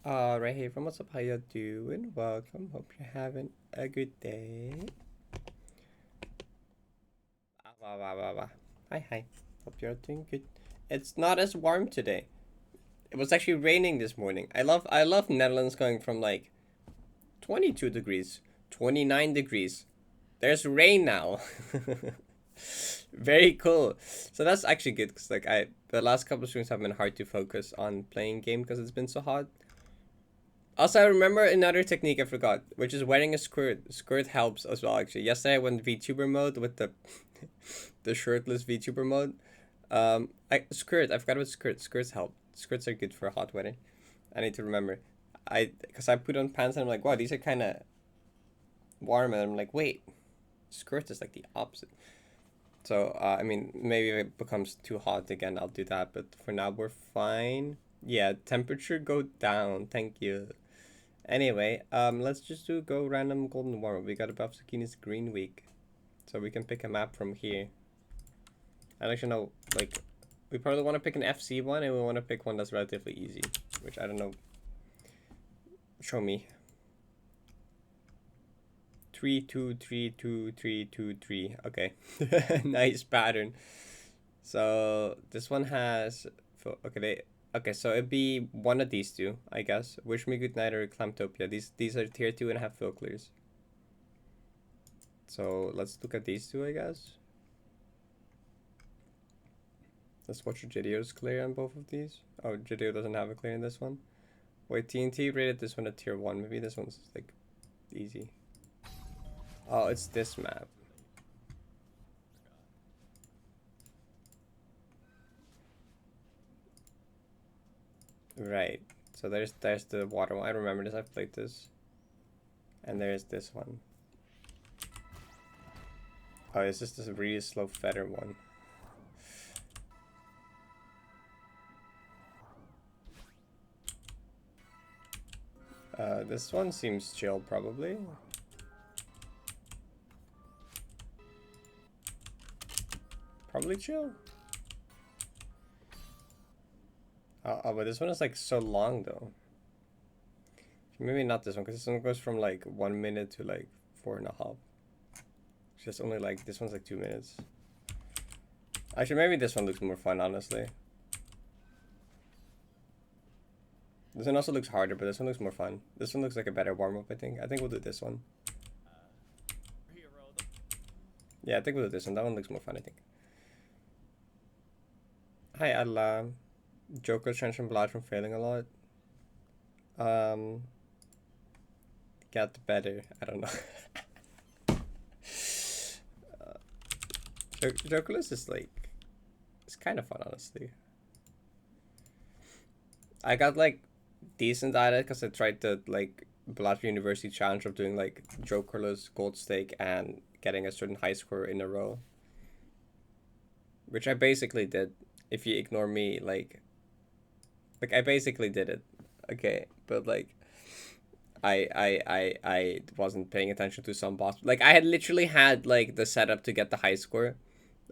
Right here from what's up, how you doing? Welcome. Hope you're having a good day. Wah, wah, wah, wah. Hi. Hope you're doing good. It's not as warm today. It was actually raining this morning. I love Netherlands going from like 22 degrees, 29 degrees. There's rain now. Very cool. So that's actually good because like the last couple of streams have been hard to focus on playing game because it's been so hot. Also, I remember another technique I forgot, which is wearing a skirt. Skirt helps as well, actually. Yesterday I went VTuber mode with the the shirtless VTuber mode. I forgot about skirt. Skirts help. Skirts are good for hot weather. I need to remember. Because I put on pants and I'm like, wow, these are kind of warm, and I'm like, wait, skirt is like the opposite. So I mean, maybe if it becomes too hot again, I'll do that. But for now, we're fine. Yeah, temperature go down. Thank you. Anyway, let's just do go random golden warm. We got above Zucchini's green week, so we can pick a map from here. I actually know, like, we probably want to pick an FC one, and we want to pick one that's relatively easy, which I don't know. Show me. 3 2 3 2 3 2 3. Okay, nice pattern. So this one has okay, so it'd be one of these two, I guess. Wish Me Good Night or Clamtopia. These are tier 2.5 fill clears. So let's look at these two, I guess. Let's watch Gideo's clear on both of these. Oh, Gideo doesn't have a clear in this one. Wait, TNT rated this one a tier 1. Maybe this one's like easy. Oh, it's this map. Right. So there's the water one. I remember this. I've played this. And there's this one. Oh, it's just this really slow feather one. This one seems chill, probably. Probably chill. Oh, but this one is like so long though. Maybe not this one, because this one goes from like 1 minute to like 4.5. It's just only like, this one's like 2 minutes. Actually, maybe this one looks more fun, honestly. This one also looks harder, but this one looks more fun. This one looks like a better warm-up, I think. I think we'll do this one. Yeah, I think we'll do this one. That one looks more fun, I think. Hi, Allah. Joker transform blood from failing a lot. Get better. I don't know. Jokerless is like, it's kind of fun, honestly. I got like decent at it because I tried the like Blood University challenge of doing like Jokerless, Gold Stake, and getting a certain high score in a row, which I basically did. If you ignore me, like I basically did it. Okay, but like I wasn't paying attention to some boss. Like I had literally had like the setup to get the high score.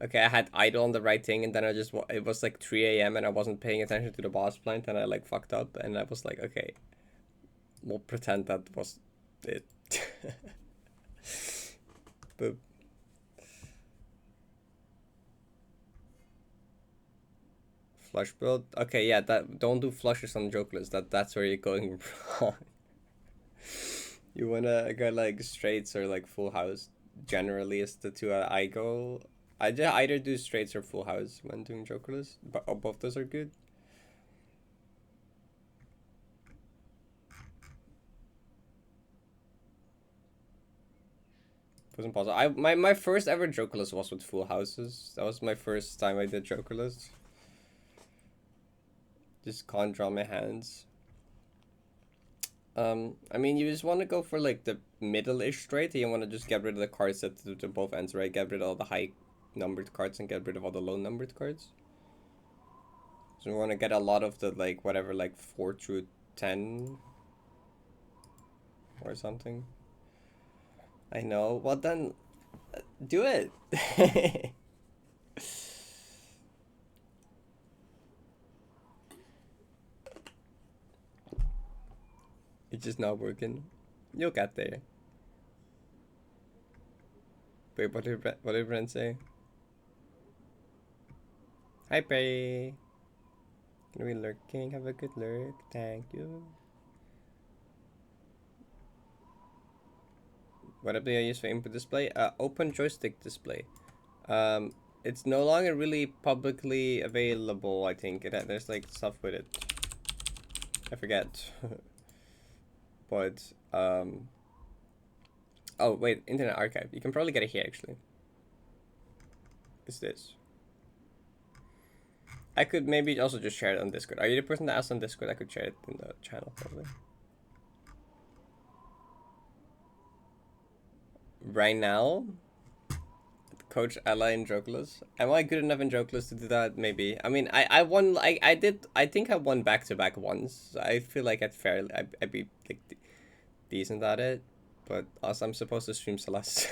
Okay, I had idle on the right thing, and then it was like 3 a.m. and I wasn't paying attention to the boss plant, and I like fucked up, and I was like, okay, we'll pretend that was it. But flush build, okay, yeah, that don't do flushes on Jokeless. That's where you're going wrong. You wanna go like straights or like full house. Generally, is the two I go. I just either do straights or full house when doing Jokerless, but both those are good. Wasn't possible. My first ever Jokerless was with full houses. That was my first time I did Jokerless. Just can't draw my hands. I mean, you just want to go for like the middle-ish straight. You want to just get rid of the cards that to both ends, right? Get rid of all the high numbered cards and get rid of all the low numbered cards. So we want to get a lot of the like whatever, like 4 through 10 or something. I know. Well then, do it. It's just not working. You'll get there. Wait, what did Brent say? Hi, Perry. Can we lurking? Have a good lurk. Thank you. What app do I use for input display? Open joystick display. It's no longer really publicly available. I think there's like stuff with it. I forget. But oh wait, Internet Archive. You can probably get it here actually. It's this. I could maybe also just share it on Discord. Are you the person that asked on Discord? I could share it in the channel probably. Right now, Coach Ella in Jokeless. Am I good enough in Jokeless to do that? Maybe. I mean, I won. I did. I think I won back to back once. So I feel like I'd be like decent at it. But also, I'm supposed to stream Celeste,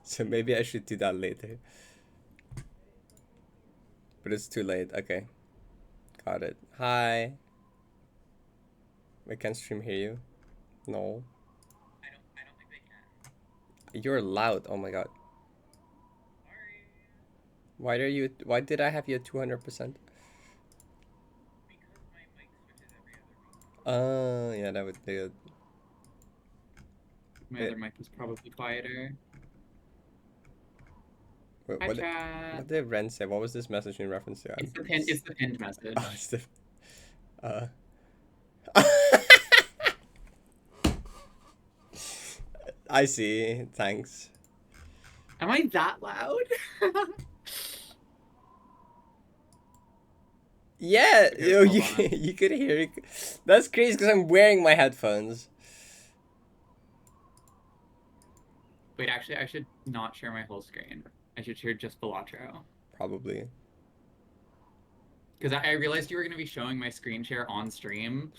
so maybe I should do that later. But it's too late. Okay, got it. Hi. I can't stream hear you. No. I don't think they can. You're loud. Oh my god. Sorry. Why did I have you at 200%? Because my mic switches every other week. Yeah, that would be good. My other mic was probably quieter. What, Hi, what, chat. what did Ren say? What was this message in reference to? It's the pinned message. Oh, it's the, I see. Thanks. Am I that loud? Yeah, Okay, you could hear it. That's crazy because I'm wearing my headphones. Wait, actually, I should not share my whole screen. I should share just Velatro. Probably. Because I realized you were going to be showing my screen share on stream.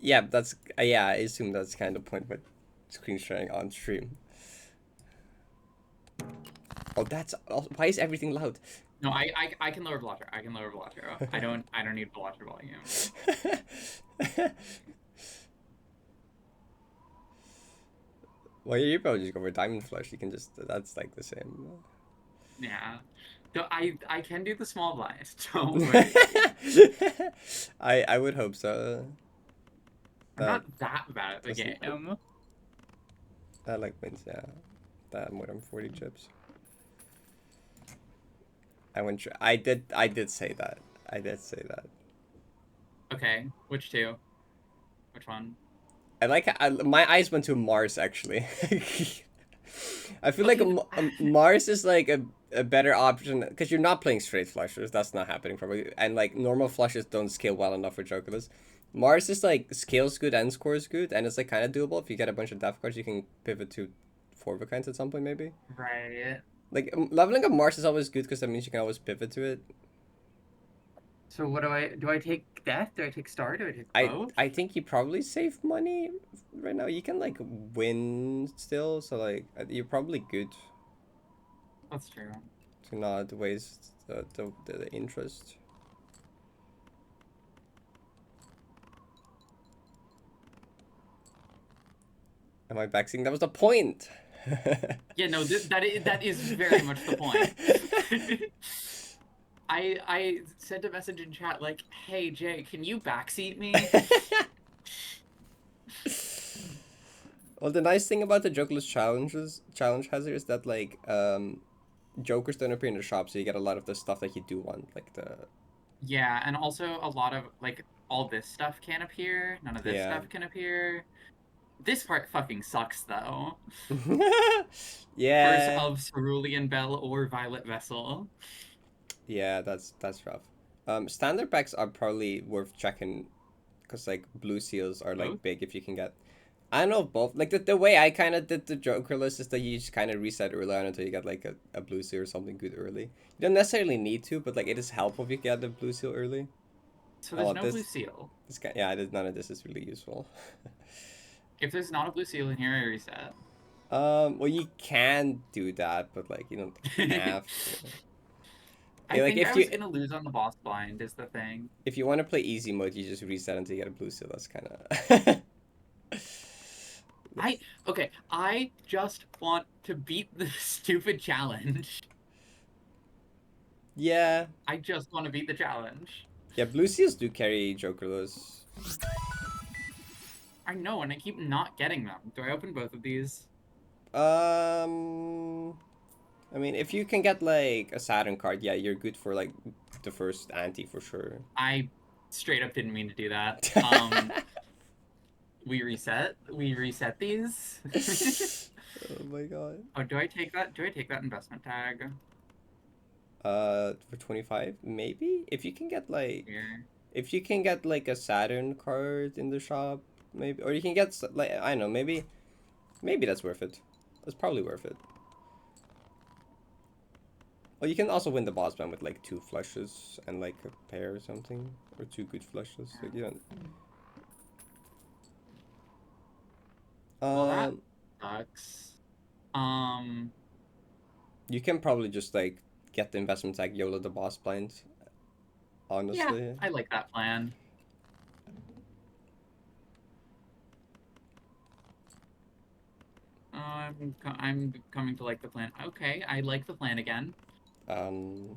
Yeah, that's yeah. I assume that's kind of the point, but screen sharing on stream. Oh, that's why is everything loud? No, I can lower Velatro. I can lower Velatro. I don't need Velatro volume. Well, you probably just go for Diamond Flush. You can just that's like the same. Yeah. So I can do the small blinds. Don't worry. I would hope so. I'm not that bad at the game. That like wins, yeah. That more than 40 chips. I did say that. I did say that. Okay, which two? Which one? I like my eyes went to Mars actually. I feel like Mars is like a better option because you're not playing straight flushers. That's not happening probably, and like normal flushes don't scale well enough for Jokerless. Mars is like scales good and scores good, and it's like kind of doable. If you get a bunch of death cards, you can pivot to 4 of a kinds at some point maybe. Right. Like leveling up Mars is always good because that means you can always pivot to it. So what do I take death? Do I take star? Do I take both? I think you probably save money right now. You can like win still, so like you're probably good. That's true. To not waste the interest. Am I backseeing? That was the point. Yeah, no, that is very much the point. I sent a message in chat like, "Hey Jay, can you backseat me?" Well, the nice thing about the Jokeless challenge hazard is that like Jokers don't appear in the shop, so you get a lot of the stuff that you do want, like the. Yeah, and also a lot of like all this stuff can appear. None of this stuff can appear. This part fucking sucks though. Yeah. Curse of Cerulean Bell or Violet Vessel. Yeah, that's rough. Standard packs are probably worth checking, cause like blue seals are like big if you can get. I don't know both. Like the way I kind of did the Joker list is that you just kind of reset early on until you get like a blue seal or something good early. You don't necessarily need to, but like it is helpful if you get the blue seal early. So there's no blue seal. This guy, yeah, none of this is really useful. If there's not a blue seal in here, I reset. Well, you can do that, but like you don't have to. I think I was gonna lose on the boss blind is the thing. If you want to play easy mode, you just reset until you get a blue seal. That's kind of. Okay, I just want to beat the stupid challenge. Yeah. I just want to beat the challenge. Yeah, blue seals do carry Jokerless. I know, and I keep not getting them. Do I open both of these? Um, I mean, if you can get like a Saturn card, yeah, you're good for like the first anti for sure. I straight up didn't mean to do that. We reset. We reset these. Oh my god. Oh, do I take that? Do I take that investment tag? For 25, maybe if you can get like Here. if you can get like a Saturn card in the shop, maybe, or you can get like I don't know, maybe that's worth it. That's probably worth it. Well, you can also win the boss ban with like 2 flushes and like a pair or something, or 2 good flushes. Like you don't. Well, that Um, sucks. Um, you can probably just like get the investment tag YOLO the boss blind. yeah, Honestly. I like that plan. I'm coming to like the plan. Okay, I like the plan again. Um,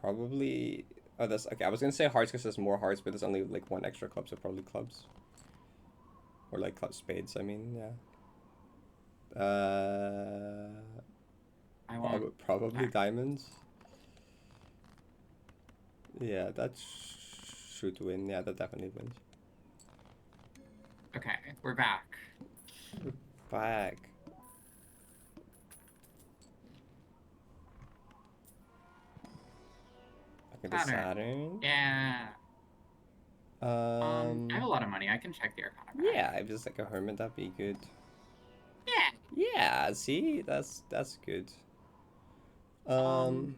probably. Oh, that's okay. I was gonna say hearts because there's more hearts, but there's only like 1 extra club, so probably clubs or like club spades. I mean, yeah. I want. Probably Okay. diamonds. Yeah, that should win. Yeah, that definitely wins. Okay, we're back. Back. Look at the Saturn. Saturn. Yeah. I have a lot of money. I can check the Arcana back. Yeah, if it's like a hermit, that'd be good. Yeah. Yeah, see, that's good. Um, Um,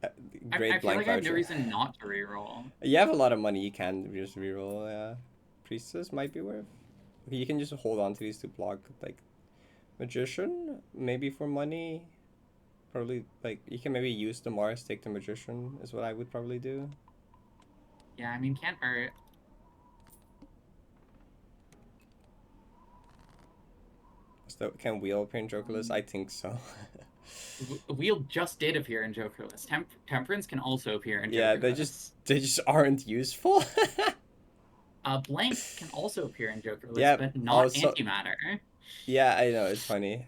uh, I great feel blank like I have no voucher. reason not to reroll. You have a lot of money. You can just reroll. Yeah, priestess might be worth. Okay, you can just hold on to these to block like magician, maybe for money. Probably like you can maybe use the Mars, take the magician is what I would probably do. Yeah, I mean, can't hurt. So can wheel appear in Jokerless? I think so. Wheel just did appear in Jokerless. Temperance can also appear in Yeah, Jokerless. they just aren't useful. Blank can also appear in Jokerless, Yeah. but not Also, antimatter. yeah, I know it's funny.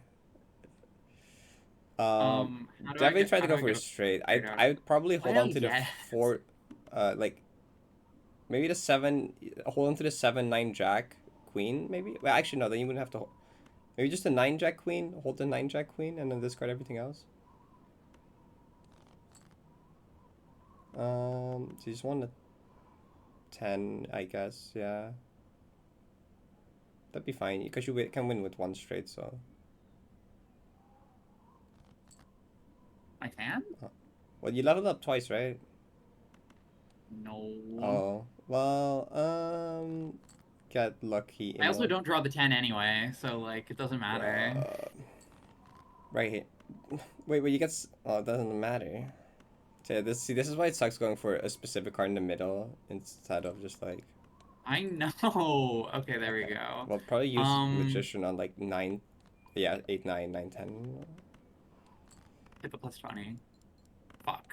How do I Definitely get? try How to do go I for a get straight. straight out I of? would probably hold Well, on to the yes. four, like maybe the seven. Hold on to the 7 9 Jack Queen. Maybe. Well, actually no. Then you wouldn't have to. Maybe just a 9 Jack Queen. Hold the 9 Jack Queen and then discard everything else. So you just want a 10, I guess. Yeah, that'd be fine because you can win with 1 straight. So. I can? Well, you leveled up twice, right? No. Oh, well, get lucky I in also one. don't draw the 10 anyway, so like it doesn't matter. Right here. Wait, you get. Oh, it doesn't matter. So yeah, this is why it sucks going for a specific card in the middle instead of just like. I know. Okay, there we Okay. go. Well, probably use Um, magician on like 9. Yeah, 8 9 9 10. hit the plus 20. Fuck.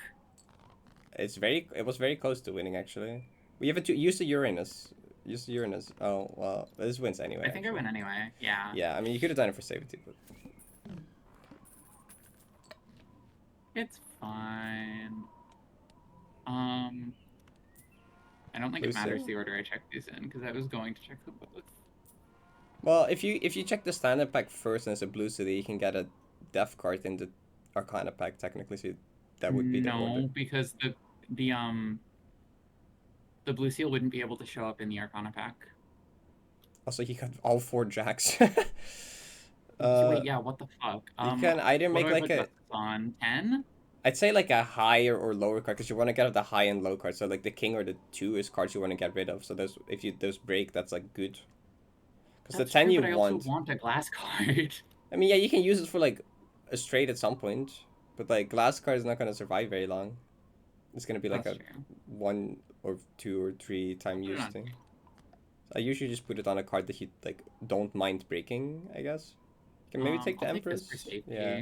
It was very close to winning actually. We have to use the Uranus. Use the Uranus. Oh well, this wins anyway. I think I Actually. win anyway. Yeah. Yeah, I mean you could have done it for safety, but. It's fine. Um, I don't think it matters Lucille? the order I check these in, because I was going to check them both. Well, if you check the standard pack first and it's a blue city, you can get a death card in the Arcana pack technically. So that would be the order. No, because the um the blue seal wouldn't be able to show up in the Arcana pack. Also, you got all 4 jacks. Wait, yeah, what the fuck? You can either What make do I like put a. justice on? 10? I'd say like a higher or lower card because you want to get the high and low cards. So like the king or the 2 is cards you want to get rid of. So those if you those break, that's like good. Because the That's 10 true, you but I also want. want a glass card. I mean, yeah, you can use it for like a straight at some point, but like glass card is not gonna survive very long. It's gonna be like That's a true. 1 or 2 or 3 time Put it use on. thing. I usually just put it on a card that you like don't mind breaking, I guess. Can maybe take the I'll take this Empress. for safety. Yeah.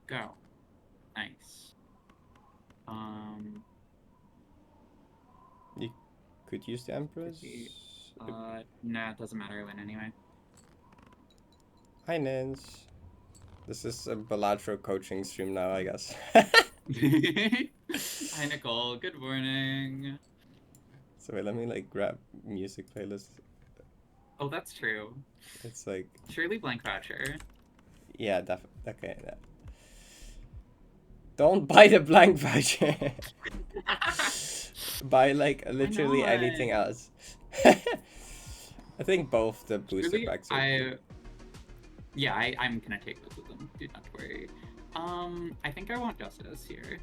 Go. Nice. You could use the Empress. Nah, it doesn't matter. I win anyway. Hi, Nins. This is a Balatro coaching stream now, I guess. Hi, Nicole. Good morning. So wait, let me like grab music playlist. Oh, that's true. It's like Surely blank voucher. yeah, definitely. Okay. Yeah. Don't buy the blank voucher. Buy like literally not? anything else. I think both the booster Surely packs are Yeah, I'm gonna take both of them. Do not worry. I think I want Justice here.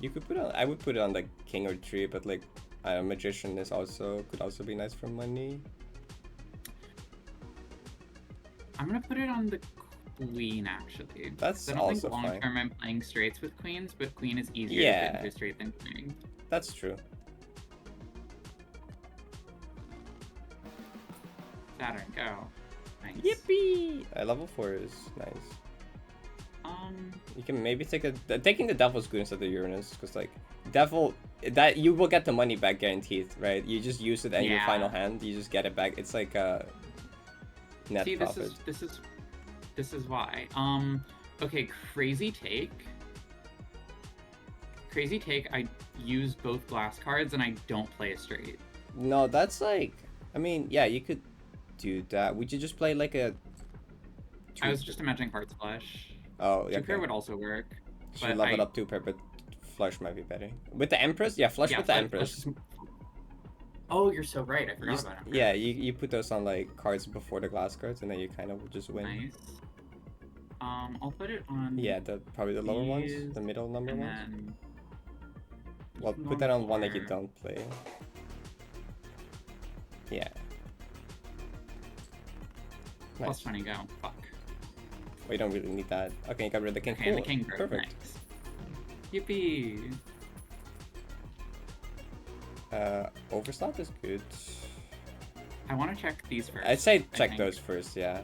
You could put on. I would put it on like King or Tree, but like Magician is also could also be nice for money. I'm gonna put it on the Queen actually. That's I don't also think long fine. term I'm playing straights with Queens, but Queen is easier Yeah. to fit into straight than Queen. That's true. Saturn, go. Nice. Yippee! Level 4 is nice. You can maybe take taking the Devil's good instead of Uranus, because like Devil that you will get the money back guaranteed, right? You just use it in your final hand, you just get it back. It's like a net See, profit. this is why. Okay, crazy take. Crazy take. I use both glass cards and I don't play a straight. No, that's like, I mean, yeah, you could do that. Would you just play like a? I was just imagining Hearts Flush. Oh, yeah. 2-pair would also work. Should level up 2-pair, but Flush might be better. With the Empress? Yeah, Flush with the Empress. Oh, you're so right. I forgot about Empress. Yeah, you put those on like cards before the glass cards, and then you kind of just win. Nice. I'll put it on. Yeah, probably the lower ones, the middle number ones. Well, put that on one that you don't play. Yeah. Nice. Plus 20, go. Fuck. Well, you don't really need that. Okay, you got rid of the king. Okay, Cool. the king broke. Perfect. Nice. Yippee! Overslot is good. I want to check these first. I'd say check those first, yeah.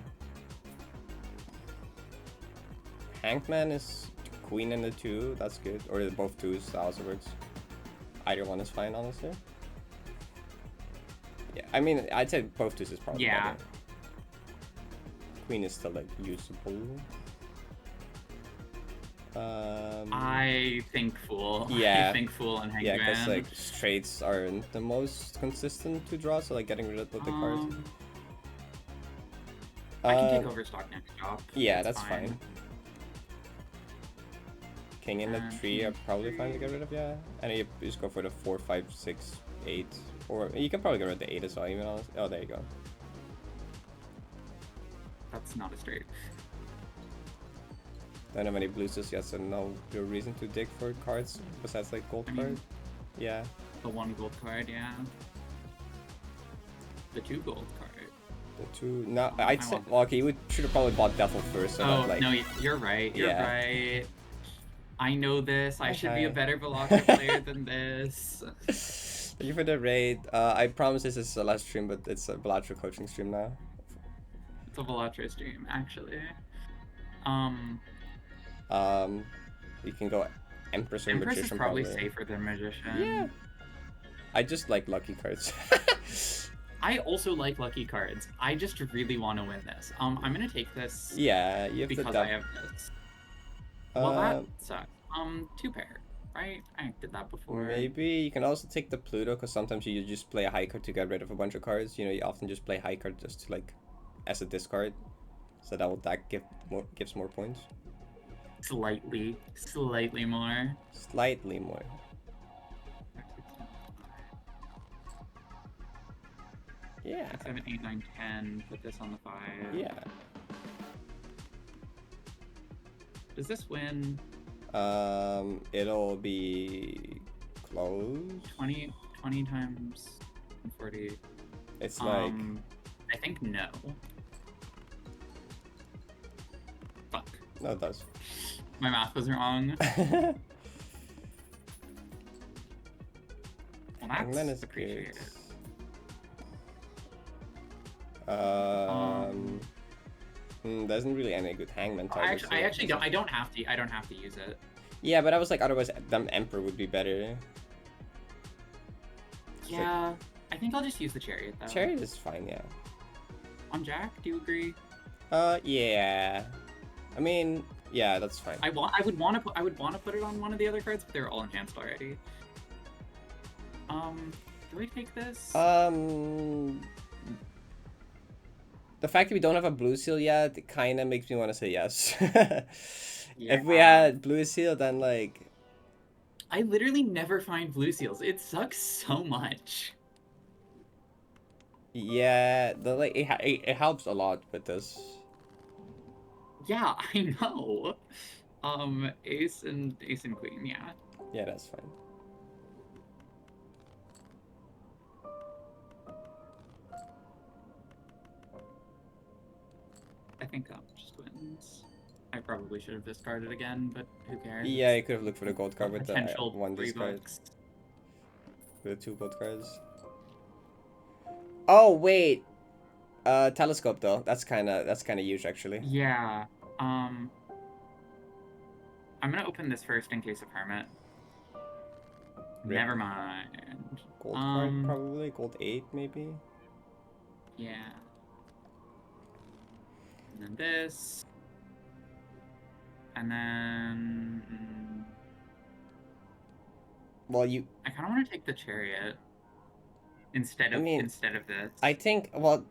Hangman is queen and the 2, that's good. Or both 2s, that also works. Either one is fine, honestly. Yeah, I mean, I'd say both 2s is probably better. Queen is still like usable. I think Fool. Yeah. I think Fool and Hangman. Yeah, because like straights aren't the most consistent to draw, so like getting rid of the cards. I can take Overstock next job. Yeah, that's fine. King and the 3 are probably fine to get rid of, yeah. And you just go for the 4, 5, 6, 8. Or you can probably get rid of the 8 as well, even honestly. Oh, there you go. That's not a straight. Don't have any blues just yet, so no real reason to dig for cards besides like gold card. Yeah. The 1 gold card, yeah. The 2 gold card. The 2. No, I'd say. Well, okay, you should have probably bought Devil first. So oh, that, like, no, you're right. You're right. I know this. I should be a better Velocro player than this. Thank you for the raid. I promise this is the last stream, but it's a Balatro coaching stream now. It's a Velatro stream, actually. You can go Empress or Empress Magician. Is probably safer than Magician. Yeah. I just like lucky cards. I also like lucky cards. I just really want to win this. I'm gonna take this. Yeah, you have because I have this. Well, that sucks. 2-pair, right? I did that before. Maybe you can also take the Pluto, because sometimes you just play a high card to get rid of a bunch of cards. You know, you often just play high card just to like as a discard, so that gives more points. Slightly more. Slightly more. Yeah. 7, 8, 9, 10. Put this on the 5. Yeah. Does this win? It'll be close. 20 times 40. It's like. I think no. Fuck. No, it does. My math was wrong. Hangman is appreciated. good. Doesn't really any good Hangman targets. I actually don't. I don't have to use it. Yeah, but I was like, otherwise, them Emperor would be better. Yeah, like, I think I'll just use the Chariot though. Chariot is fine, yeah. On Jack, do you agree? Yeah. I mean, yeah, that's fine. I would want to put it on one of the other cards, but they're all enhanced already. Do we take this? The fact that we don't have a blue seal yet kind of makes me want to say yes. Yeah. If we had blue seal, then like... I literally never find blue seals. It sucks so much. Yeah, it helps a lot with this. Yeah, I know. Ace and Queen, yeah. Yeah, that's fine. I think just wins. I probably should have discarded again, but who cares? Yeah, you could have looked for the gold card with the potential one discard. $3. With the 2 gold cards. Oh wait, telescope though. That's kind of huge actually. Yeah. I'm gonna open this first in case of Hermit. Rip. Never mind. Gold card probably, gold 8 maybe. Yeah. And then this. And then. Well, I kind of want to take the Chariot instead of this. I think. Well,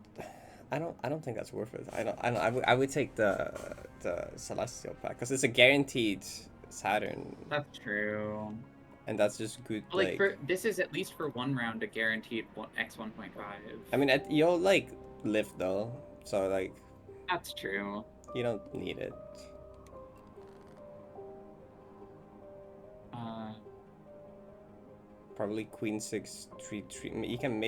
I don't think that's worth it. I would take the Celestial pack because it's a guaranteed Saturn. That's true. And that's just good. But like this is at least for one round a guaranteed X 1.5. I mean, you'll like lift though, so like. That's true. You don't need it. Probably Queen 6 3 3. You can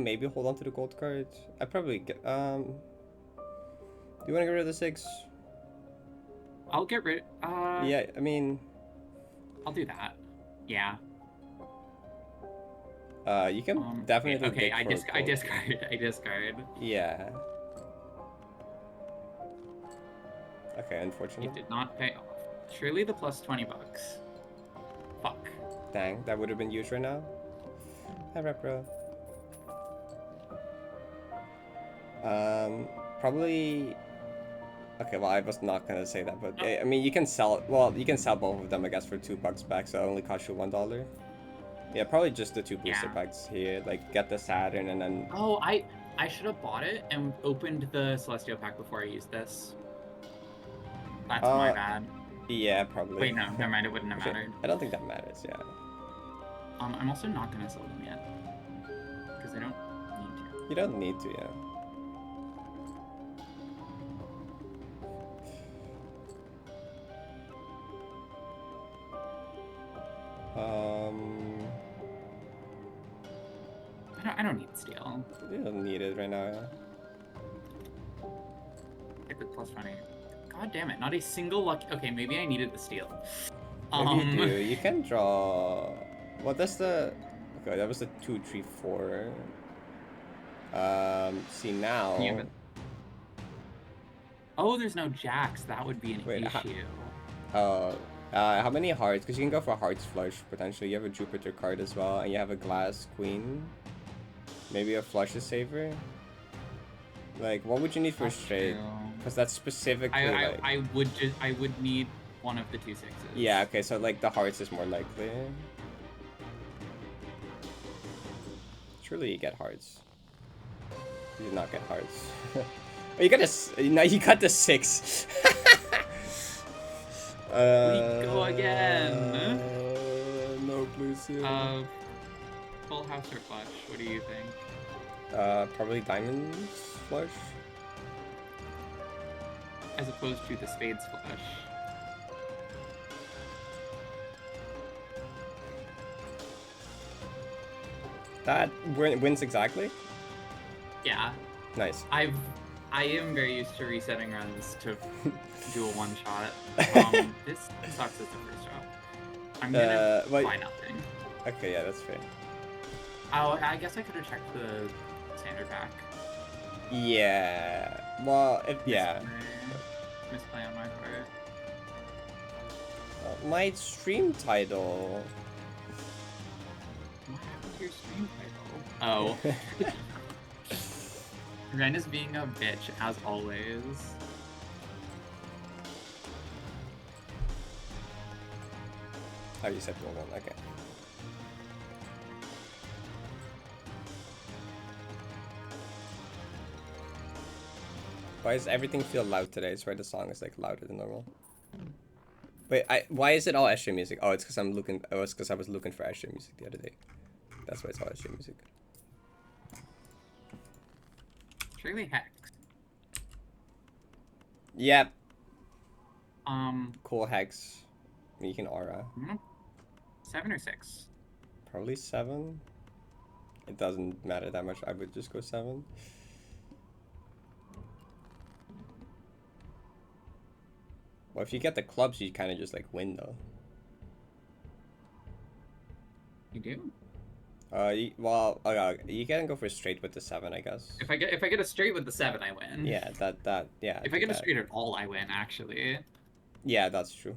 maybe hold on to the gold card. I probably get Do you want to get rid of the 6? I'll get rid. Yeah, I mean. I'll do that. Yeah. You can definitely. Okay, I discard. Yeah. Okay, unfortunately. It did not pay off. Surely the plus $20. Fuck. Dang, that would have been used right now. Hi, Repro. Probably. Okay, well, I was not gonna say that, but I mean, you can sell. Well, you can sell both of them, I guess, for $2 back, so it only costs you $1. Yeah, probably just the 2 booster packs here. Like, get the Saturn and then. Oh, I should have bought it and opened the Celestial pack before I used this. That's my bad. Yeah, probably. Wait, no, never mind. It wouldn't have mattered. I don't think that matters. Yeah. I'm also not gonna sell them yet because I don't need to. You don't need to, yeah. I don't need steel. You don't need it right now. Yeah. Hit the plus 20. God damn it! Not a single luck. Okay, maybe I needed the steel. Maybe you do. You can draw. What does the? Okay, that was the 2 3 4. See now. Yeah, but... Oh, there's no jacks. That would be an issue. How many hearts? Because you can go for hearts flush potentially. You have a Jupiter card as well, and you have a glass queen. Maybe a flush is safer. Like, what would you need for straight? Because that's specifically I would need one of the 2 6s. Yeah. Okay. So like the hearts is more likely. Surely you get hearts. You did not get hearts. Oh, you got a. No, you got the 6. We go again. No blue seal. Full house or flush? What do you think? Probably diamonds flush. As opposed to the spades flush. That wins exactly? Yeah. Nice. I am very used to resetting runs to do a one-shot. This sucks as the first shot. I'm gonna buy nothing. Okay, yeah, that's fair. Oh, I guess I could have checked the standard pack. Yeah. Well, yeah. Misplay on my part. My stream title. What happened to your stream title? Oh. Ren is being a bitch, as always. Oh, you said one. Okay. Why does everything feel loud today? I swear the song is like louder than normal. Wait, why is it all extra music? Oh, it's because I'm looking. Oh, it's because I was looking for extra music the other day. That's why it's all extra music. Surely Hex. Yep. Cool Hex. You can aura. 7 or 6? Probably 7. It doesn't matter that much. I would just go 7. Well, if you get the clubs, you kind of just like win though. You do? Well, you can go for straight with the 7, I guess. If I get a straight with the 7, I win. Yeah, yeah. If I get a straight at all, I win. Actually. Yeah, that's true.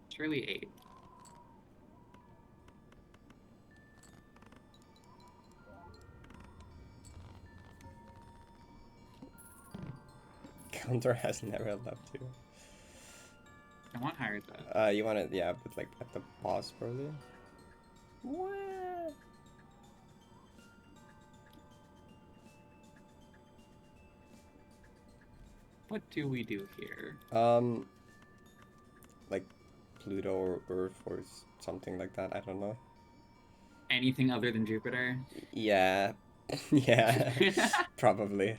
Surely 8. Counter has never left you. I want higher though. You want it, yeah, but like at the boss probably. What? What do we do here? Like Pluto or Earth or something like that. I don't know. Anything other than Jupiter? Yeah, yeah, probably.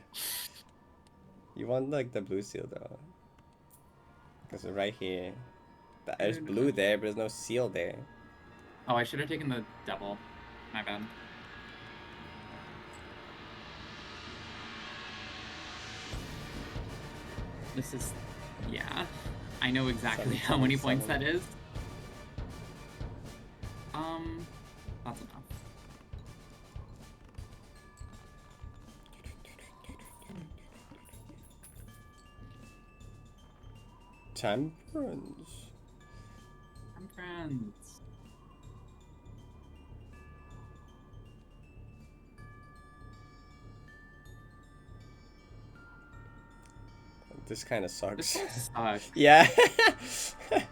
You want like the blue seal though, because right here, there's blue there, but there's no seal there. Oh, I should have taken the double. My bad. This is, yeah. I know exactly how many points that is. That's enough. Temperance. Temperance. This kind of sucks. This sucks. Yeah. Can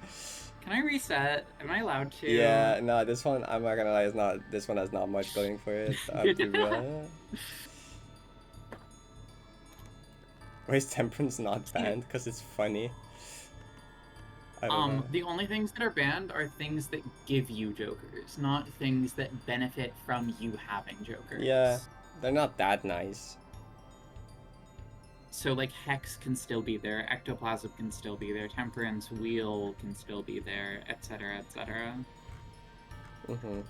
I reset? Am I allowed to? Yeah, no, this one, I'm not gonna lie, is not. This one has not much going for it. Why is Temperance not banned? Because it's funny. I don't know. The only things that are banned are things that give you jokers, not things that benefit from you having jokers. Yeah, they're not that nice. So, like, Hex can still be there, Ectoplasm can still be there, Temperance, Wheel can still be there, etc., etc. And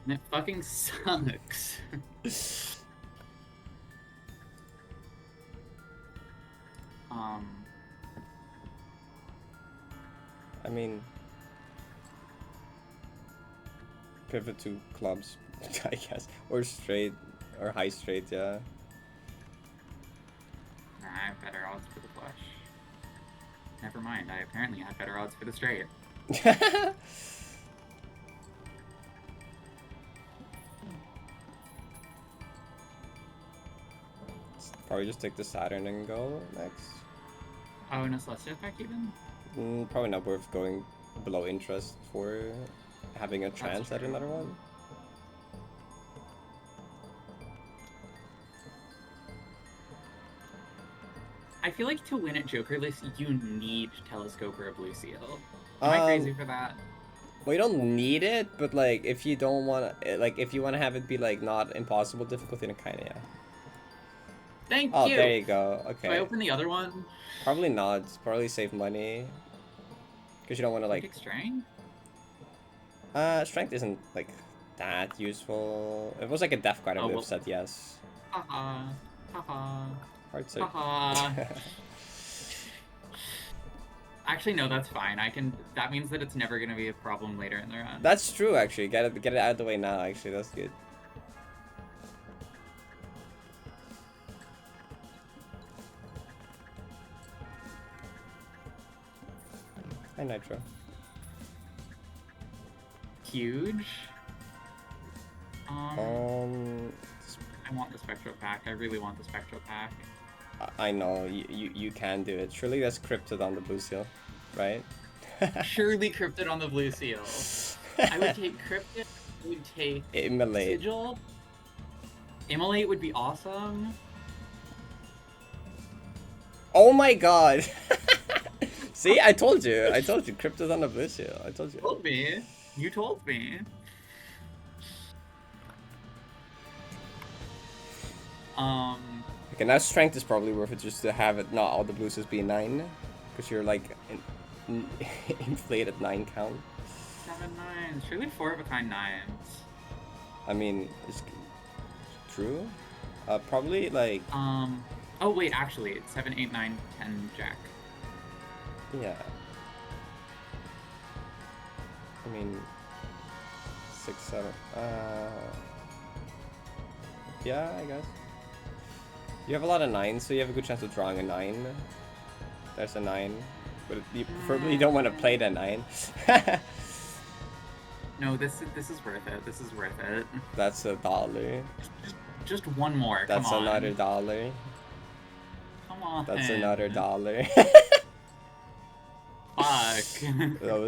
it fucking sucks. I mean, pivot to clubs, I guess, or straight, or high straight, yeah. I have better odds for the flush. Never mind, I apparently have better odds for the straight. Probably just take the Saturn and go next. Oh, no Celestial effect even? Probably not worth going below interest for having a chance at another one. I feel like to win at Jokerless, you need Telescope or a Blue Seal. Am I crazy for that? Well, you don't need it, but like if you don't want to, like if you want to have it be like not impossible difficulty, then kind of yeah. Thank you. Oh, there you go. Okay. Do I open the other one? Probably not. Probably save money. Because you don't want to like. Take strength? Strength isn't like that useful. If it was like a death card, I would have said yes. Haha. Haha. Hard to. Haha. Actually, no, that's fine. That means that it's never gonna be a problem later in the run. That's true, actually. Get it out of the way now, actually. That's good. Hi, Nitro. Huge. I I want the Spectral Pack. I really want the Spectral Pack. I know, you can do it. Surely that's cryptid on the blue seal, right? Surely Cryptid on the blue seal. I would take Cryptid. I would take Immolate. Sigil. Immolate would be awesome. Oh my god! See, I told you. I told you. Cryptid on the blue seal. I told you. You told me. You told me. Okay, now strength is probably worth it just to have it not all the blues be 9. Because you're like inflated 9 count. 7 9s. Surely 4 of a kind 9s. I mean, it's true. Probably like. Oh wait, actually, it's 7 8 9 10 Jack. Yeah. I mean, 6 7. Yeah, I guess. You have a lot of 9s, so you have a good chance of drawing a 9. There's a 9. But you preferably don't want to play the 9. No, this is worth it. This is worth it. That's $1. Just one more. That's come on. another $1. Come on. That's another $1. Fuck.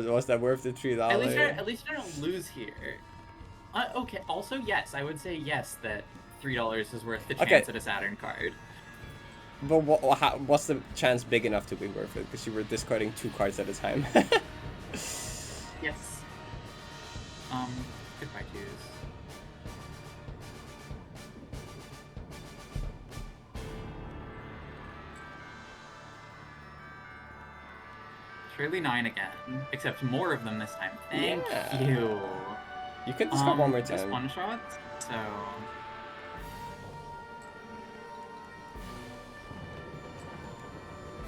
Was that worth the $3? At least I don't lose here. Okay. Also, yes, I would say yes that $3 is worth the chance at a Saturn card. But what's the chance big enough to be worth it? Because you were discarding 2 cards at a time. Yes. Goodbye, twos. Surely 9 again, except more of them this time. Thank you. You can discard one more Just time. one shot, so.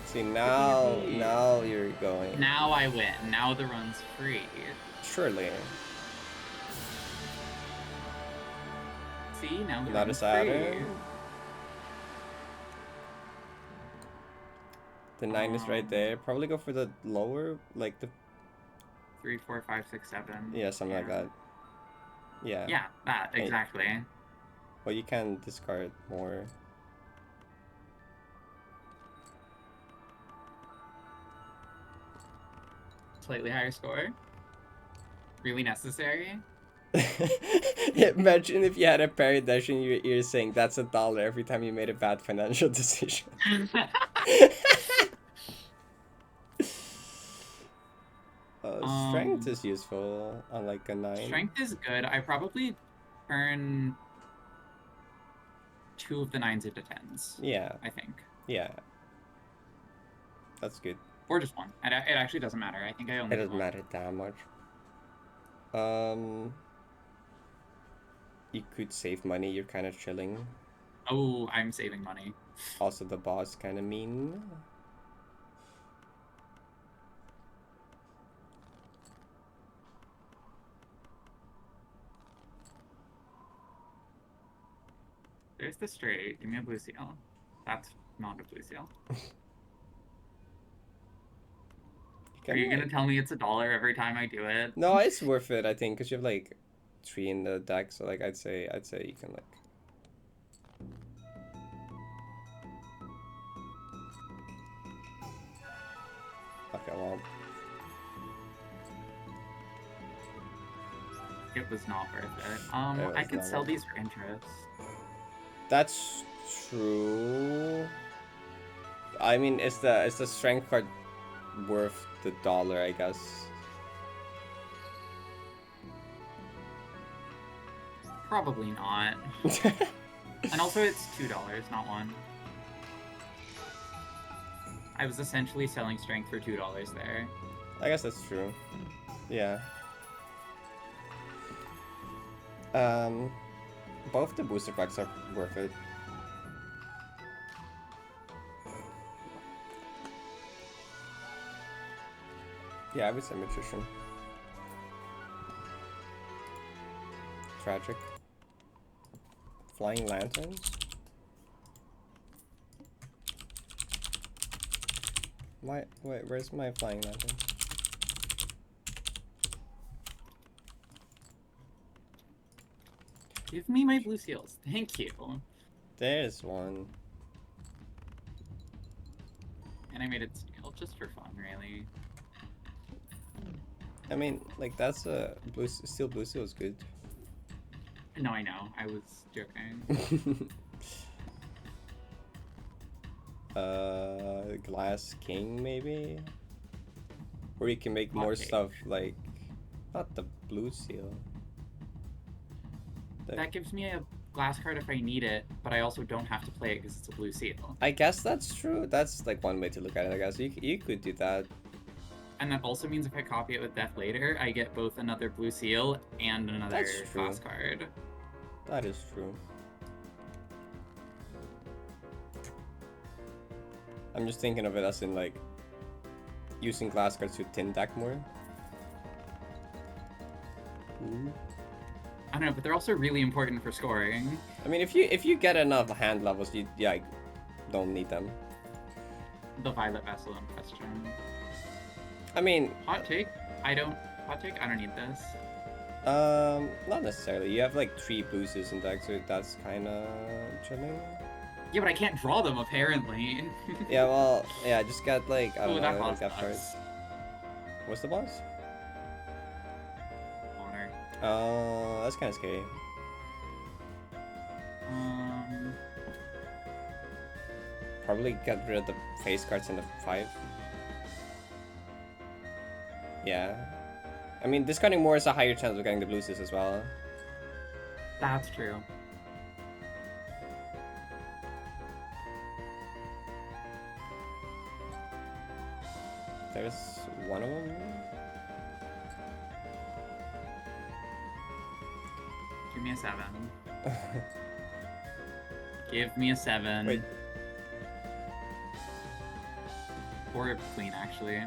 See, now you're going. Now I win. Now the run's free. Surely. See, now the Not a run's Saturn. free. The 9 is right there. Probably go for the lower, like the 3, 4, 5, 6, 7. Yeah, something like that. Yeah. Yeah, that exactly. Well, you can discard more. Slightly higher score. Really necessary. Imagine if you had a Parrot dash in your ear saying that's $1 every time you made a bad financial decision. Strength is useful on like a 9. Strength is good. I probably turn 2 of the 9s into 10s. Yeah. I think. Yeah. That's good. Or just 1. It actually doesn't matter. I think I only. It doesn't matter that much. You could save money. You're kind of chilling. Oh, I'm saving money. Also, the boss kind of mean. There's the straight. Give me a blue seal. That's not a blue seal. Are you gonna tell me it's $1 every time I do it? No, it's worth it, I think, because you have like 3 in the deck. So like, I'd say you can like. Okay, well. It was not worth it. I could sell these for interest. That's true. I mean, is the strength card worth the $1? I guess. Probably not. And also, it's $2, not 1. I was essentially selling strength for $2 there. I guess that's true. Yeah. Both the booster packs are worth it. Yeah, I would say magician. Tragic. Flying lanterns. Wait, where's my flying lantern? Give me my blue seals. Thank you. There's one. Animated steel, just for fun, really. I mean, like, that's a blue seal is good. No, I know. I was joking. Glass king maybe? Or you can make more stuff like, not the blue seal. That gives me a glass card if I need it, but I also don't have to play it because it's a blue seal. I guess that's true. That's like one way to look at it, I guess. You could do that. And that also means if I copy it with Death later, I get both another blue seal and another glass card. That is true. I'm just thinking of it as in like using glass cards to tin deck more. Ooh. I don't know, but they're also really important for scoring. I mean, if you get enough hand levels, you don't need them. The Violet Vessel in question. I mean, hot take. I don't need this. Not necessarily. You have like 3 boosters in deck, so that's kind of chilling. Yeah, but I can't draw them apparently. Yeah, well, yeah, just got like I don't know, like that cards. What's the boss? Honor. That's kind of scary. Probably get rid of the face cards in the 5. Yeah. I mean, discarding more is a higher chance of getting the boosters as well. That's true. There's one of them. Give me a 7. Give me a 7. Wait. Or a queen, actually.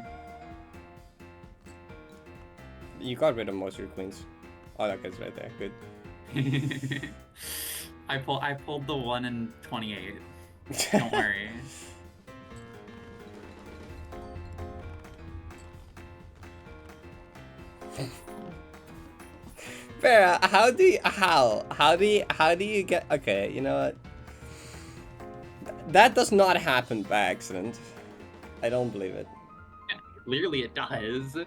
You got rid of most of your queens. Oh, that guy's right there. Good. I pulled the 1 in 28. Don't worry. Farah, how do you get? Okay, you know what? That does not happen by accident. I don't believe it. Yeah, clearly it does.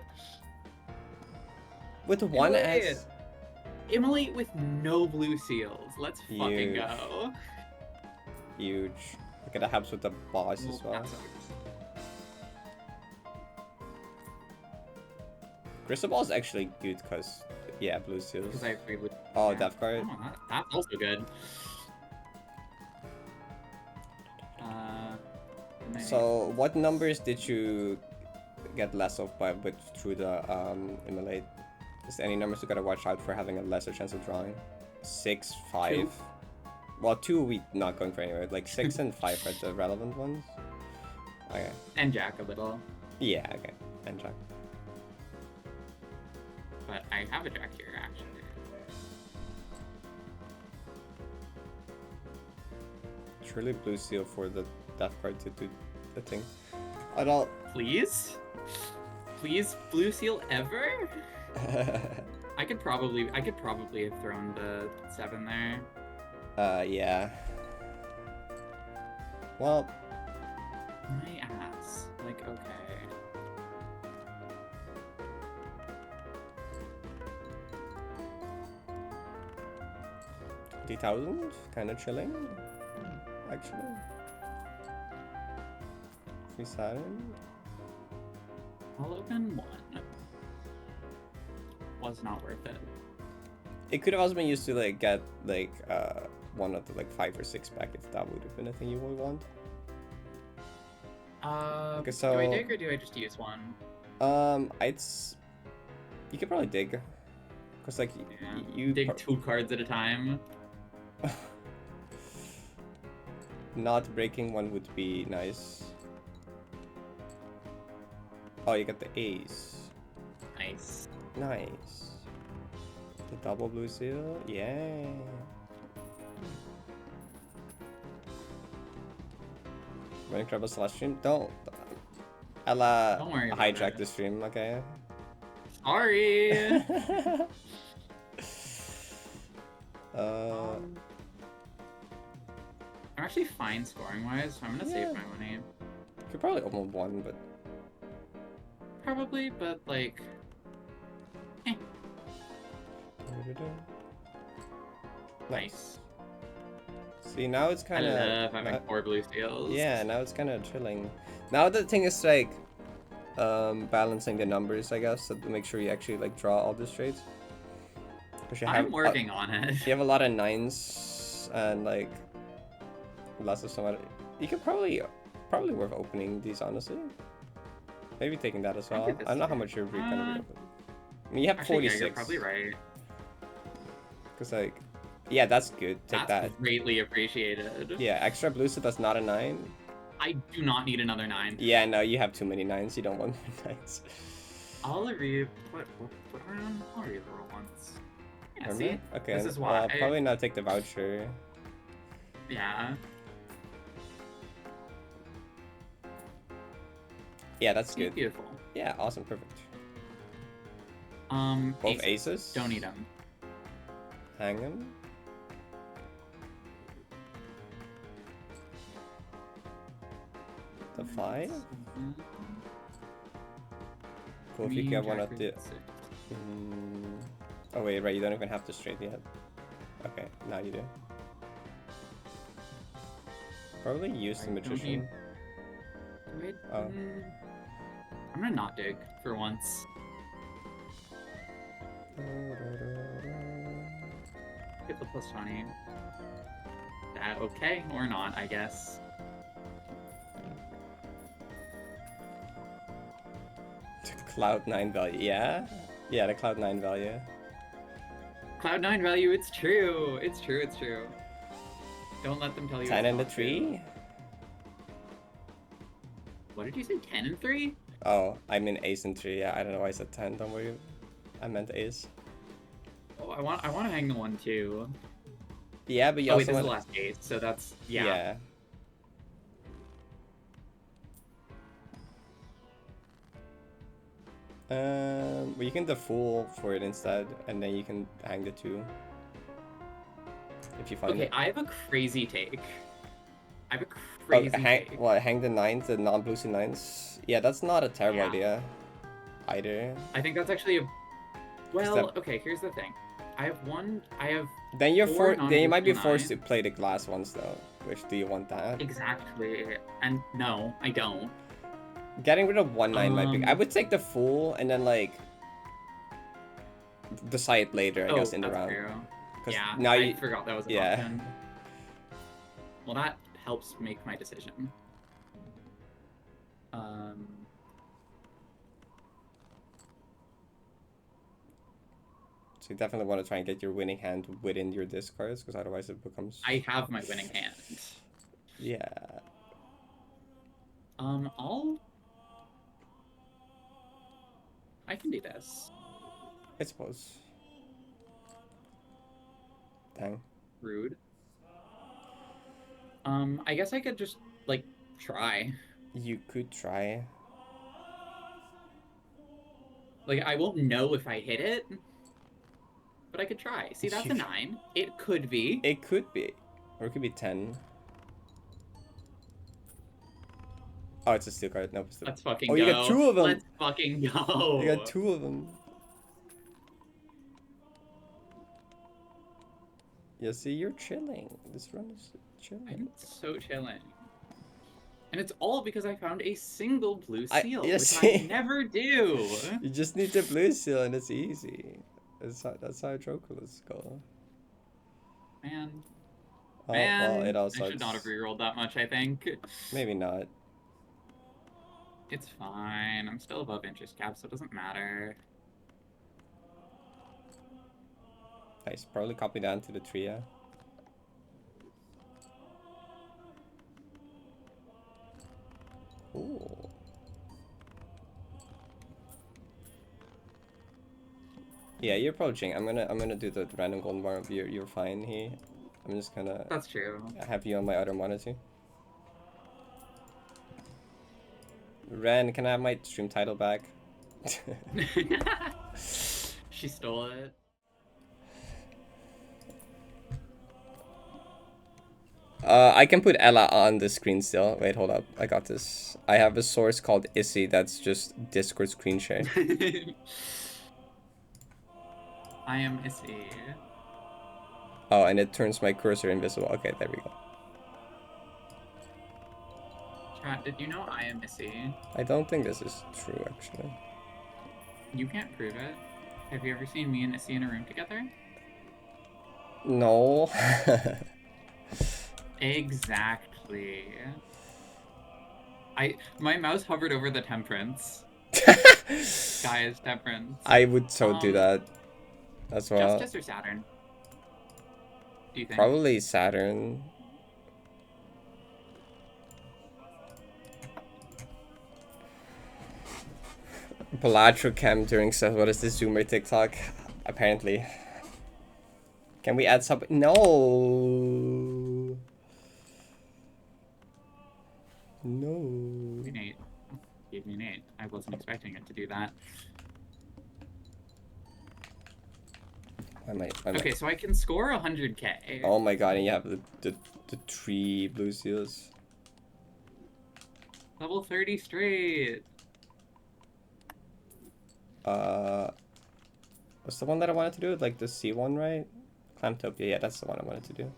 With 1 S. Immolate with no blue seals. Let's fucking go. Huge. Okay, that helps with the boss as well. Crystal Ball is actually good because, yeah, blue seals. Because I agree with. Oh, yeah. Death card. Oh, that's also good. So, what numbers did you get less of through the Immolate? Is there any numbers you gotta watch out for having a lesser chance of drawing? 6, 5. 2? Well, 2 we not going for anywhere. Like 6 and 5 are the relevant ones. Okay. And Jack a little. Yeah, okay. And Jack. But I have a Jack here, actually. Surely blue seal for the death card to do the thing. I don't. Please? Please, blue seal ever? I could probably have thrown the 7 there. Yeah. Well. My ass. Like, okay. $3,000? Kind of chilling. Actually. Free Saturn. I'll open 1. Was not worth it. It could have also been used to like get like one of the like 5 or 6 back if that would have been a thing you would want. Okay, so do I dig or do I just use 1? You could probably dig, cause like yeah. you dig 2 cards at a time. Not breaking 1 would be nice. Oh, you got the ace. Nice. The double blue seal, yeah. When Incredible Slash stream, don't. Ella Don't worry about hijack it. the stream, okay? Sorry. uh. I'm actually fine scoring wise, so I'm gonna save my money. Could probably open one, but Probably, but like, nice. See, now it's kind of. I love having 4 blue seals. Yeah, now it's kind of chilling. Now the thing is like, balancing the numbers, I guess, to make sure you actually like draw all the straights. I'm working on it. You have a lot of 9s and like lots of some other. You could probably worth opening these, honestly. Maybe taking that as well. I don't know how much you're gonna be open. I mean, you have 46. Yeah, you're probably right. Cause like, yeah, that's good. Take that's that. Greatly appreciated. Yeah, extra blue, so that's not a 9. I do not need another 9. Yeah, no, you have too many 9s. You don't want more 9s. I'll read. What around? I'll read the roll once. Yeah, Remember? see? Okay, This is why. I'll probably not take the voucher. Yeah. Yeah, that's good. Beautiful. Yeah, awesome, perfect. Both aces? Don't need them. Hang them. The 5? Cool, if you get one of the... Oh wait, right, you don't even have to straight yet. Okay, now you do. Probably use the magician. Wait, oh. I'm gonna not dig for once. Get the plus 20. That okay or not, I guess. Cloud 9 value, yeah? Yeah, the Cloud 9 value. Cloud 9 value, it's true. It's true, it's true. Don't let them tell you 10 it's and the not 3? true. What did you say, 10 and 3? Oh, I mean ace and 3, yeah, I don't know why I said 10, don't worry. I meant ace. Oh, I want to hang the 1 too. Yeah, but you oh, also wait, this want... is the last ace, so that's, yeah. Yeah. Well, you can default for it instead, and then you can hang the 2. If you find it. Okay, I have a crazy take. I have a crazy take. What, hang the 9s, the non-boosted 9s? Yeah, that's not a terrible idea. Either. I think that's actually a... Well, okay, here's the thing. I have... Then you're then you might be 9s. forced to play the glass ones though. Which, do you want that? Exactly. And no, I don't. Getting rid of 1-9 might be... I would take the full and then like... decide later, I guess, in the round. True. Yeah, now I forgot that was an yeah. option. Well, that helps make my decision. So you definitely want to try and get your winning hand within your discards, because otherwise it becomes... I have my winning hand. Yeah. I can do this. I suppose. Dang. Rude. I guess I could just, like, try. You could try. Like, I won't know if I hit it, but I could try. See, that's a 9. It could be. It could be. Or it could be 10. Oh, it's a steel card. Nope. Let's fucking go. go. You got 2 of them. Let's fucking go. You got 2 of them. Yeah, see, you're chilling. This run is chilling. I'm so chilling. And it's all because I found a single blue seal, which I never do. You just need the blue seal and it's easy. That's how Dracula's go. Man. Oh, Man, well, it also I should not have rerolled that much, I think. Maybe not. It's fine. I'm still above interest cap, so it doesn't matter. Nice. Probably copy down to the tria. Ooh. Yeah, you're approaching. I'm gonna do the random golden bar. You're fine here. I'm just gonna That's true. have you on my other monitor. Ren, can I have my stream title back? She stole it. I can put Ella on the screen still. Wait, hold up. I got this. I have a source called Issy that's just Discord screen share. I am Issy. Oh, and it turns my cursor invisible. Okay, there we go. Chat, did you know I am Issy? I don't think this is true, actually. You can't prove it. Have you ever seen me and Issy in a room together? No. Exactly. My mouse hovered over the temperance. Guy's temperance. I would so do that as well. Justice or Saturn? Do you think? Probably Saturn. Palatro Cam during says, what is this Zoomer TikTok? Apparently. Can we add sub? No. No. Nate. Gave me an 8. I wasn't expecting it to do that. Okay, so I can score 100k. Oh my god, and you have the 3 blue seals. Level 30 straight. What's the one that I wanted to do? Like the C1, right? Clamtopia, yeah, that's the one I wanted to do.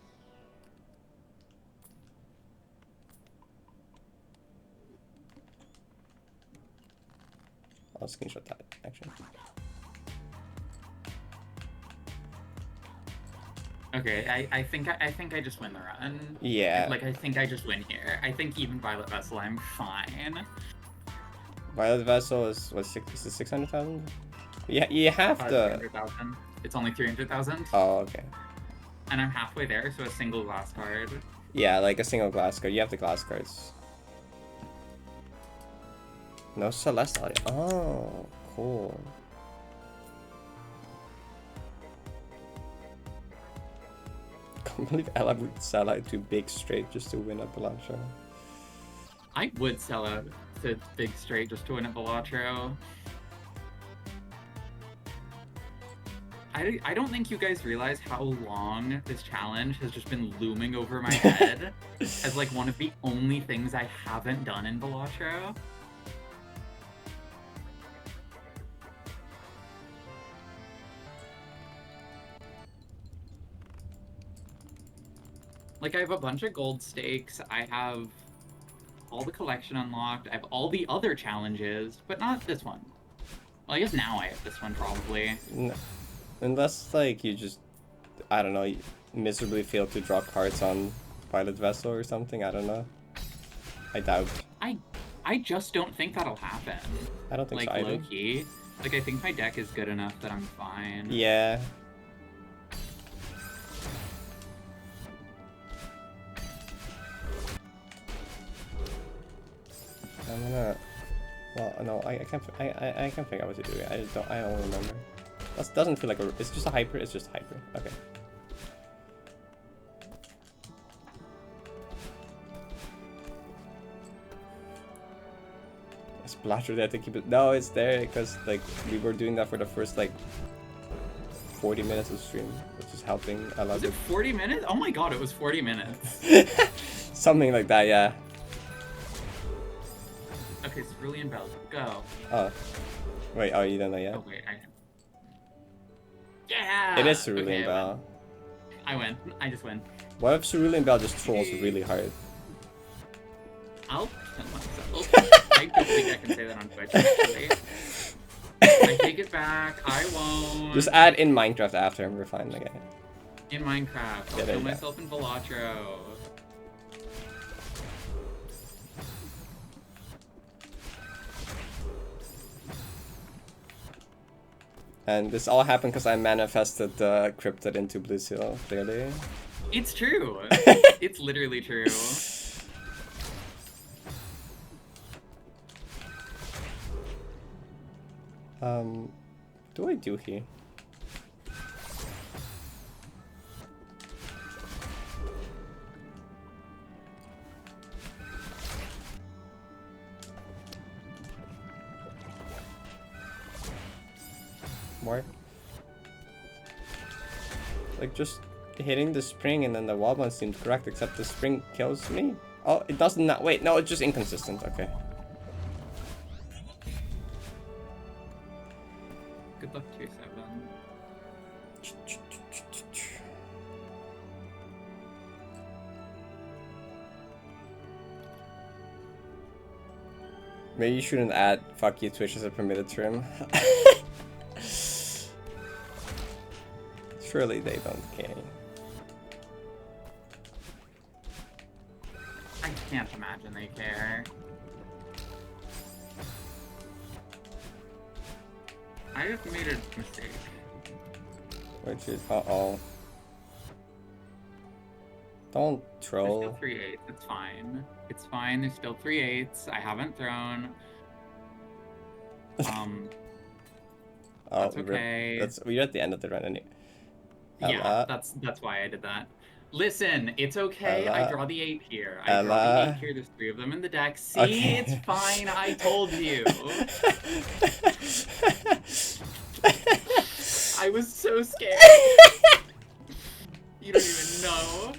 I'll screenshot that, actually. Okay, I think I just win the run. Yeah. Like, I think I just win here. I think even Violet Vessel, I'm fine. Violet Vessel is what, 600,000? Yeah, you have to. 300,000. It's only 300,000. Oh, okay. And I'm halfway there, so a single glass card. Yeah, like a single glass card. You have the glass cards. No Celestial. Oh, cool. I can't believe Ella would sell out to Big Straight just to win a Balancho. I would sell out to Big Straight just to win a Balatro. I don't think you guys realize how long this challenge has just been looming over my head as like one of the only things I haven't done in Balatro. Like, I have a bunch of gold stakes, I have all the collection unlocked, I have all the other challenges, but not this one. Well, I guess now I have this one, probably. No. Unless, like, you just, I don't know, you miserably fail to draw cards on Violet Vessel or something, I don't know. I doubt. I just don't think that'll happen. I don't think like, so either. low-key. Like, I think my deck is good enough that I'm fine. Yeah. I'm gonna. Well, no, I can't. I can't figure out what to do. I just don't. I don't remember. That doesn't feel like a. It's just a hyper. It's just hyper. Okay. Is Blatcher there to keep it? No, it's there because like we were doing that for the first like 40 minutes of stream, which is helping a lot. Was it 40 minutes? Oh my god, it was 40 minutes. Something like that, yeah. Okay, Cerulean Bell, go. Oh. Wait, oh, you don't know yet? Oh, wait, Yeah! It is Cerulean okay, Bell. I win. I just win. What if Cerulean Bell just trolls really hard? I'll kill myself. I don't think I can say that on Twitch, actually. I take it back. I won't. Just add in Minecraft after and we're fine again. In Minecraft. I'll kill myself in Balatro. And this all happened because I manifested the Cryptid into Blue Seal, clearly. It's true. It's literally true. What do I do here? mark. Like, just hitting the spring and then the wall bounce seems correct, except the spring kills me. Oh, it doesn't not. Wait, no, it's just inconsistent. Okay. Good luck to your 7. Maybe you shouldn't add "fuck you Twitch" as a permitted term. Surely they don't care. I can't imagine they care. I just made a mistake. Which is uh-oh. Don't There's troll. still 3 8s. It's fine. It's fine. There's still 3 8s. I haven't thrown. That's okay. We're at the end of the run anyway. Yeah, that's why I did that. Listen, it's okay. I draw the 8 here. I draw the 8 here. There's 3 of them in the deck. See, okay. It's fine. I told you. I was so scared. You don't even know.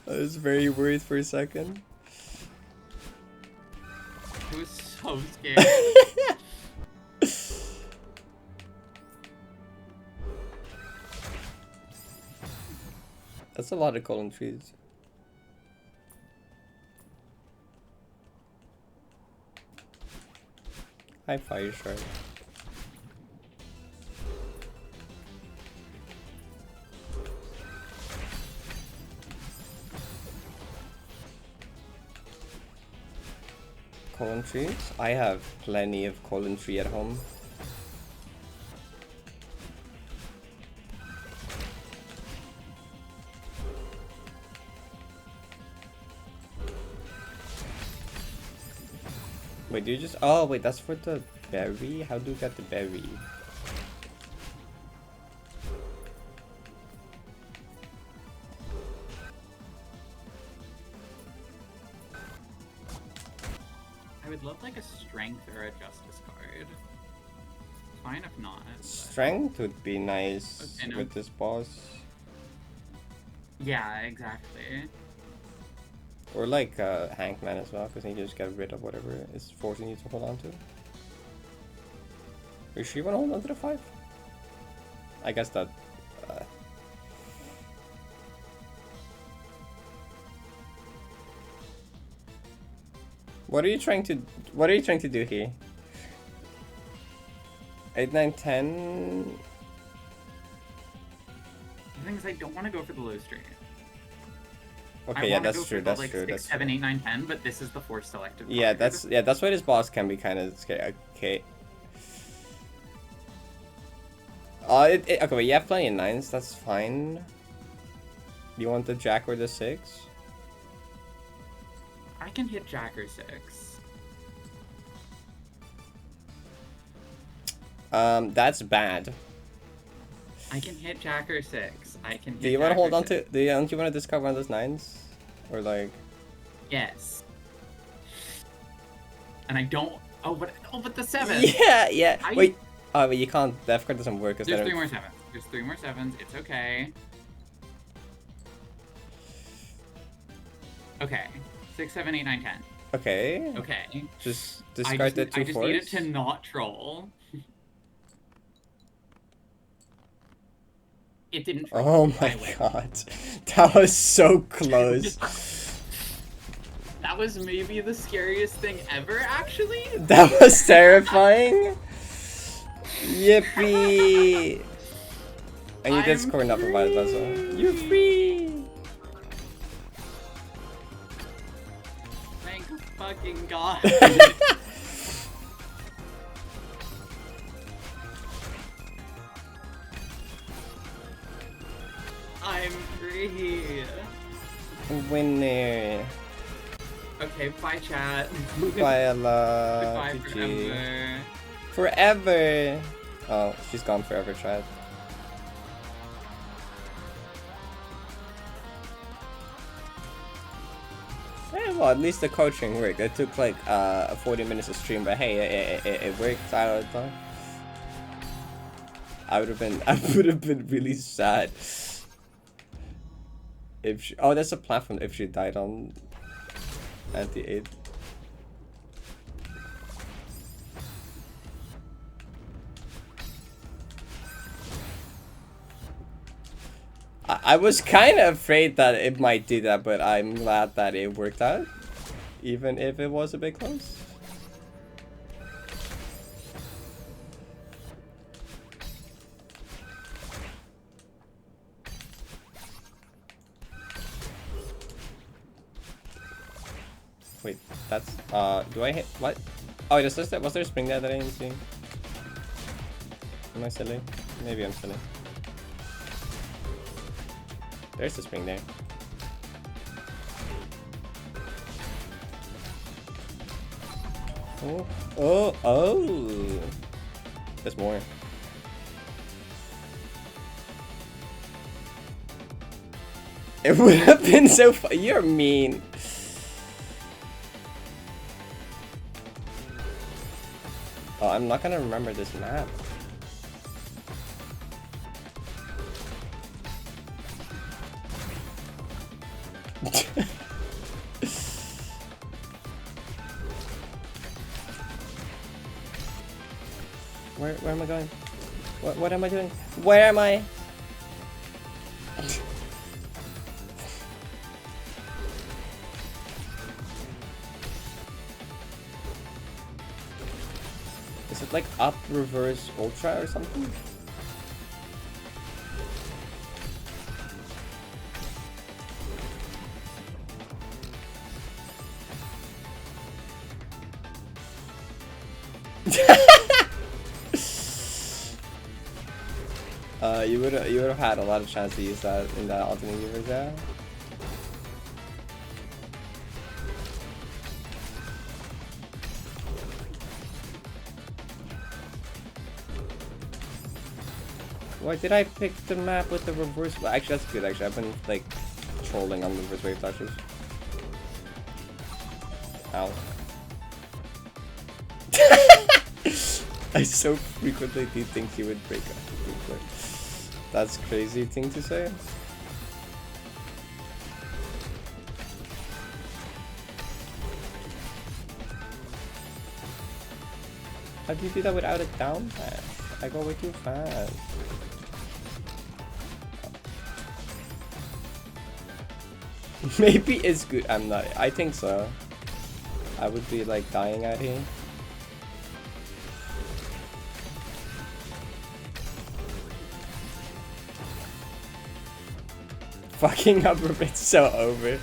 I was very worried for a second. I was so scared. That's a lot of colon trees. Hi, Fire Shark. Colon trees? I have plenty of colon tree at home. Wait, do you just... Oh, wait, that's for the berry? How do you get the berry? I would love like a strength or a justice card. Fine if not. But... Strength would be nice with this boss. Yeah, exactly. Or like Hankman as well, because he just get rid of whatever is forcing you to hold on to. You sure you want to hold on to the 5? I guess that... What are you trying to do here? 8, 9, 10... The thing is, I don't want to go for the low street. Okay, yeah, that's true. That's like true. 6, 7, 8, 9, 10, but this is the force selective. Yeah, that's why this boss can be kind of scary. Okay. Okay, but you have plenty of 9s. That's fine. You want the Jack or the 6? I can hit Jack or 6. That's bad. I can hit Jack or 6. I can. Do you want to hold on to? Don't you want to discard one of those 9s, or like? Yes. And I don't. Oh, but the 7. Yeah, yeah. Wait. Oh, but you can't. Death card doesn't work. There's 3 more 7s. There's 3 more 7s. It's okay. Okay. 6, 7, 8, 9, 10. Okay. Okay. Just discard the 2 I just needed to not troll. It didn't troll. Oh my god. That was so close. That was maybe the scariest thing ever, actually. That was terrifying. Yippee. And you did score enough of my puzzle. You're free. Thank fucking god. I'm free. Winner. Okay, bye chat. Bye, Allah. Goodbye forever. Forever. Oh, she's gone forever, chat. Well, at least the coaching worked. It took like 40 minutes of stream, but hey, it worked out of the time. I would have been really sad if she, oh, that's a platform if she died on anti-8. I was kind of afraid that it might do that, but I'm glad that it worked out, even if it was a bit close. Wait, that's do I hit what? Oh, was there a spring there that I didn't see? Am I silly? Maybe I'm silly. There's a spring there. Oh, oh, oh! There's more. It would have been so fun. You're mean. Oh, I'm not gonna remember this map. Where am I going? What am I doing? Where am I? Is it like up, reverse, ultra or something? You would have had a lot of chance to use that in that alternate universe there. Why did I pick the map with the reverse? Well, actually, that's good. Actually, I've been like trolling on the reverse wave touches. Ow. I so frequently do think he would break up. That's crazy thing to say. How do you do that without a down pass? I go way too fast. Maybe it's good. I'm not. I think so. I would be like dying out here. Fucking upper bit's so over.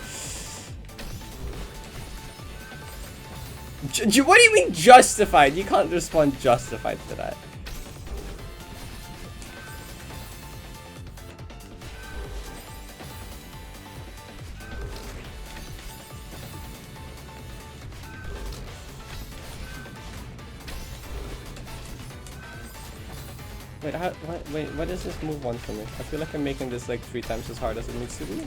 What do you mean justified? You can't respond justified to that. Wait, what does this move want from me? I feel like I'm making this like 3 times as hard as it needs to be.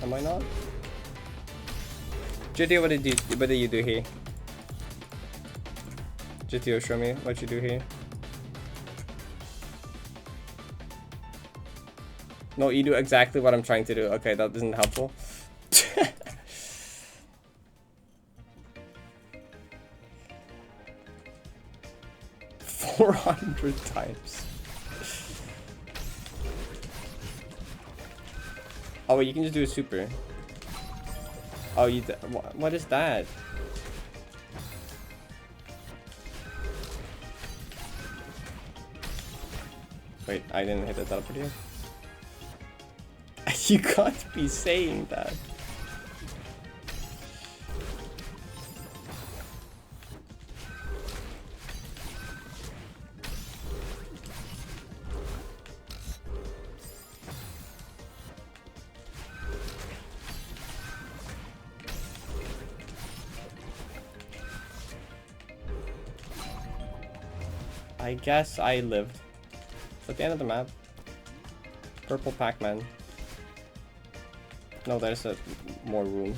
Am I not? GTO, what did you do here? GTO, show me what you do here. No, you do exactly what I'm trying to do. Okay, that isn't helpful. 400 times. Oh, wait, you can just do a super. Oh, what is that? Wait, I didn't hit the teleport yet. You can't be saying that. I guess I lived. It's at the end of the map. Purple Pac-Man. No, there's more room.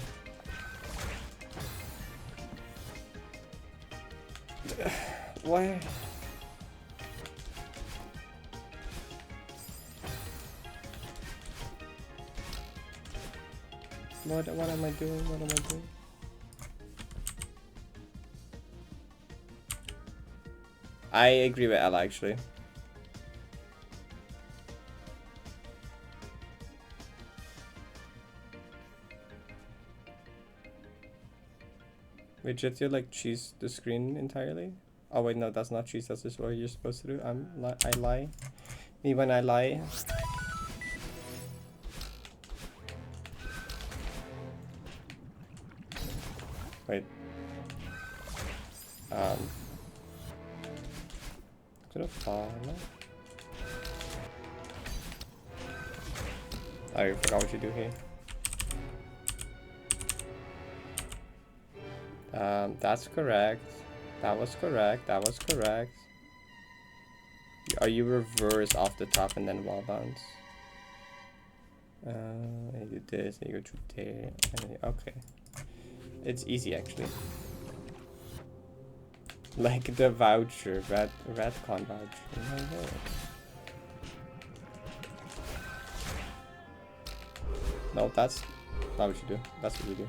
Why? What am I doing? What am I doing? I agree with Ella actually. Wait, did you like cheese the screen entirely? Oh wait, no, that's not cheese. That's just what you're supposed to do. I lie. Me when I lie. Wait. Could have fallen. I forgot what you do here. That's correct. That was correct. That was correct. Are you reverse off the top and then wall bounce? You do this, and you go through there. And okay. It's easy actually. Like the voucher, Radcon voucher. No, that's not what you do. That's what we do.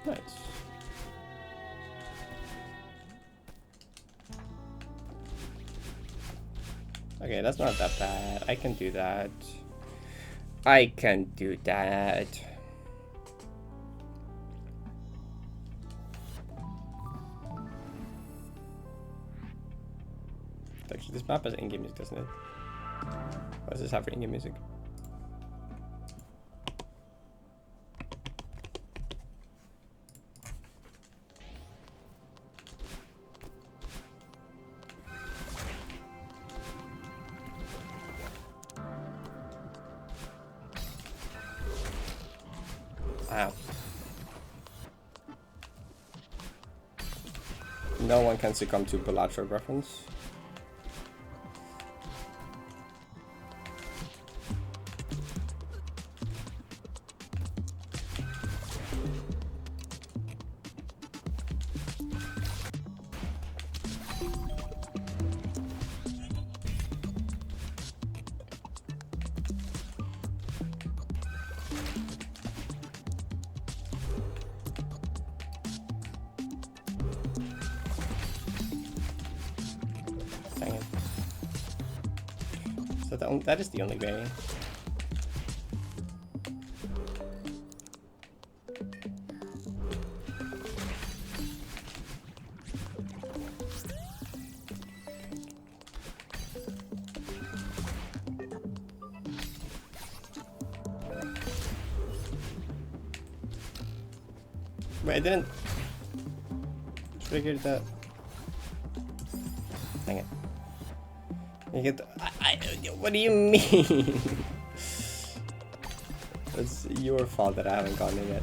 Nice. Okay, that's not that bad. I can do that. I can do that. Actually, this map has in-game music, doesn't it? What does this have for in-game music? Wow. No one can succumb to Balatro reference. So that is the only way. Wait, I didn't trigger that. Dang it. You get what do you mean? It's your fault that I haven't gotten it yet.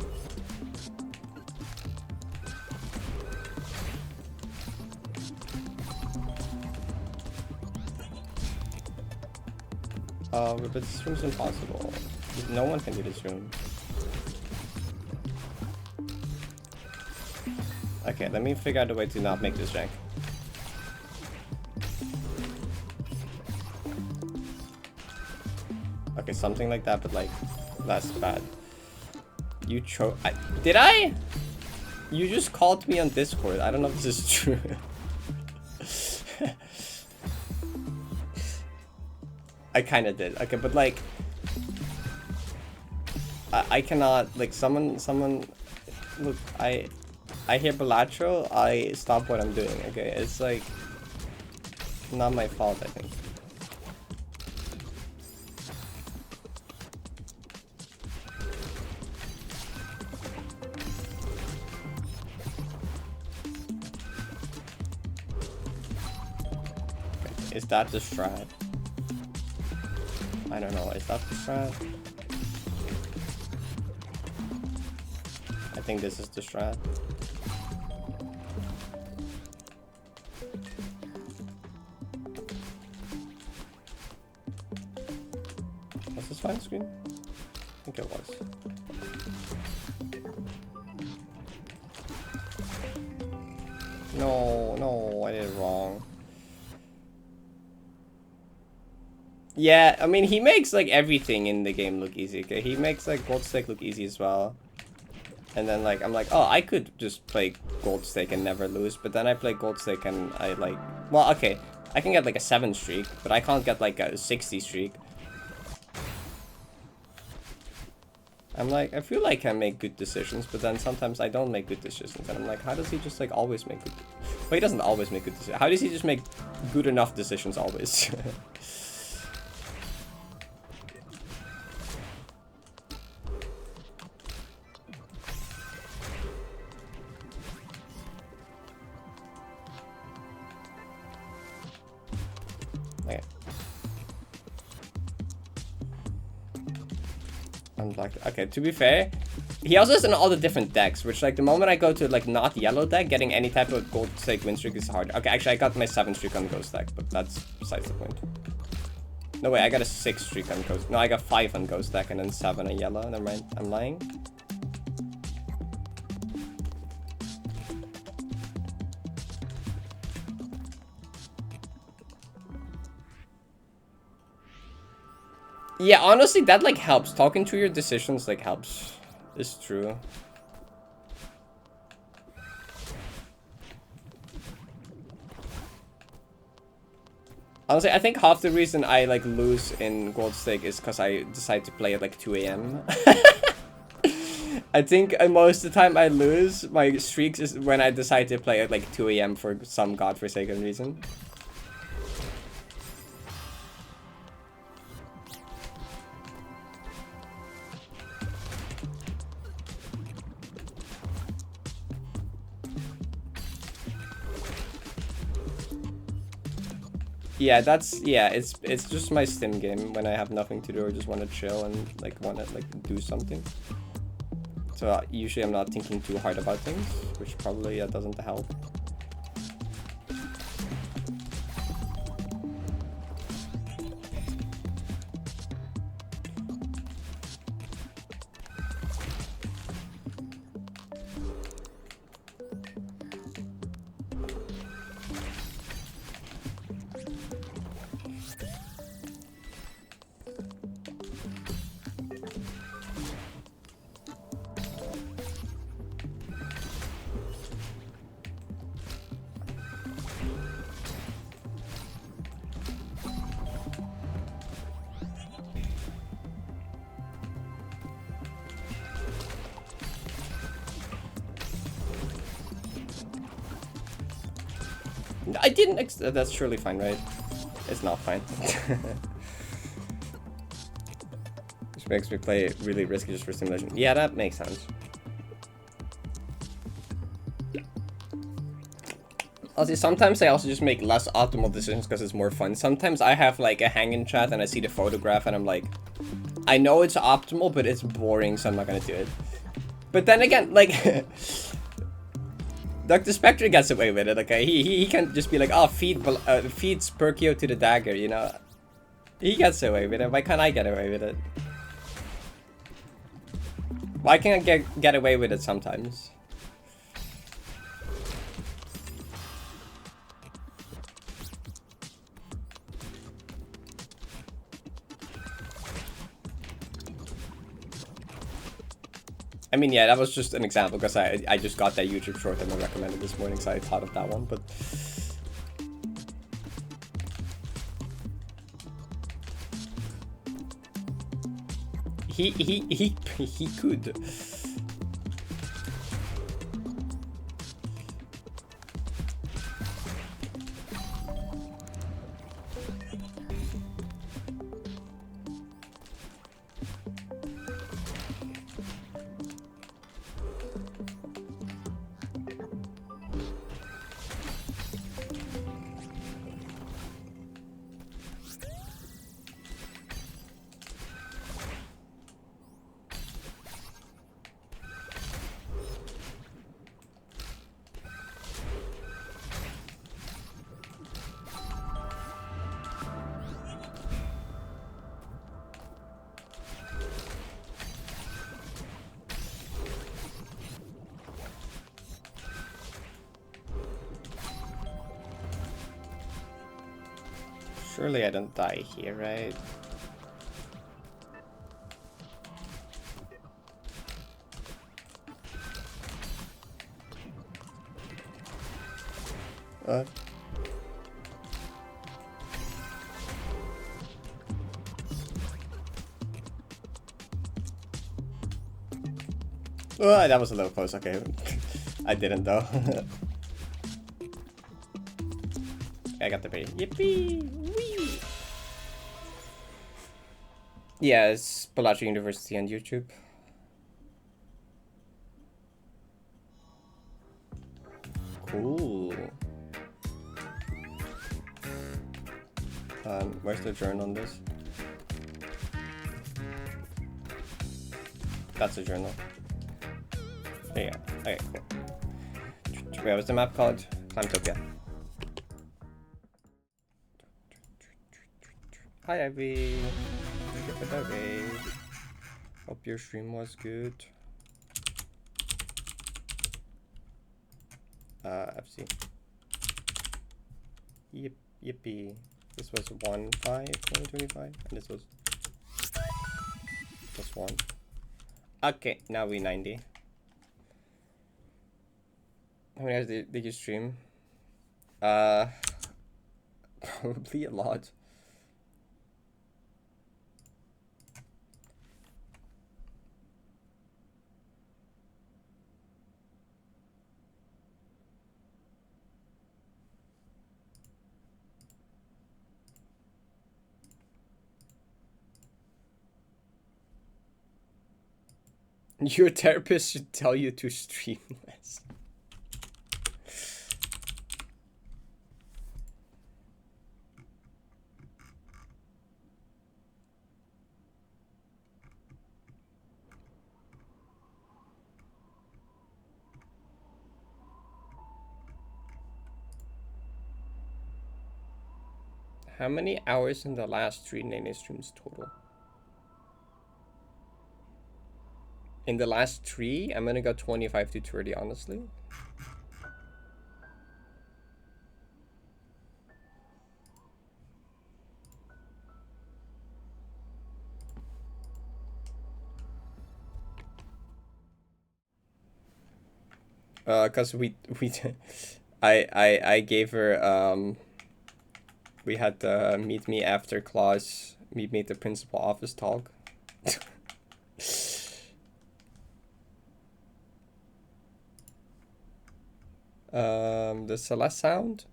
But this room's impossible. No one can do this room. Okay, let me figure out a way to not make this jank. Okay, something like that, but like less bad. You did I? You just called me on Discord. I don't know if this is true. I kind of did. Okay, but like I cannot like someone look. I hear Balatro. I stop what I'm doing. Okay, it's like not my fault. I think. Is that the strat? I don't know. Is that the strat? I think this is the strat. Was this fine screen? I think it was. No, I did it wrong. Yeah, I mean, he makes like everything in the game look easy. Okay, he makes like gold stake look easy as well. And then like I'm like, oh, I could just play gold stake and never lose. But then I play gold stake and I like, well, okay, I can get like a 7 streak, but I can't get like a 60 streak. I'm like, I feel like I make good decisions, but then sometimes I don't make good decisions. And I'm like, how does he just like always make good? Well, he doesn't always make good decisions. How does he just make good enough decisions always? Okay. Unblocked. Okay, to be fair, he also has in all the different decks, which like the moment I go to like not yellow deck, getting any type of gold stake win streak is hard. Okay, actually I got my 7 streak on ghost deck, but that's besides the point. No way, I got a 6 streak on ghost. No, I got 5 on ghost deck and then 7 on yellow. Never mind, I'm lying. Yeah, honestly, that like helps. Talking through your decisions like helps. It's true. Honestly, I think half the reason I like lose in gold stake is because I decide to play at like 2 AM. I think most of the time I lose my streaks is when I decide to play at like 2 AM for some godforsaken reason. Yeah, it's just my stim game when I have nothing to do or just want to chill and like want to like do something. So usually I'm not thinking too hard about things, which probably doesn't help. I didn't that's surely fine, right? It's not fine. Which makes me play really risky just for simulation. Yeah, that makes sense. Also, sometimes I also just make less optimal decisions because it's more fun. Sometimes I have like a hang-in chat and I see the photograph and I'm like, I know it's optimal, but it's boring, so I'm not gonna do it. But then again, like... Dr. Spectre gets away with it, okay? He can just be like, oh, feed Spurkio to the dagger, you know? He gets away with it. Why can't I get away with it? Why can't I get away with it sometimes? I mean, yeah, that was just an example because I just got that YouTube short that I recommended this morning, so I thought of that one, but... He could. Surely I don't die here, right? What? Oh, that was a little close. Okay, I didn't though. I got the bait. Yippee! Wee! Yeah, it's Palacio University on YouTube. Cool. Where's the journal on this? That's a journal. There you go. Okay, cool. Wait, what's the map called? Climbtopia. Hi, Ivy. Hope your stream was good. FC. Yippee. This was 1/5/2025, and this was +1. Okay, now we 90. How many hours did you stream? Probably a lot. Your therapist should tell you to stream less. How many hours in the last 3 Nene streams total? In the last 3, I'm gonna go 25 to 30, honestly. Cause I gave her we had to meet me after class, meet me at the principal office talk. The Celeste sound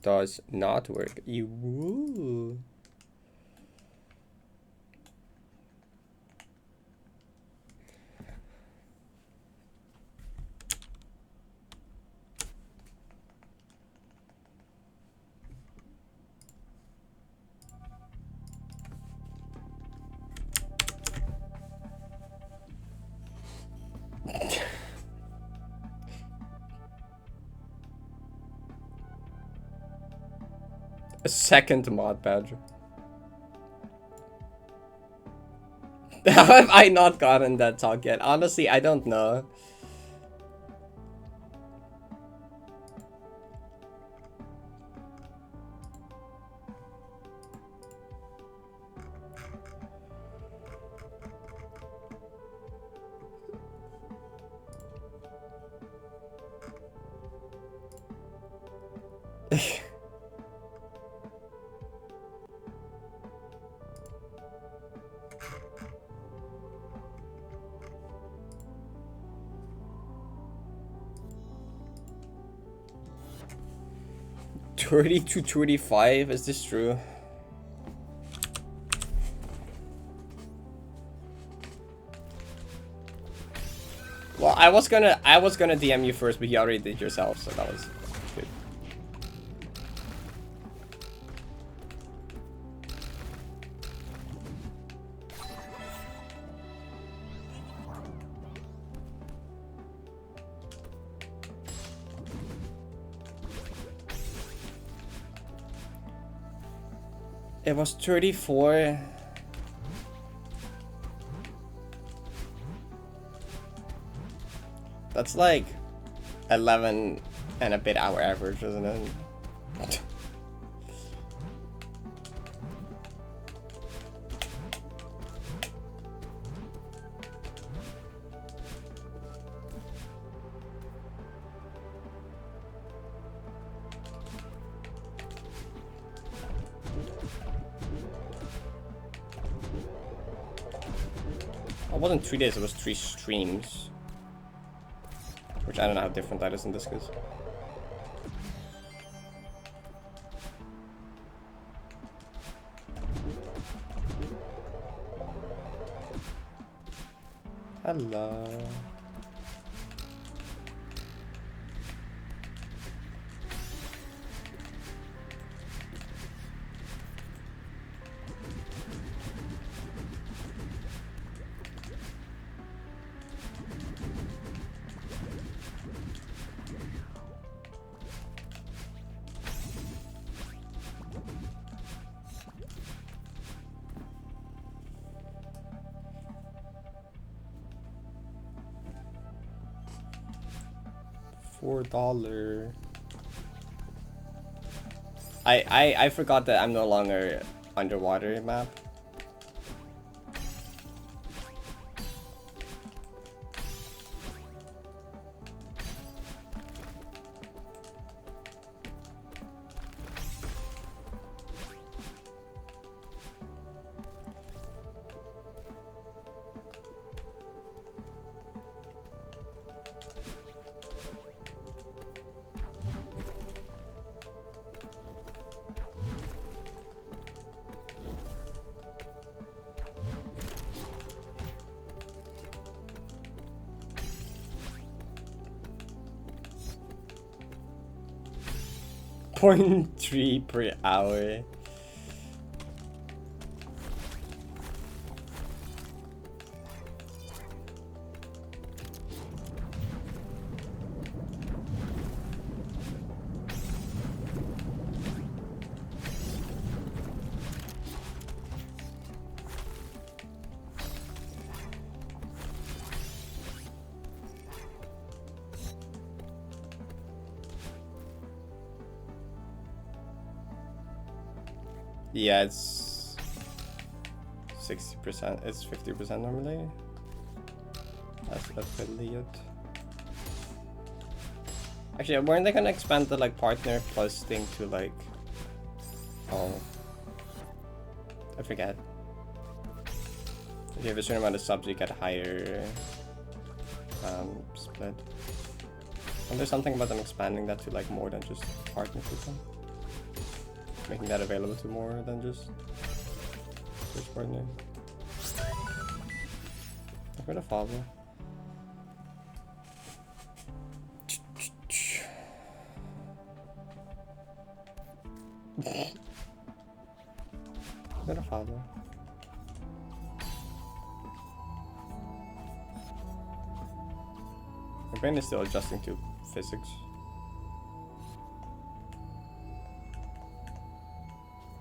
does not work. You woo. A second mod badge. How have I not gotten that talk yet? Honestly, I don't know. Thirty to 35, is this true? Well, I was gonna DM you first, but you already did yourself, so that was good. It was 34. That's like 11 and a bit hour average, isn't it? wasn't 3 days, it was 3 streams. Which I don't know how different that is in this case. Hello. $4. I forgot that I'm no longer underwater map. .3 per hour. Yeah, it's 60%. It's 50% normally. That's affiliate. Actually, weren't they gonna expand the like partner plus thing to like? Oh, I forget. If you have a certain amount of subs, you get a higher split. And there's something about them expanding that to like more than just partners with them. Making that available to more than just search partner. I've got a follow. I've got a follow. My brain is still adjusting to physics.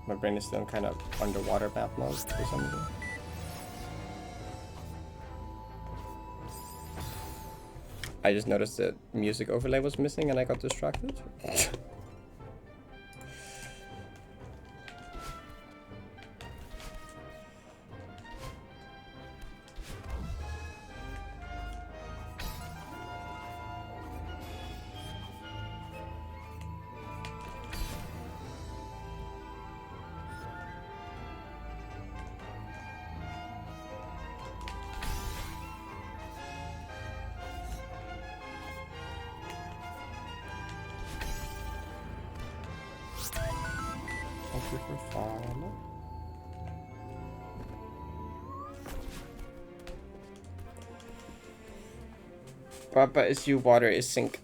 My brain is still in kind of underwater map mode for some reason. I just noticed that music overlay was missing and I got distracted. Thank you for follow. Papa is you, water is sink.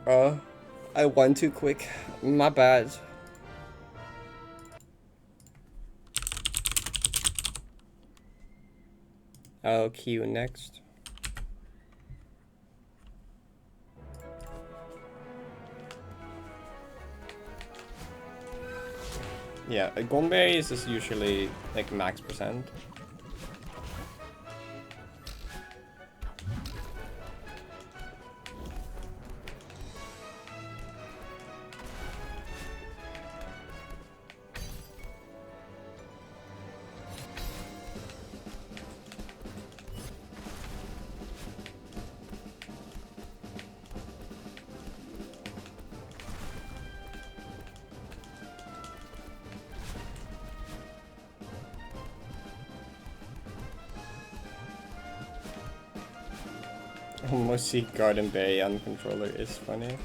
I won too quick. My bad. I'll queue next. Yeah, Goldberries is usually like max percent. Almost see Garden Berry on controller is funny.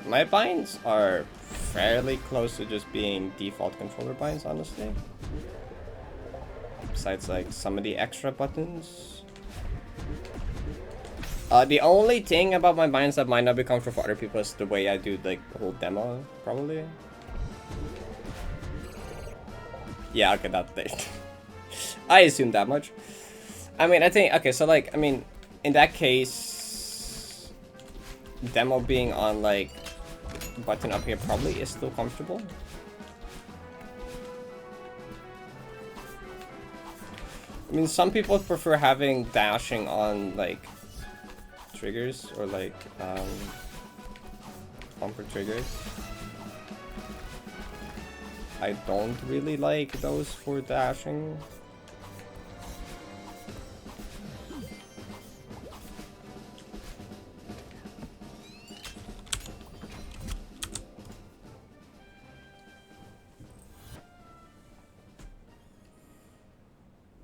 My binds are fairly close to just being default controller binds, honestly. Besides like some of the extra buttons. The only thing about my binds that might not be comfortable for other people is the way I do like the whole demo, probably. Yeah, okay, that's it. I assume that much. I mean, I think, okay, so like, I mean, in that case, demo being on like button up here probably is still comfortable. I mean, some people prefer having dashing on like triggers or like bumper triggers. I don't really like those for dashing.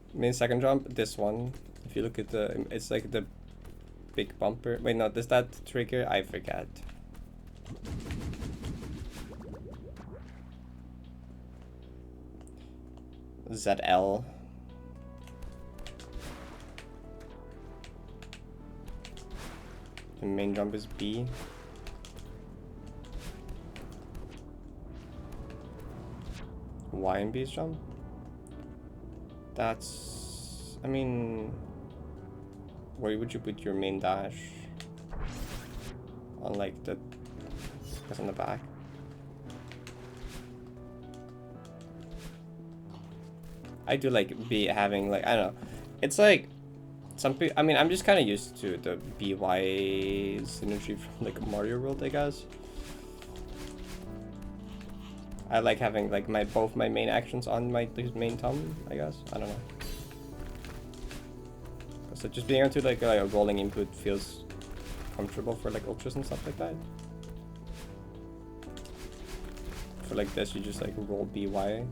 I mean, second jump, this one. If you look at the, it's like the big bumper. Wait, no, does that trigger? I forget. ZL. The main jump is B. Y and B's jump. That's, I mean, where would you put your main dash? On like the, that's on the back. I do like be having like, I don't know, it's like some people, I mean, I'm just kind of used to the BY synergy from like Mario World, I guess. I like having like both my main actions on my main thumb, I guess. I don't know. So just being able to like a rolling input feels comfortable for like ultras and stuff like that. For like this, you just like roll BY.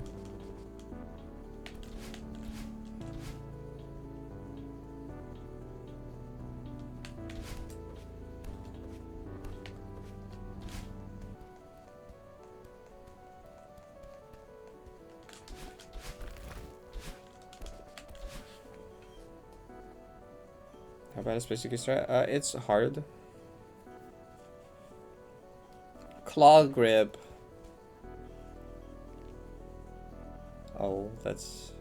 How about a specific strat? It's hard. Claw grip. Oh, that's...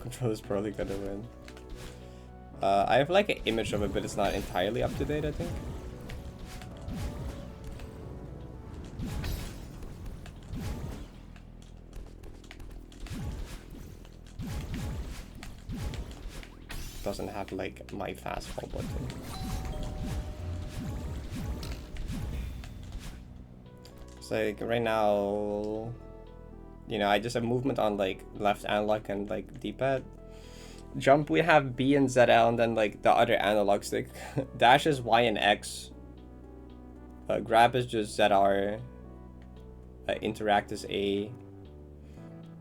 Controller's probably gonna win. I have like an image of it, but it's not entirely up to date, I think. Doesn't have like my fastball button. It's like right now, you know, I just have movement on like left analog and like D-pad. Jump, we have B and ZL, and then like the other analog stick. Dash is Y and X. Grab is just ZR. Interact is A.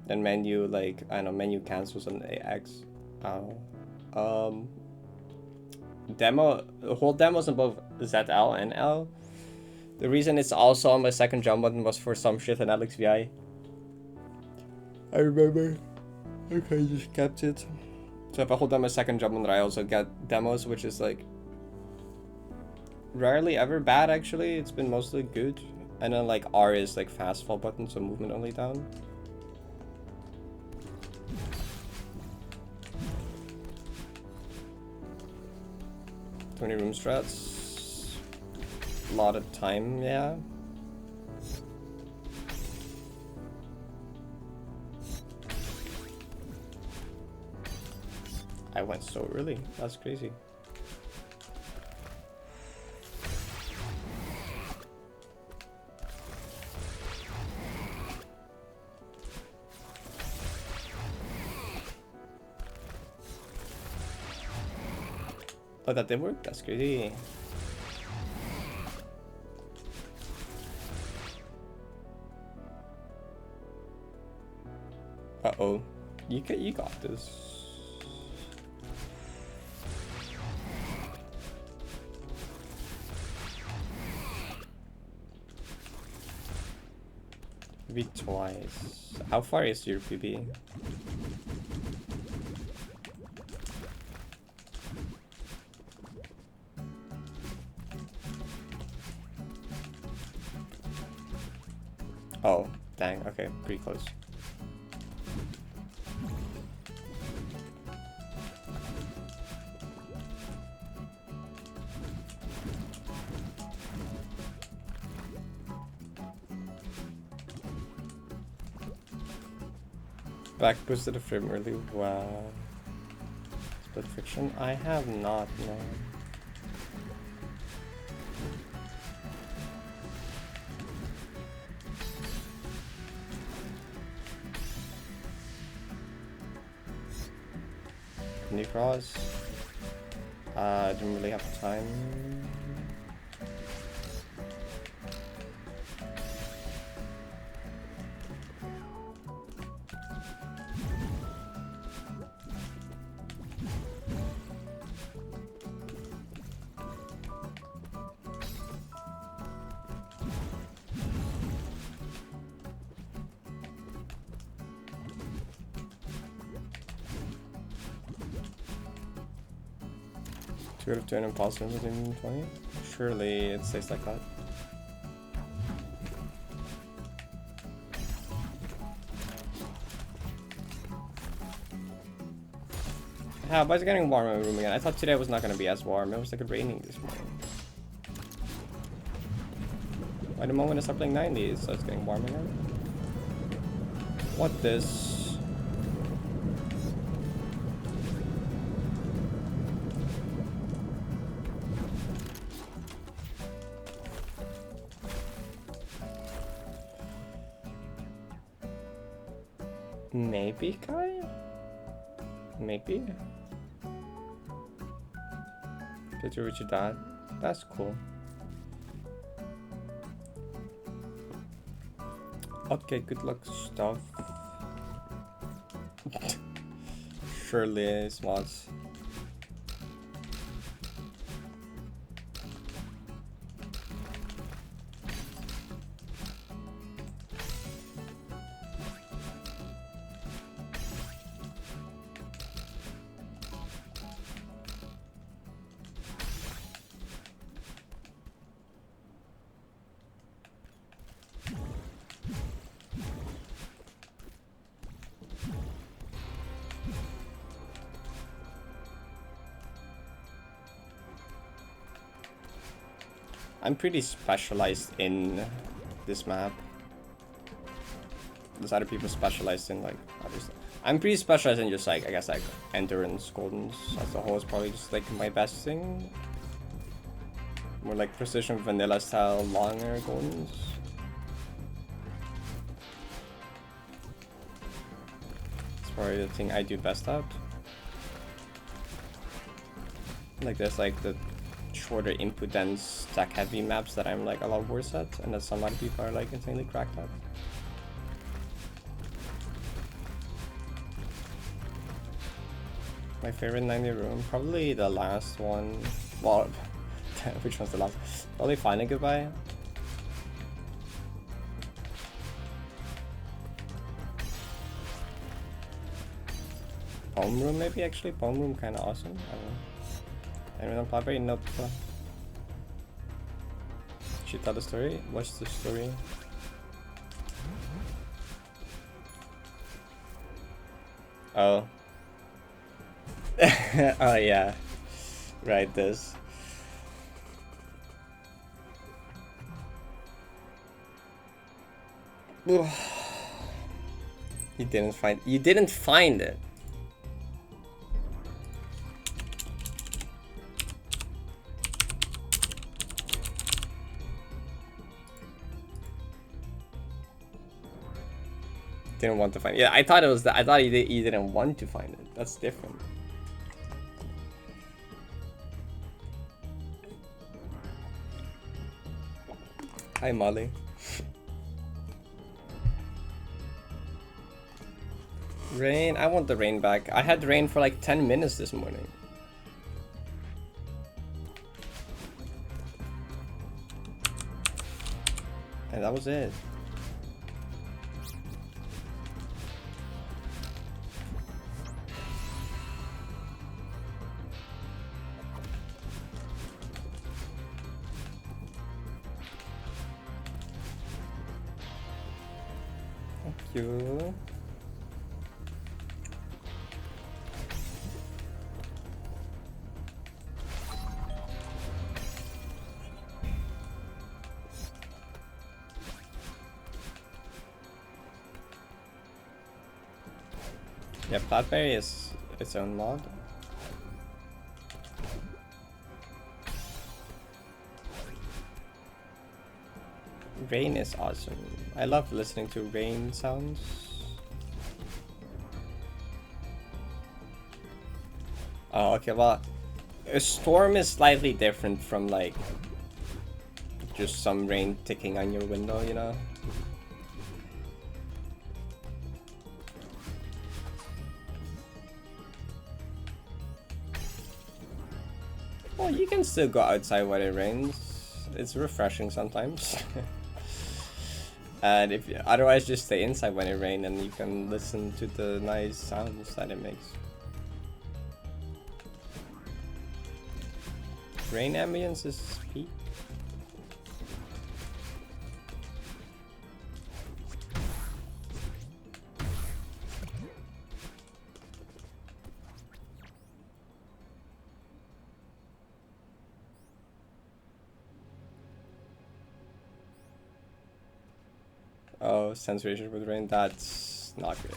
Then menu, like, I don't know, menu cancels on AX. Demo, the whole demo's on both ZL and L. The reason it's also on my second jump button was for some shit in LXVI. I remember. Okay, I just kept it. So if I hold down my second jump button, I also get demos, which is like rarely ever bad actually. It's been mostly good. And then like R is like fast fall button, so movement only down. Twenty room strats. A lot of time, yeah. I went so early. That's crazy. Oh, that did work? That's crazy. Uh-oh. You got this. Maybe twice. How far is your PB? Oh, dang. Okay, pretty close. Back boosted the frame really well. Split fiction? I have not, no. New cross. I didn't really have time. Out of 10 impossible within 20? Surely it stays like that. Yeah, why is it getting warm in my room again? I thought today was not going to be as warm. It was like raining this morning. By the moment I start playing 90s, so it's getting warm again. What this? Maybe, Kai? Maybe? Get you with your dad? That's cool. Okay, good luck stuff. Surely is Vods. I'm pretty specialized in this map. There's other people specialized in like obviously. I'm pretty specialized in just like I guess like endurance goldens as a whole is probably just like my best thing. More like precision vanilla style longer goldens. It's probably the thing I do best at. Like there's like the shorter input dense stack heavy maps that I'm like a lot worse at, and that some other people are like insanely cracked at. My favorite 90 room, probably the last one. Well, which one's the last? Probably Final Goodbye. Home room maybe actually. Home room kind of awesome. I don't know. Anyone on Blackberry? Nope. Should tell the story? What's the story? Oh. Oh yeah. Right, this. You didn't find it. Didn't want to find it. Yeah, I thought it was that. I thought you didn't want to find it. That's different. Hi, Molly. Rain, I want the rain back. I had rain for like 10 minutes this morning. And that was it. Thank you. Yeah, Blackberry is its own mod. Rain is awesome. I love listening to rain sounds. Oh, okay, well, a storm is slightly different from like just some rain ticking on your window, you know? Well, you can still go outside when it rains. It's refreshing sometimes. And if otherwise, just stay inside when it rains, and you can listen to the nice sounds that it makes. Rain ambience is peak. Oh, sensation with rain, that's not good.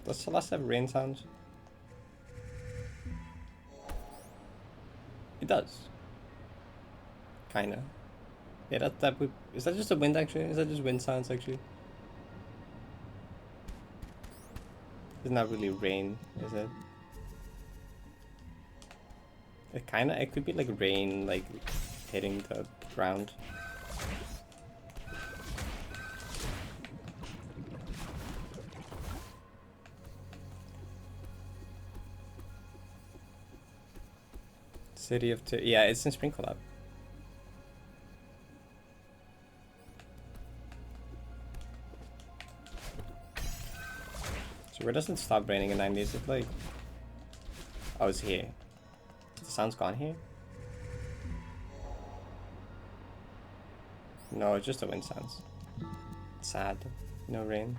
Does Celeste have rain sounds? It does. Kinda. Yeah, that would. Is that just a wind actually? Is that just wind sounds actually? It's not really rain, is it? It kinda. It could be like rain, like hitting the ground. City of yeah, it's in Spring Collab. So where does it stop raining in 90s? Is it like... Oh, it's here. The sound's gone here? No, it's just the wind sounds. Sad. No rain.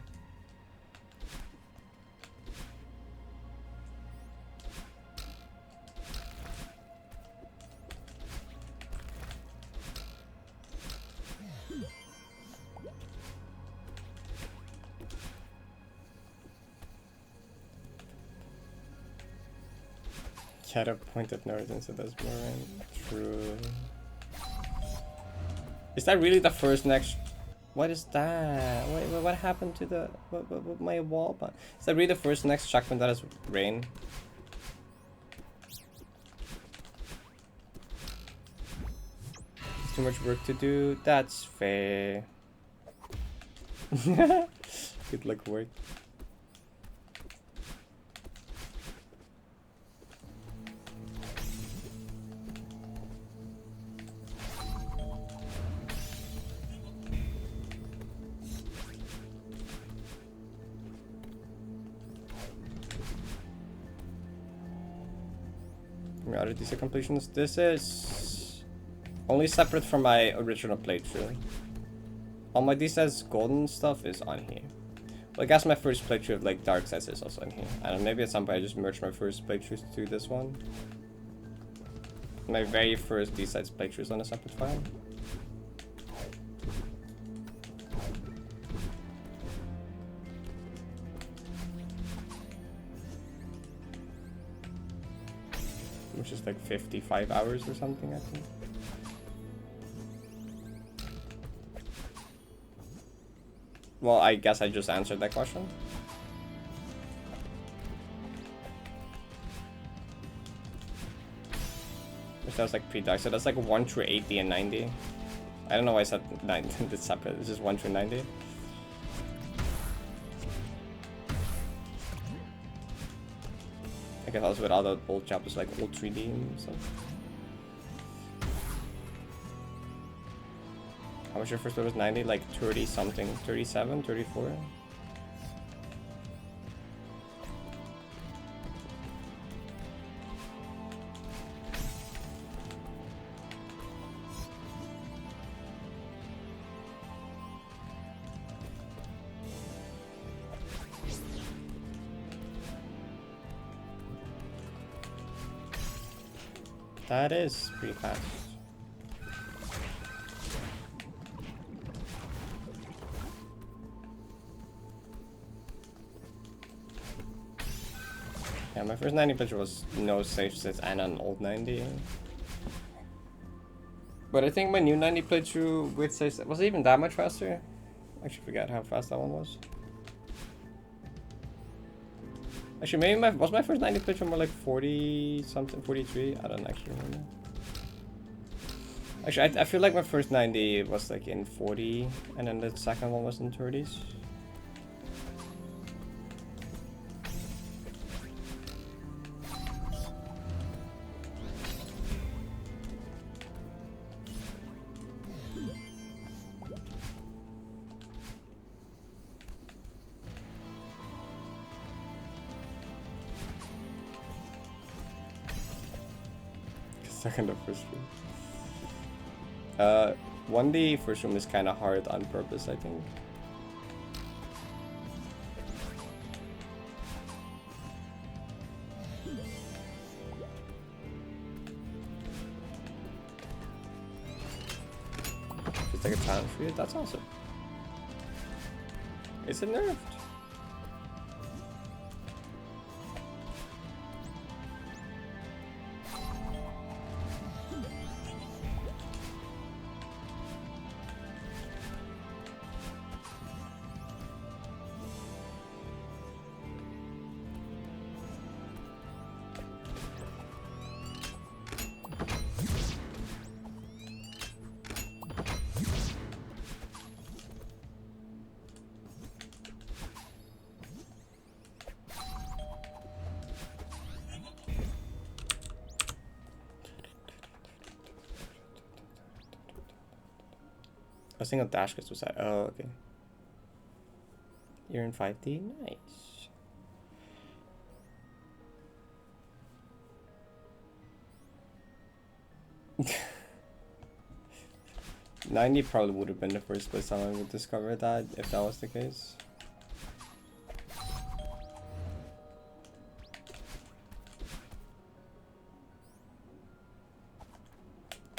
At a point of no return, so that's more rain. True. Is that really the first next? What is that? Wait, what happened to the what my wall? Is that really the first next checkpoint that has rain? Too much work to do. That's fair. Good luck work. Other DC completions. This is only separate from my original playthrough. All my DC's golden stuff is on here. Well, I guess my first playthrough of like Dark Sides is also in here. I don't know, maybe at some point I just merged my first playthroughs to this one. My very first D-Sides playthrough is on a separate file. which is like 55 hours or something, I think. Well, I guess I just answered that question. Which that was like pre-dark, so that's like 1 through 80 and 90. I don't know why I said 9. It's separate. It's just 1 through 90. I guess also with all the old chapters like old 3D and stuff. How much your first play was 90? Like 30 something, 37, 34? That is pretty fast. Yeah, my first 90 picture was no safe sits and an old 90. But I think my new 90 playthrough with safe was it even that much faster? I actually forget how fast that one was. Actually, maybe was my first 90 playthrough more like 40 something, 43? I don't actually remember. Actually, I feel like my first 90 was like in 40, and then the second one was in 30s. Second or first room. 1D first room is kind of hard on purpose, I think. It's like a challenge for you. That's awesome. Is it nerfed? I was thinking of dash because was that. Oh, okay. You're in 5D? Nice. '90 probably would have been the first place someone would discover that if that was the case.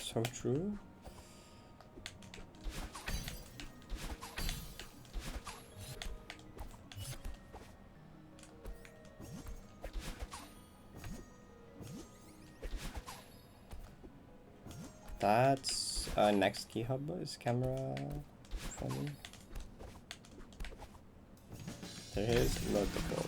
So true. That's next key hub is camera for me. There is multiple.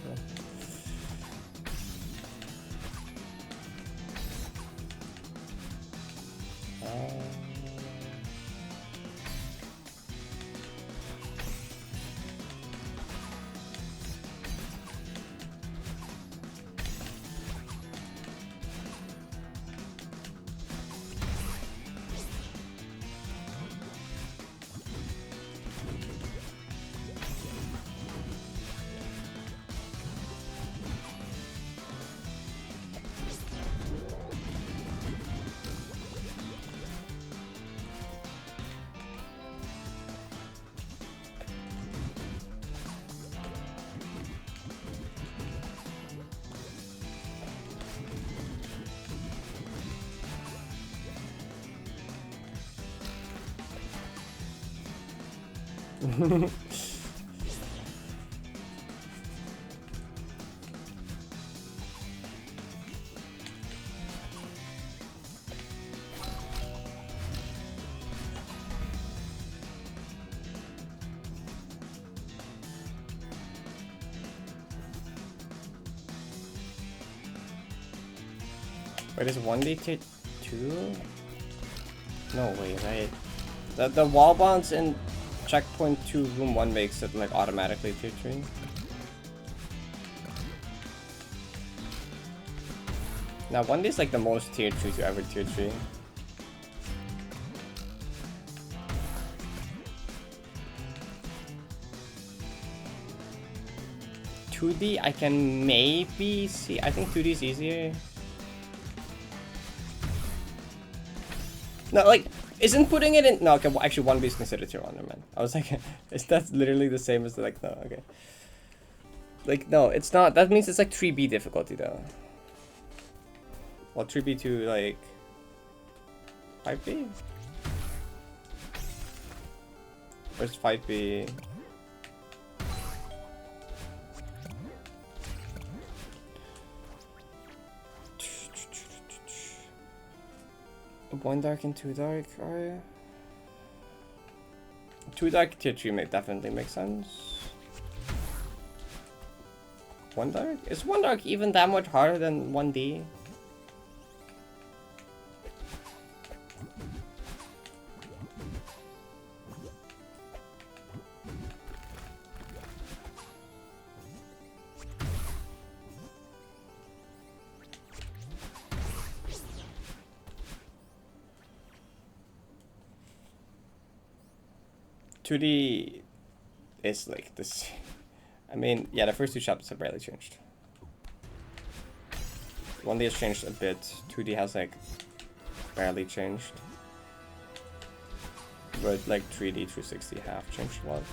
Wait, is 1D tier 2? No way, right? The wall bounce in checkpoint 2 room 1 makes it like automatically tier 3. Now 1D is like the most tier 2 to ever tier 3. (2D) I can maybe see. I think 2D is easier. No, like, isn't putting it in... No, okay, well, actually 1B is considered tier 1, man. I was like, is that literally the same as, like, no, okay. Like, no, it's not. That means it's like 3B difficulty, though. Well, 3B to, like... 5B? Where's 5B? One dark and 2 dark, are 2 dark tier 3 may definitely make sense. 1 dark? Is 1 dark even that much harder than 1D? (2D) is like this. I mean, yeah, the first 2 chapters have barely changed. 1D has changed a bit. 2D has like barely changed. But like 3D 360 have changed a lot.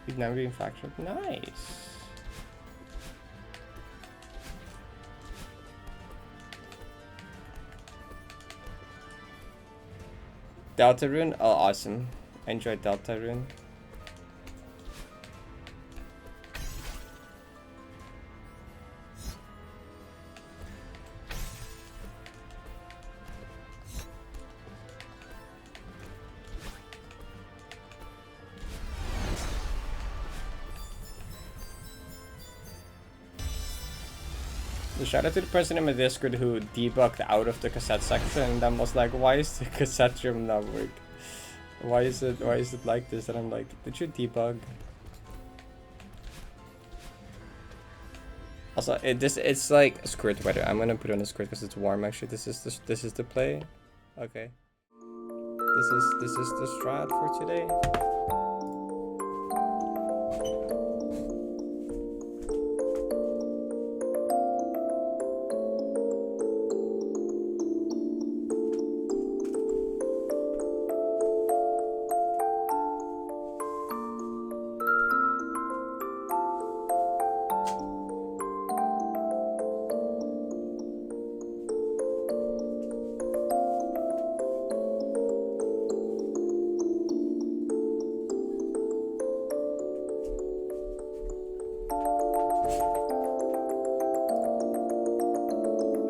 You've never been fractured? Nice. Deltarune? Oh, awesome. I enjoyed Deltarune. Shout out to the person in my Discord who debugged out of the cassette section and then was like, why is the cassette room not work? Why is it like this? And I'm like, did you debug? Also, it's like skirt weather. I'm gonna put on a skirt because it's warm actually. This is the play. Okay. This is the strat for today.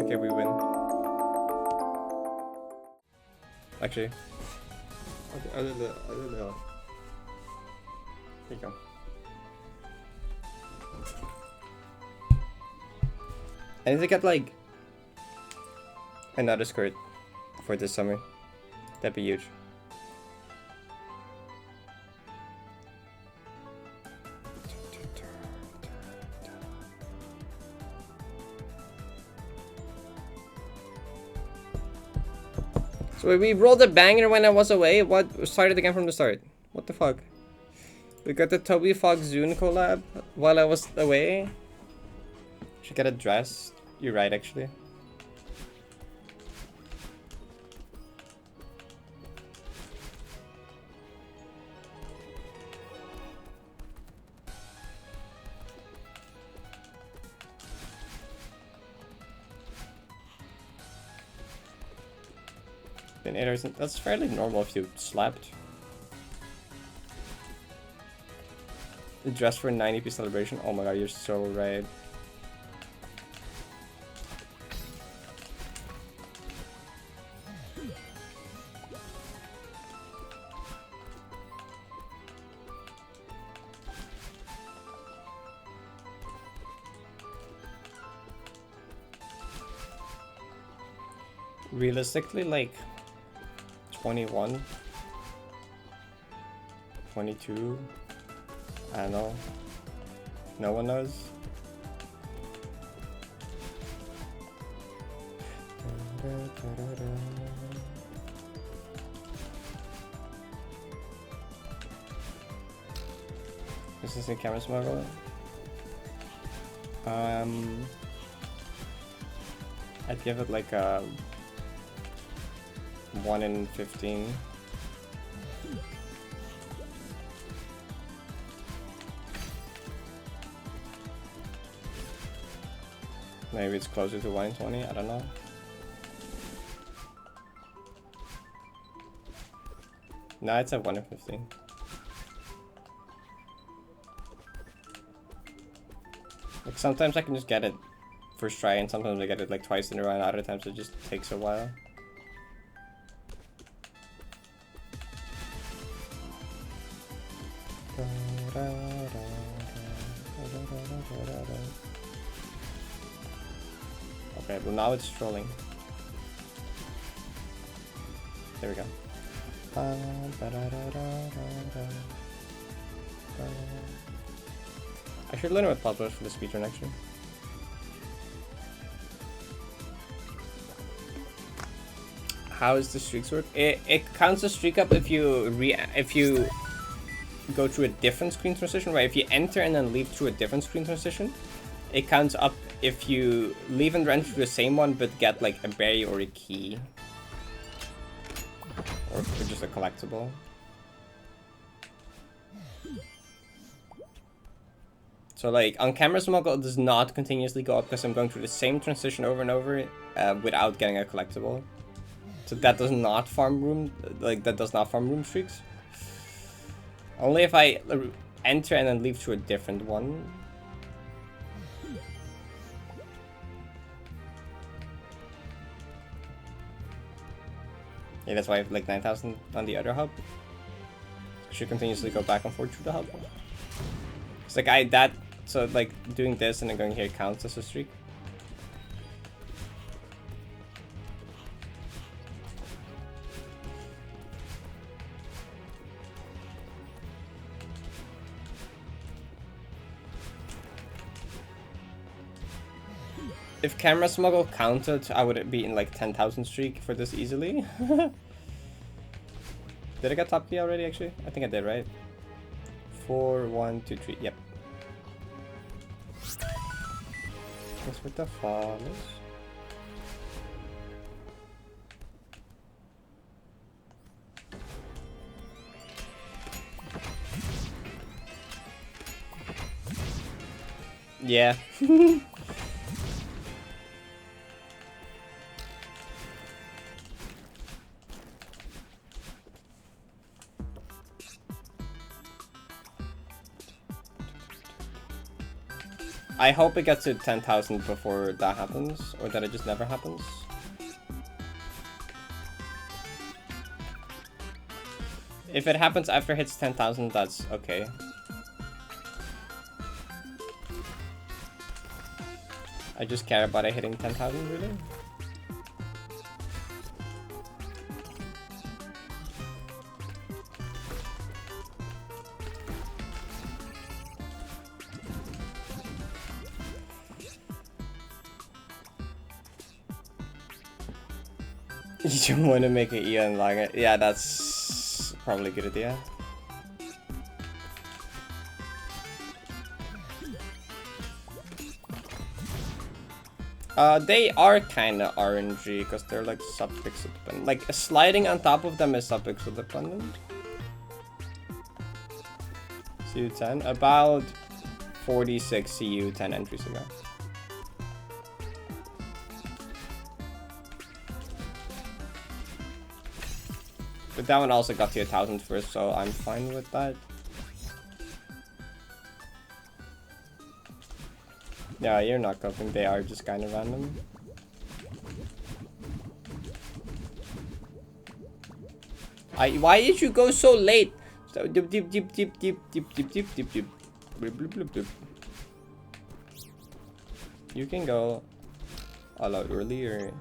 Okay, we win. Actually, I don't know. There you go. I need to get like another skirt for this summer. That'd be huge. So we rolled a banger when I was away. What started again from the start? What the fuck? We got the Toby Fox Zune collab while I was away. Should get a dress. You're right, actually. Then 8 that's fairly normal if you slept. Dress for 90p celebration. Oh my god, you're so right. Realistically, like 21, 22. I don't know. No one knows. This is a camera smuggle. I'd give it like a 1 in 15. Maybe it's closer to 1 in 20, I don't know. No, it's at 1 in 15. Like sometimes I can just get it first try, and sometimes I get it like twice in a row, and other times it just takes a while. Okay, well now it's trolling. There we go. I should learn what pop was for the speedrun actually. How does the streaks work? It counts the streak up if you go through a different screen transition, right? If you enter and then leave through a different screen transition, it counts up if you leave and run through the same one but get like a berry or a key. Or just a collectible. So like on camera smuggle it does not continuously go up because I'm going through the same transition over and over without getting a collectible. So that does not farm room, like that does not farm room streaks. Only if I enter and then leave through a different one. Yeah, that's why I have like 9,000 on the other hub. Should continuously go back and forth through the hub. It's like so like doing this and then going here counts as a streak. If camera smuggle counted, I would be in like 10,000 streak for this easily. Did I get top key already actually? I think I did, right? 4, 1, 2, 3, yep. Thanks with the follows. Yeah. I hope it gets to 10,000 before that happens, or that it just never happens. If it happens after it hits 10,000, that's okay. I just care about it hitting 10,000, really. You don't want to make an Eon log it. Yeah, that's probably a good idea. They are kind of RNG because they're like sub-pixel dependent. Like sliding on top of them is sub-pixel dependent. CU10, about 46 CU10 entries ago. But that one also got to 1,000 first, so I'm fine with that. Yeah, you're not coping. They are just kind of random. Why did you go so late? So dip dip dip dip dip dip dip dip dip dip. Blip, blip, blip, blip. You can go a lot earlier.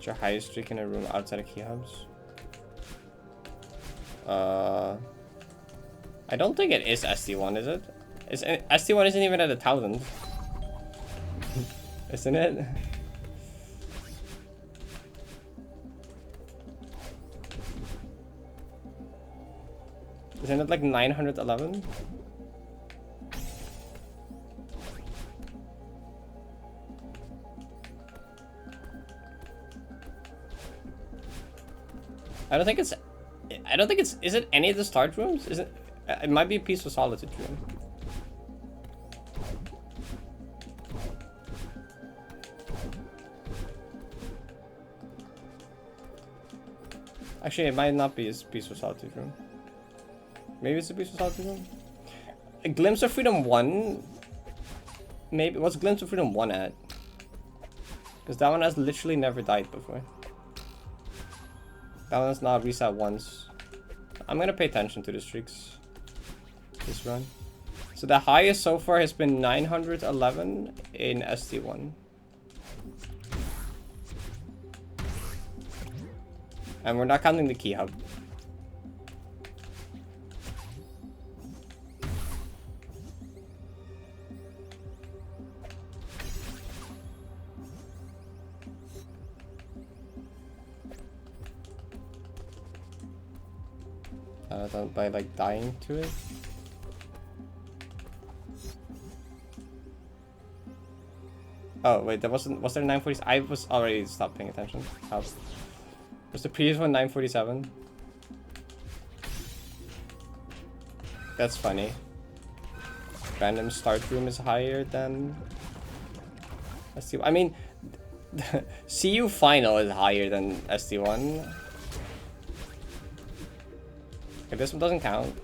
What's your highest streak in a room outside of key hubs? I don't think it is ST1, is it? ST1 isn't even at 1,000. Isn't it? Isn't it like 911? I don't think it's, is it any of the start rooms? Is it? It might be a Peaceful Solitude room. Actually, it might not be a Peaceful Solitude room. Maybe it's a Peaceful Solitude room? A Glimpse of Freedom 1? Maybe. What's Glimpse of Freedom 1 at? Because that one has literally never died before. That one's not reset once. I'm gonna pay attention to the streaks this run. So the highest so far has been 911 in ST1. And we're not counting the key hub. By like dying to it. Oh wait, that wasn't. Was there 940? I was already stopped paying attention. Was the previous one 947? That's funny. Random start room is higher than. ST1. I mean, CU final is higher than ST1. Okay, this one doesn't count.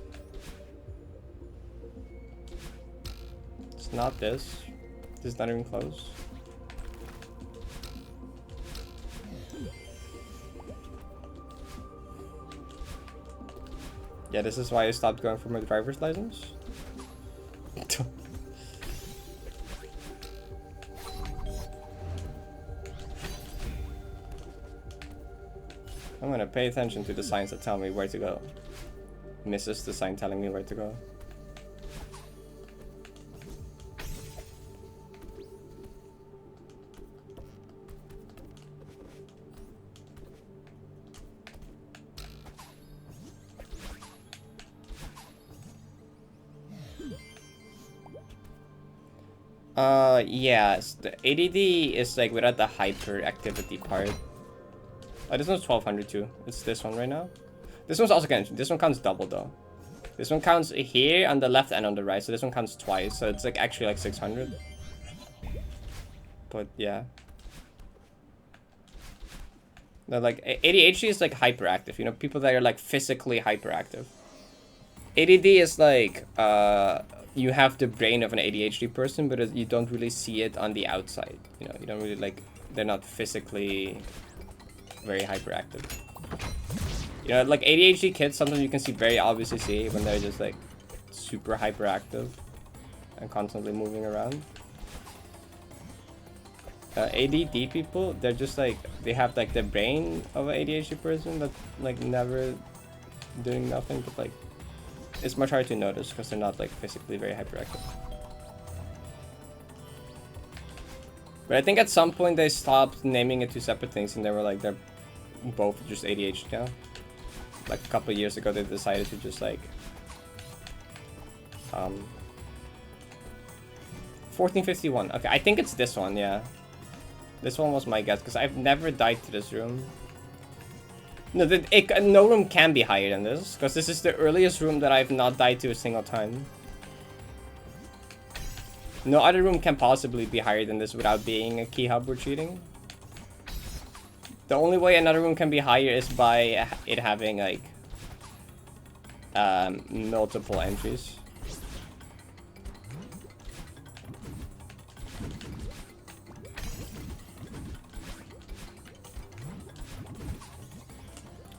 It's not this. This is not even close. Yeah, this is why I stopped going for my driver's license. I'm gonna pay attention to the signs that tell me where to go. Misses the sign telling me where to go. Yes, the ADD is like without the hyperactivity part. Oh, this one's 1200 too. It's this one right now. This one's also counts. This one counts double though. This one counts here on the left and on the right. So this one counts twice. So it's like actually like 600. But yeah. No, like ADHD is like hyperactive. You know, people that are like physically hyperactive. ADD is like you have the brain of an ADHD person, but you don't really see it on the outside. You know, you don't really like. They're not physically very hyperactive. You know, like ADHD kids, sometimes you can very obviously see when they're just like super hyperactive and constantly moving around. ADD people, they're just like, they have like the brain of an ADHD person that's like never doing nothing, but like, it's much harder to notice because they're not like physically very hyperactive. But I think at some point they stopped naming it two separate things and they were like, they're both just ADHD now. Like a couple of years ago, they decided to just like 1451. Okay, I think it's this one. Yeah, this one was my guess because I've never died to this room. No, no room can be higher than this because this is the earliest room that I've not died to a single time. No other room can possibly be higher than this without being a key hub or cheating. The only way another room can be higher is by it having like multiple entries.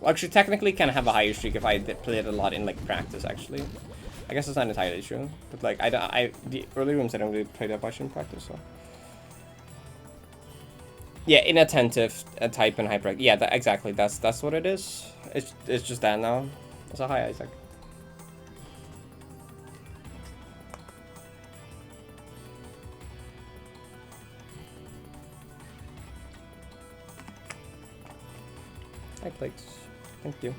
Well, actually, technically, can have a higher streak if I played a lot in like practice. Actually, I guess it's not entirely true. But like, the early rooms I don't really play that much in practice. So yeah, inattentive type and hyper. Yeah, exactly. That's what it is. It's just that now. So hi, Isaac. Hi, Plates. Thank you.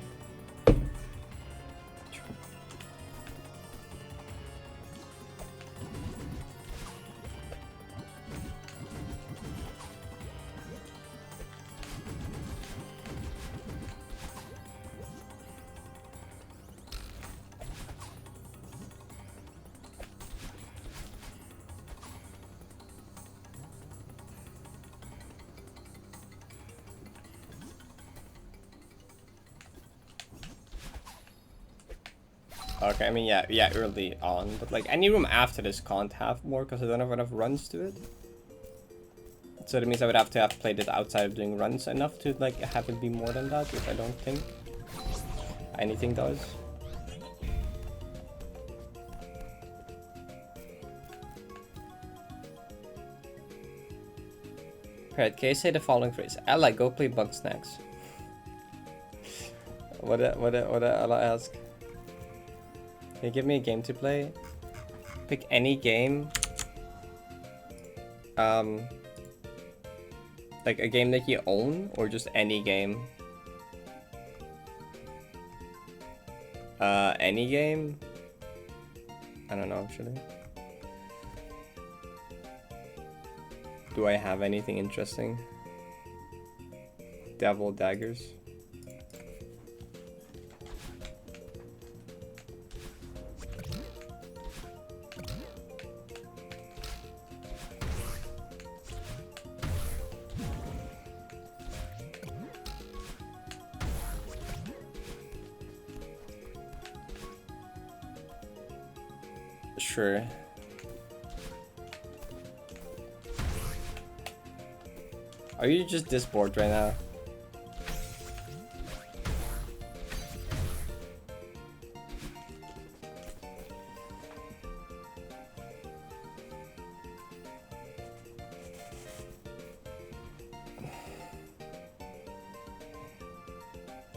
Okay, I mean, yeah, early on, but like any room after this can't have more because I don't have enough runs to it. So that means I would have to have played it outside of doing runs enough to like have it be more than that, which I don't think anything does. Parrot, can you say the following phrase? Ella, go play Bug Snacks. What Ella ask? Can you give me a game to play? Pick any game. Like a game that you own, or just any game? Any game? I don't know, actually. Do I have anything interesting? Devil Daggers. Sure. Are you just this bored right now?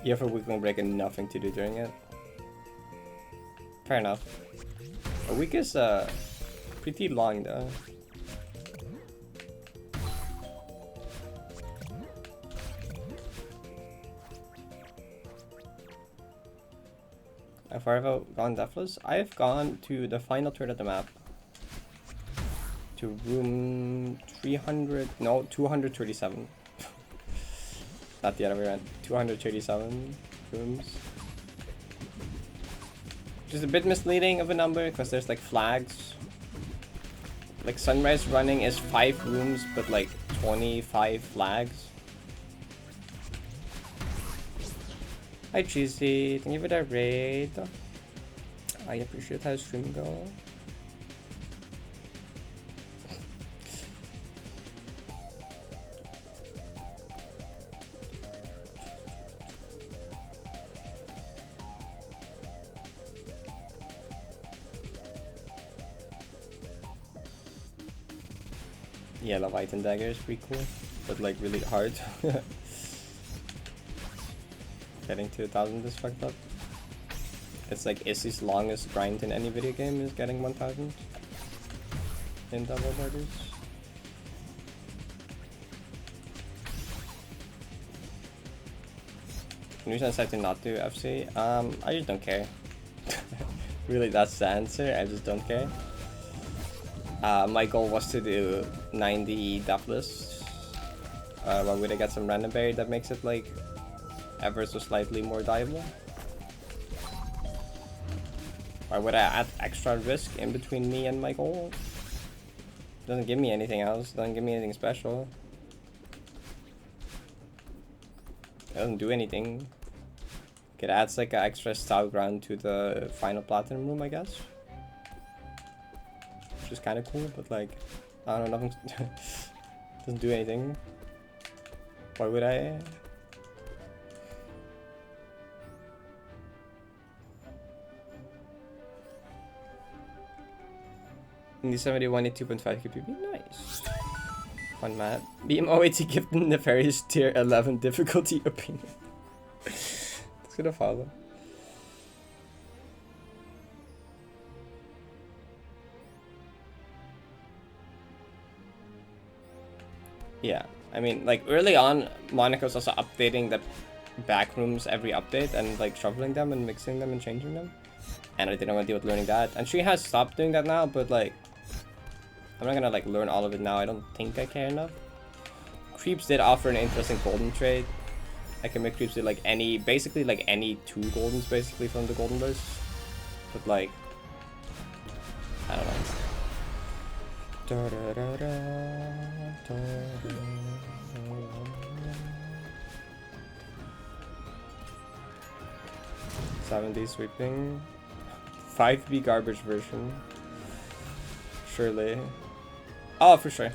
You have a weekly break and nothing to do during it? Fair enough. A week is pretty long though. How far have I gone Deathless? I've gone to the final turn of the map. To room 300, no, 237. Not the other way around. 237 rooms. Which is a bit misleading of a number because there's like flags. Like Sunrise running is 5 rooms but like 25 flags. Hi Cheesy, thank you for that raid. I appreciate how stream go. Yeah, Leviathan Dagger is pretty cool, but like really hard. Getting to 1000 is fucked up. It's like Issy's longest grind in any video game is getting 1000 in double daggers. News I decided to not do FC. I just don't care. Really, that's the answer. I just don't care. My goal was to do 90 Deathless. Why would I get some random berry that makes it like ever so slightly more dieable? Why would I add extra risk in between me and my goal? Doesn't give me anything else. Doesn't give me anything special. It doesn't do anything. It adds like an extra style ground to the final platinum room, I guess. Which is kind of cool, but like, I don't know, nothing doesn't do anything. Why would I? In the 71 2.5 KPP, nice. Fun map. BMO80 gift nefarious tier 11 difficulty opinion. It's gonna follow. Yeah, I mean, like early on, Monica's also updating the back rooms every update and like shuffling them and mixing them and changing them. And I didn't want to deal with learning that. And she has stopped doing that now, but like, I'm not gonna like learn all of it now. I don't think I care enough. Creeps did offer an interesting golden trade. I can make creeps do like any, basically like any 2 goldens basically from the golden list. But like, I don't know. 70 sweeping. 5B garbage version. Surely. Oh, for sure.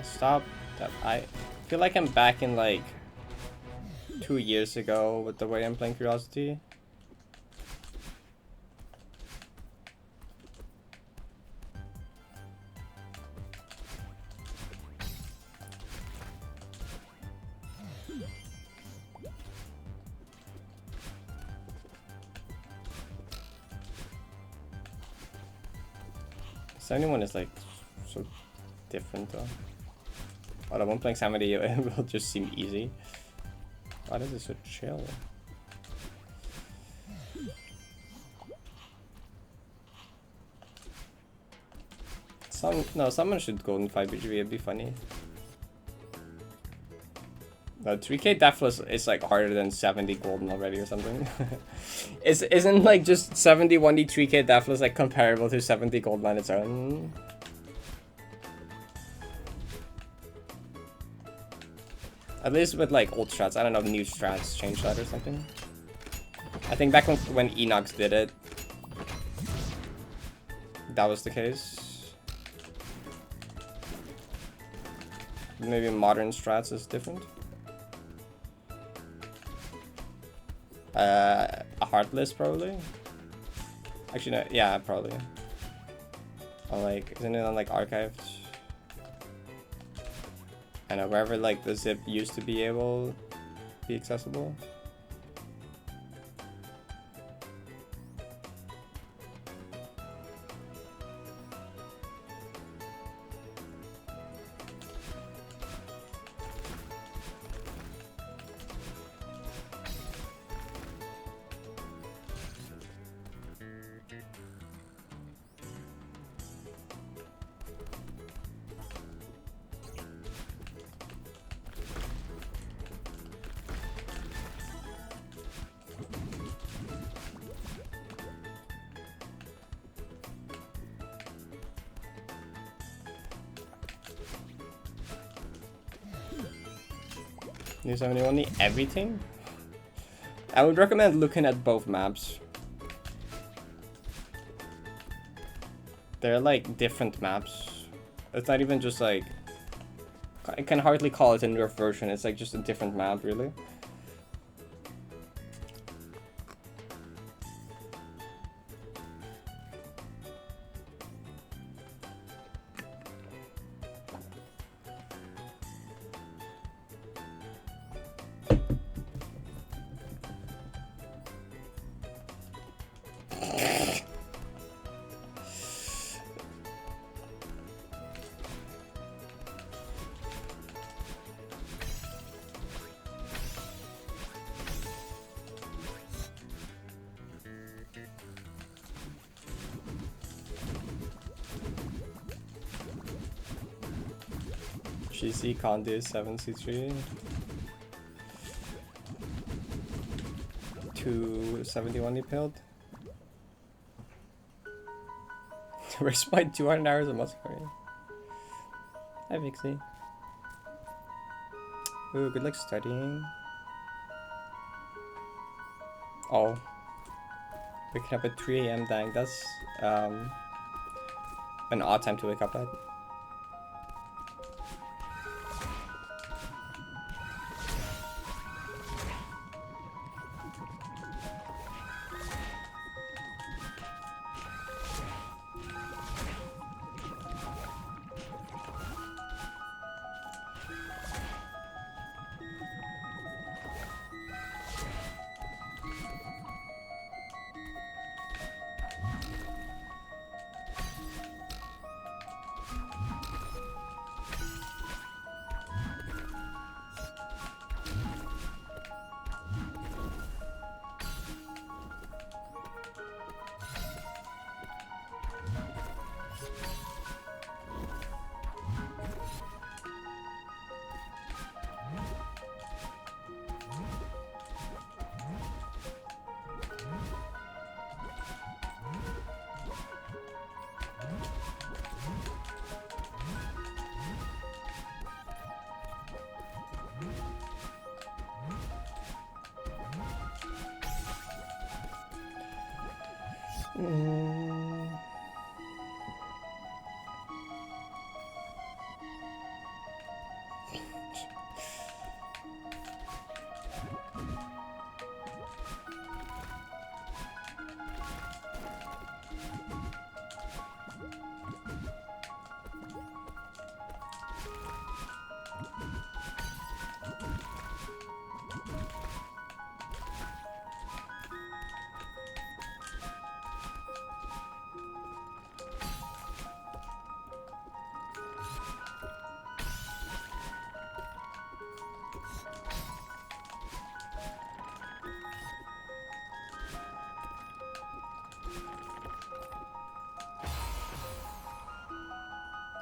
Stop that. I feel like I'm back in like 2 years ago with the way I'm playing Curiosity. Anyone is like so different though. Oh, the one playing Samedi will just seem easy. Why does it so chill? Someone should golden 5 BGV, it'd be funny. No, 3K Deathless is like harder than 70 golden already or something. Isn't like just 71 3K Deathless like comparable to 70 golden on its own? At least with like old strats. I don't know if new strats changed that or something. I think back when Enox did it, that was the case. Maybe modern strats is different. A Heartless probably. Actually no, yeah, probably. Or like, isn't it on like archived? I know, wherever like the zip used to be able to be accessible. New 71 need everything? I would recommend looking at both maps. They're like different maps. It's not even just like... I can hardly call it a nerf version, it's like just a different map really. GC Conde 7C3. 271 he pilled. Where's my 200 hours of muscle carrying? Hi Vixie. Ooh, good luck studying. Oh. Waking up at 3 AM, dang, that's an odd time to wake up at.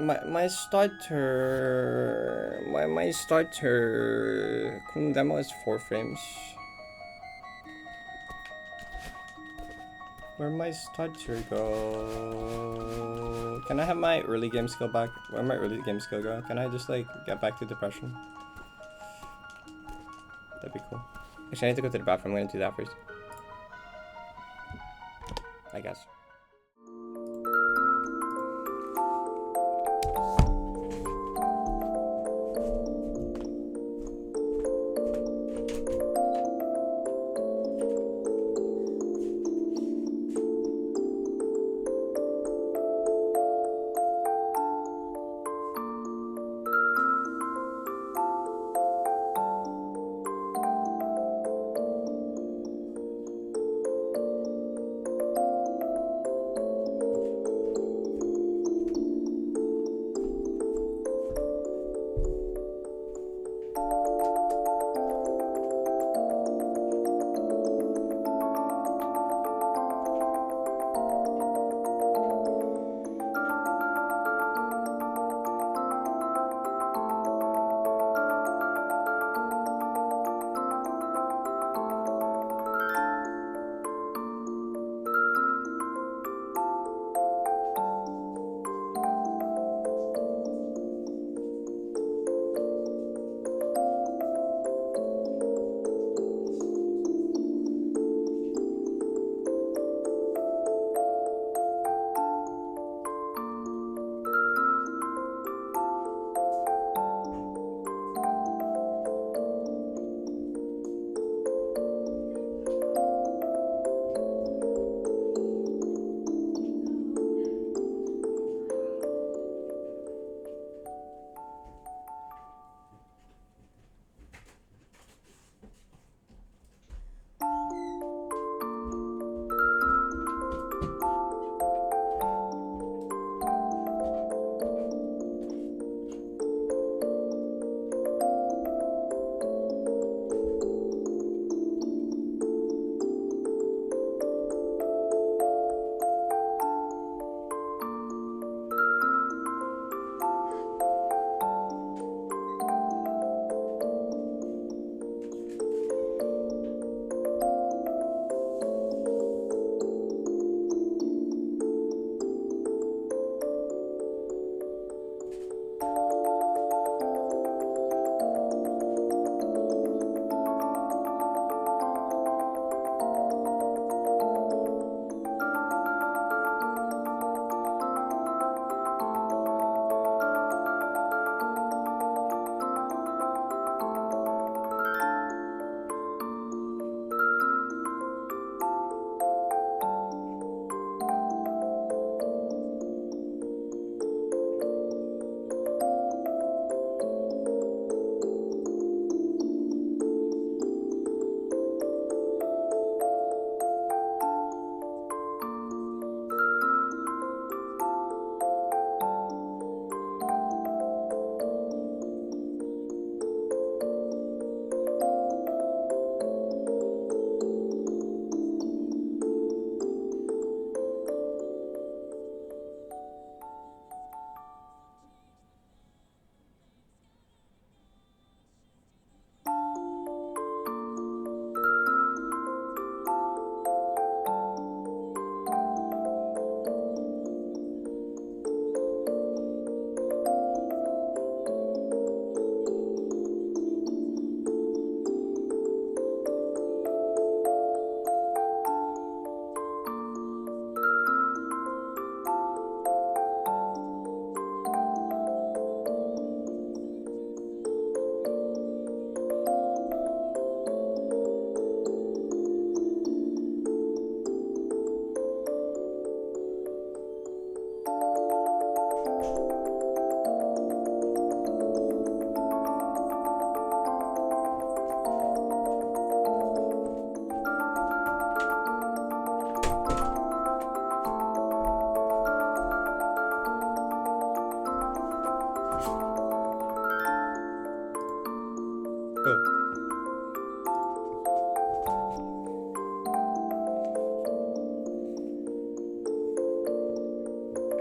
My starter demo is 4 frames. Where'd my starter go? Can I have my early game skill back? Where'd my early game skill go? Can I just like get back to depression? That'd be cool. Actually, I need to go to the bathroom. I'm gonna do that first, I guess.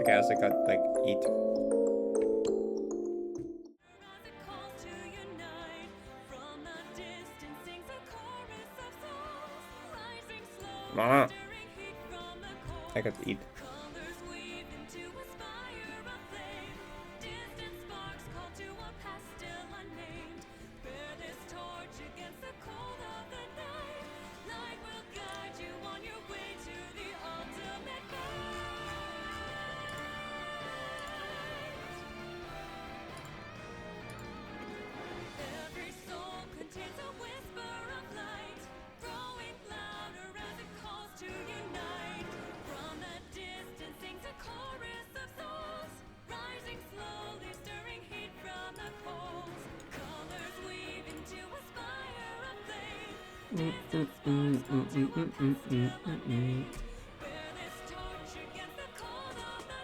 Okay, I also got like eat. Ah. I got eat.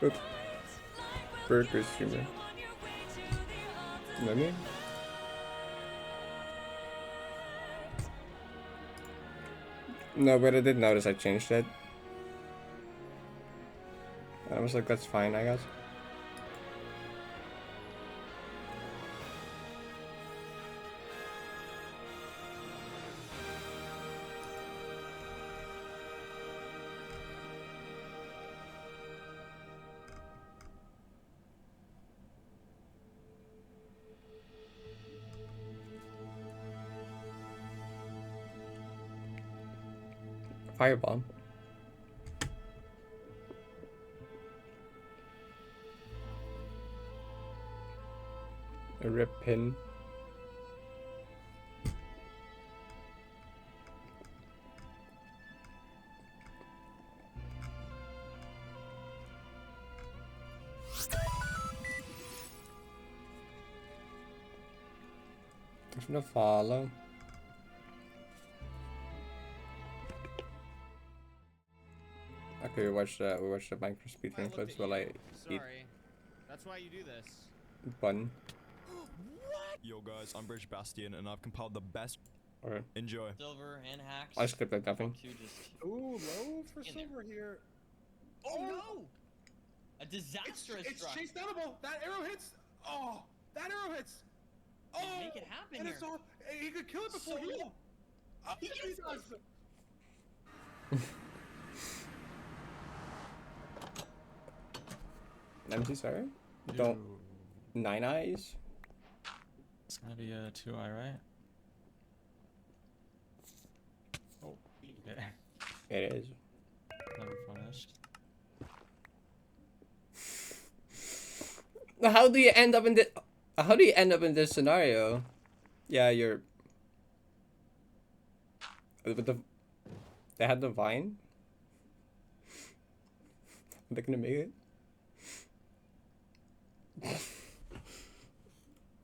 Oops. Burger streamer. Let me. No, but I did notice I changed it. And I was like, that's fine, I guess. Firebomb. A rip pin. There's no follow. Okay, we watched the Minecraft speedrun clips while I eat. Sorry. That's why you do this. Bun. Yo guys, I'm British Bastion and I've compiled the best. Alright. Enjoy. Silver and hacks. I skipped like nothing. Ooh, low for silver here. Oh no! A disastrous It's struck. chase downable. That arrow hits. Oh, that arrow hits. Oh, Make it happen and here. it's all. He could kill it before he. Jesus. Empty, sorry? Don't. 9 eyes? It's gonna be a 2-eye, right? Oh, okay. It is. Never finished. How do you end up in this? How do you end up in this scenario? Yeah, you're. With the. They had the vine. Are they gonna make it?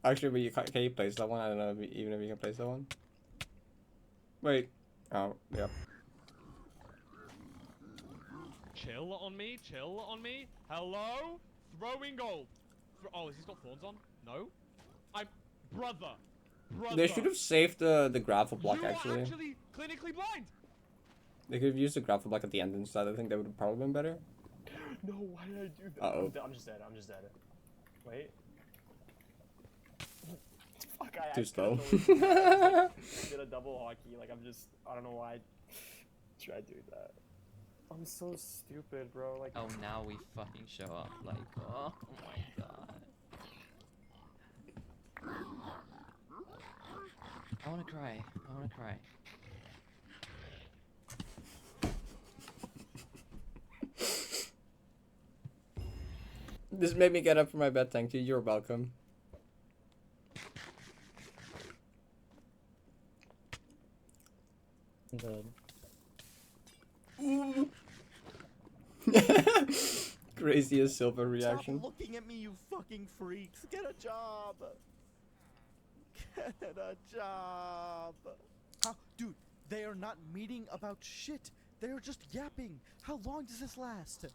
Actually, but you can you place that one? I don't know even if you can place that one. Wait. Oh, yeah. Chill on me, chill on me. Hello? Throwing gold. Oh, has he got thorns on? No? Brother. They should have saved the gravel block You actually. are actually clinically blind. They could have used the gravel block at the end instead. I think that would have probably been better. No, why did I do that? Uh-oh. I'm just dead. I'm just dead. Wait. Fuck, I Too slow. did a double hockey. Like, I don't know why I tried doing that. I'm so stupid, bro. Like, Oh, now we fucking show up. Like, oh my god. I wanna cry. I wanna cry. This made me get up from my bed, thank you. You're welcome. Craziest silver reaction. Stop looking at me, you fucking freaks. Get a job. Get a job. How, dude, they are not meeting about shit. They are just yapping. How long does this last?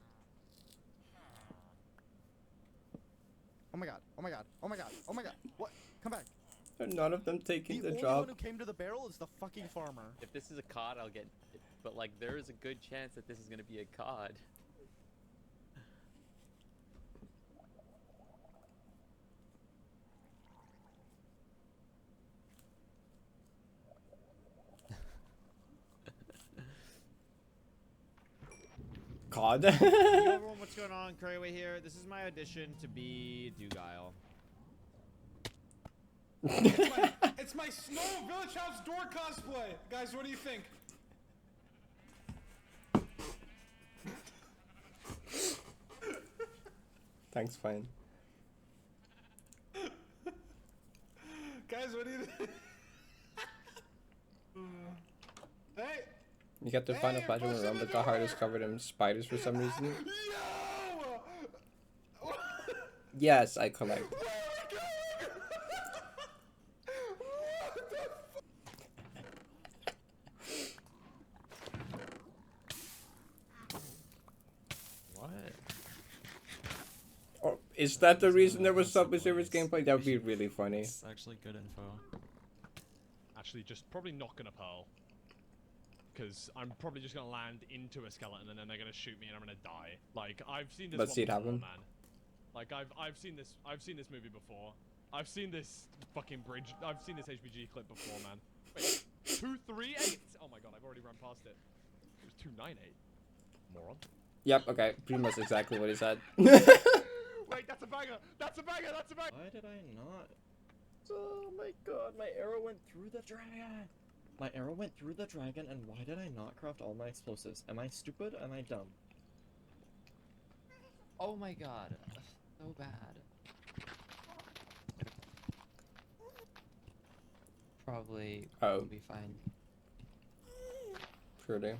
Oh my god, oh my god, oh my god, oh my god. What? Come back. Are none of them taking The the only job? one who came to the barrel is the fucking farmer. If this is a COD, I'll get it. But like, there is a good chance that this is gonna be a COD. God. Yo, everyone, what's going on? Curryway here. This is my audition to be Dugile. It's my Snow Village House door cosplay. Guys, what do you think? Thanks, fine. Guys, what do you think? Hey! You get the final Platinum run, but the heart is covered in spiders for some reason. Yo! Yes, I collect. What? Oh, is that the reason there was Subway Surfers gameplay? That would be really funny. It's actually good info. Actually, just probably not gonna pearl. Because I'm probably just gonna land into a skeleton and then they're gonna shoot me and I'm gonna die. Like, I've seen this Let's one see it before, happen. man. Like, I've seen this movie before. I've seen this fucking bridge. I've seen this HBG clip before, man. Wait, 238? Oh my god, I've already run past it. It was 298. Moron. Yep, okay. Pretty much exactly what he said. Wait, that's a banger! That's a banger! That's a banger! Why did I not? Oh my god, my arrow went through the dragon! My arrow went through the dragon, and why did I not craft all my explosives? Am I stupid? Am I dumb? Oh my god. So bad. Probably will be fine. Pretty.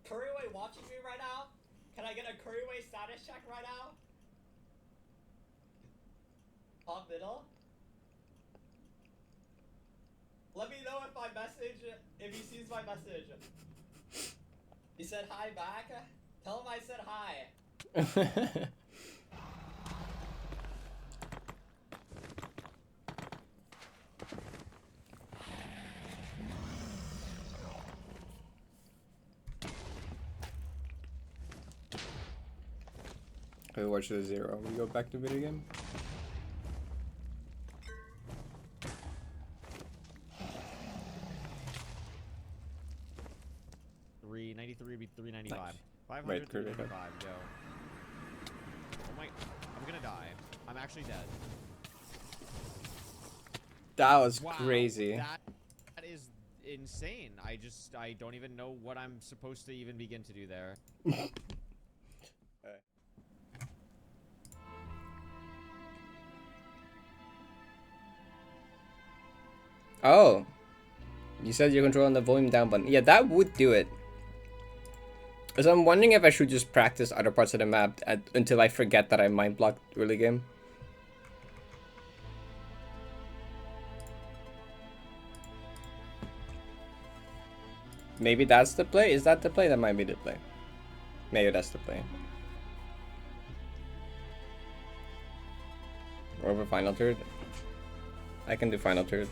Curryway watching me right now? Can I get a Curryway status check right now? Top middle? Let me know if my message, if he sees my message. He said hi back. Tell him I said hi. We watch the 0. We go back to video game. $393 would be $395. Nice. 500, Wait, $395, yo. Oh my, I'm gonna die. I'm actually dead. That was Wow, crazy. That is insane. I don't even know what I'm supposed to even begin to do there. Oh. You said you're controlling the volume down button. Yeah, that would do it. So I'm wondering if I should just practice other parts of the map until I forget that I mind blocked early game. Maybe that's the play? Is that the play? That might be the play. Maybe that's the play. Or over final third. I can do final third.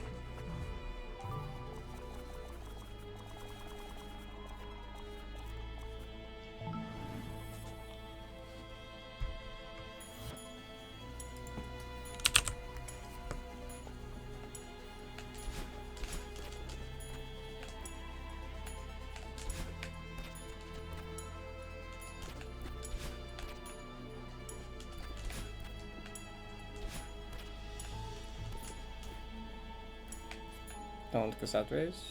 Don't cassette race.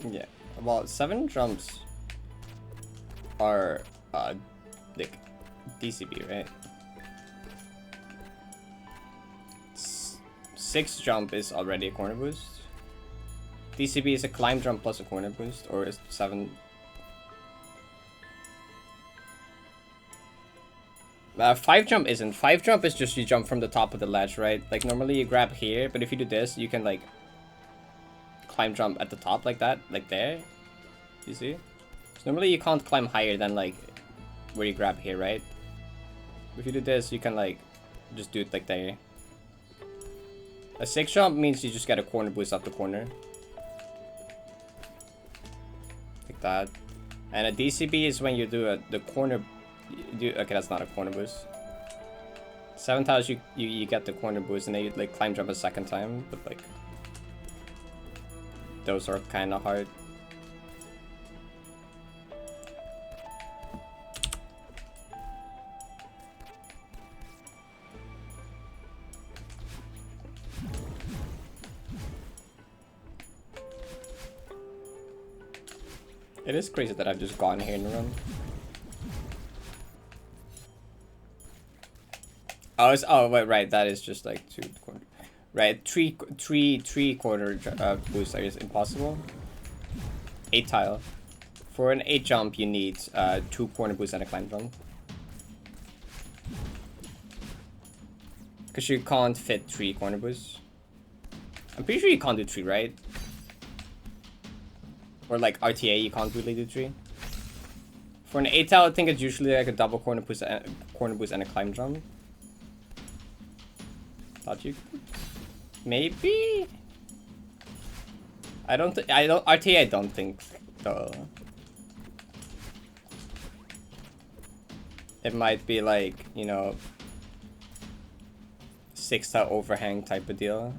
Yeah, well, 7 jumps are like DCB, right? 6 jump is already a corner boost. DCB is a climb jump plus a corner boost, or is 7? 5 jump isn't. 5 jump is just you jump from the top of the ledge, right? Like normally you grab here, but if you do this, you can like climb jump at the top like that, like there. You see? So normally you can't climb higher than like where you grab here, right? If you do this, you can like just do it like there. A 6 jump means you just get a corner boost up the corner. like that. And a DCB is when you do the corner. Okay, that's not a corner boost. 7 tiles you get the corner boost, and then you like climb jump a second time, but like those are kind of hard. It is crazy that I've just gone here and run. Oh wait, right, that is just like 2 quarter. Right, three quarter boost is impossible. 8 tile. For an 8 jump, you need 2 corner boosts and a climb jump. Because you can't fit 3 corner boosts. I'm pretty sure you can't do 3, right? Or like RTA, you can't really do 3. For an 8 tile, I think it's usually like a double corner boost and a climb jump. Thought you could. Maybe. RTA I don't think though. It might be like, you know, 6 tile overhang type of deal.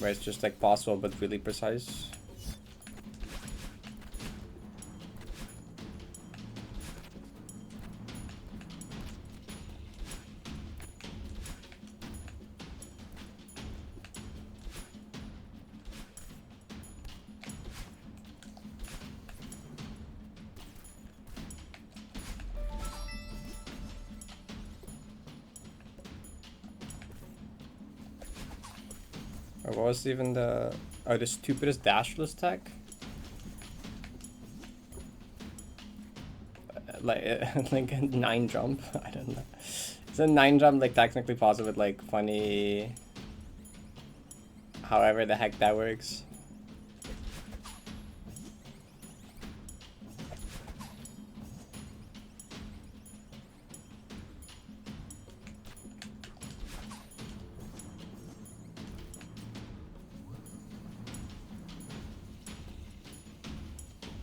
Where it's just like possible but really precise. What was even the stupidest dashless tech? Like a 9 jump? I don't know. Is a 9 jump like technically possible with like funny, however the heck that works?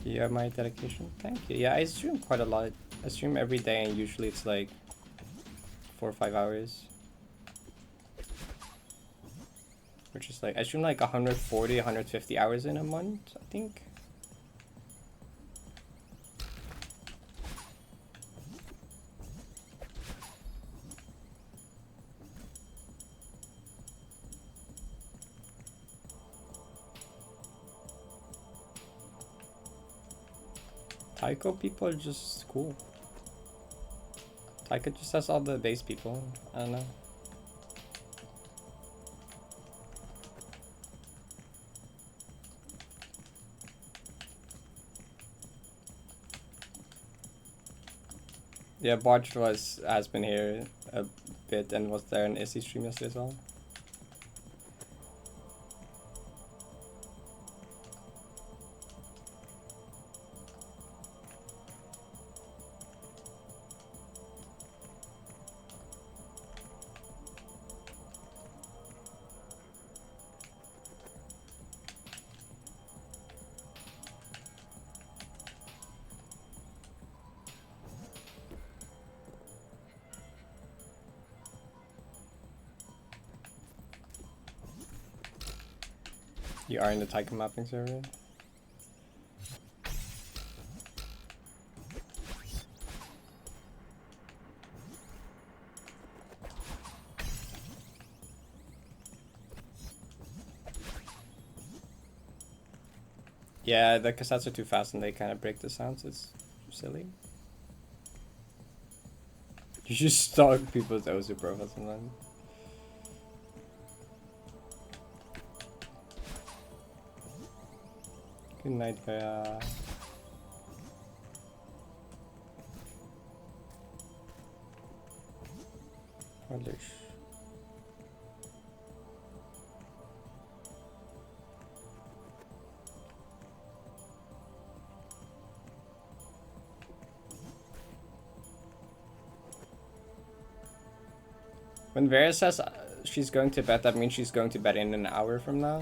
You have my dedication. Thank you. Yeah, I stream quite a lot. I stream every day and usually it's like 4 or 5 hours. Which is like, I stream like 140, 150 hours in a month, I think. Taiko people are just cool. Taiko just has all the base people. I don't know. Yeah, Vods has been here a bit and was there in Issy stream yesterday as well. You are in the Taiko mapping server? Yeah, the cassettes are too fast and they kind of break the sounds. It's silly. You should stalk people's OSU profiles sometimes. Good night, Kaya. Holy sh. When Vera says she's going to bed, that means she's going to bed in an hour from now.